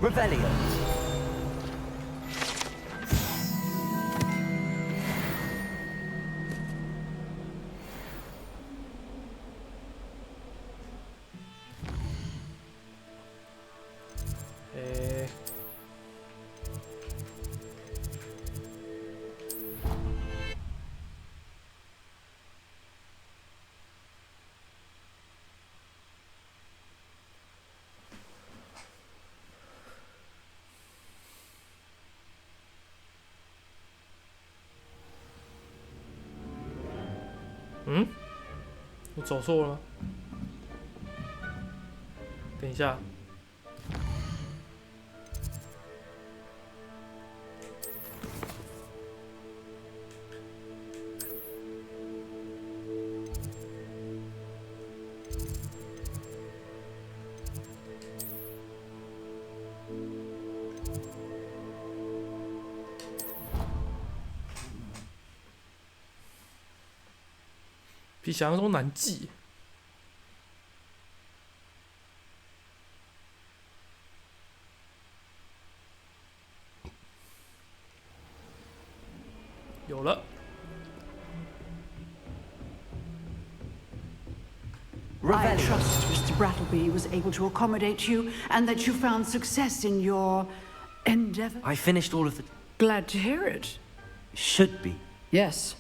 Revelio.嗯，我走错了吗？等一下，比想象中难记。有了。I trust Mr. Brattleby was able to accommodate you and that you found success in your endeavor. I finished all of the... Glad to hear it. Should be. Yes.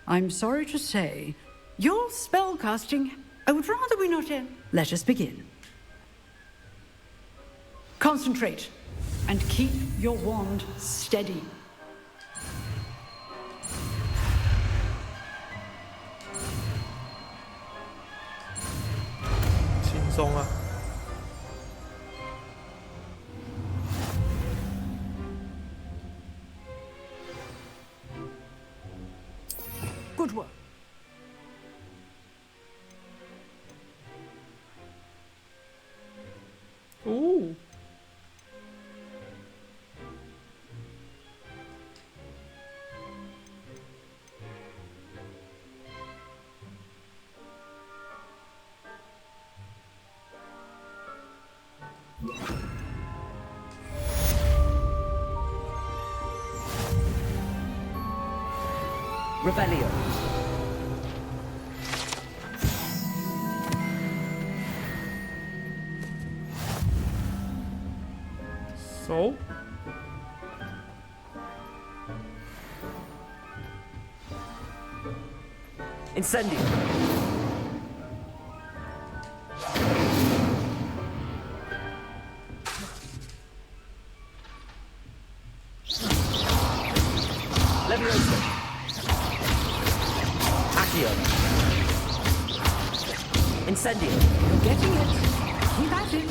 I'm sorry to say, your spellcasting, I would rather we not end. Let us begin. Concentrate and keep your wand steady. Good work. Ooh. Revelio. So? Incendio. Leviosa. Accio. Incendio. You're getting it. Keep at it.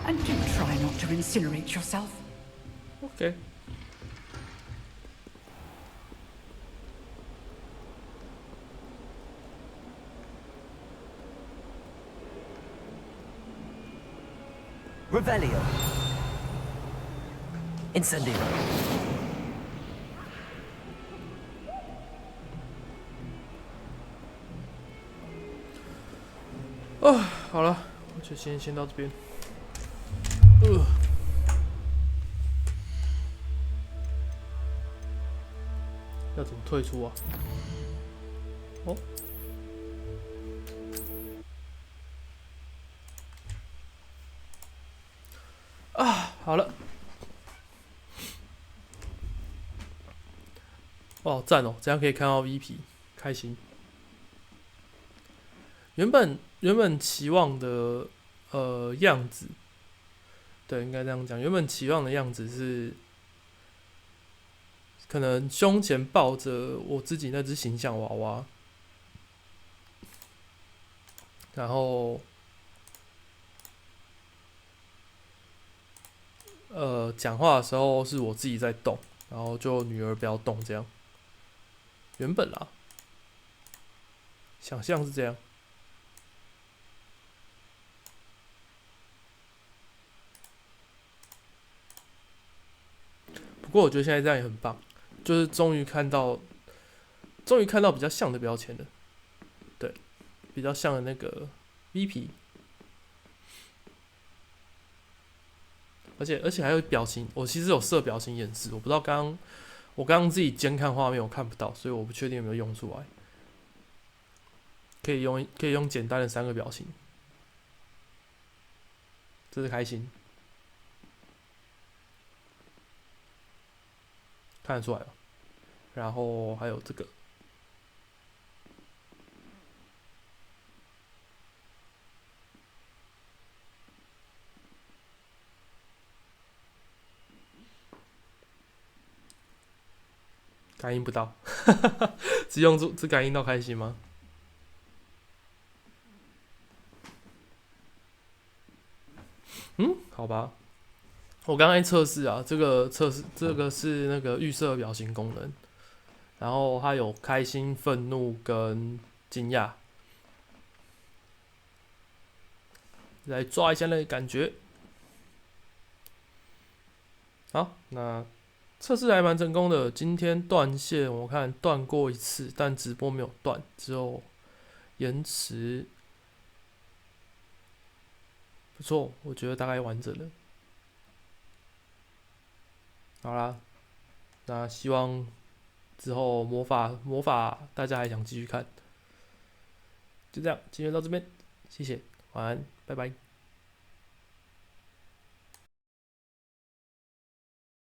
And do try not to incinerate yourself. OK。Revelio. Incendio. 好了，我就先到这边。要怎么退出啊？哦。好了。哇，好赞哦！这样可以看到 VP， 开心。原本期望的样子，对，应该这样讲。原本期望的样子是，可能胸前抱着我自己那只形象娃娃，然后讲话的时候是我自己在动，然后就女儿不要动这样。原本啦，想象是这样。不过我觉得现在这样也很棒，就是终于看到比较像的标签了，对，比较像的那个 VP， 而且还有表情，我其实有设表情演示，我不知道我刚刚自己监看画面我看不到，所以我不确定有没有用出来，可以用简单的3个表情，这是开心。看得出来了，然后还有这个，感应不到，只感应到开心吗？好吧。我刚才测试啊，这个是那个预设表情功能，然后它有开心、愤怒跟惊讶，来抓一下那个感觉。好，那测试还蛮成功的。今天断线，我看断过1次，但直播没有断，只有延迟。不错，我觉得大概完整了。好啦，那希望之后魔法大家还想继续看，就这样，今天到这边，谢谢，晚安，拜拜。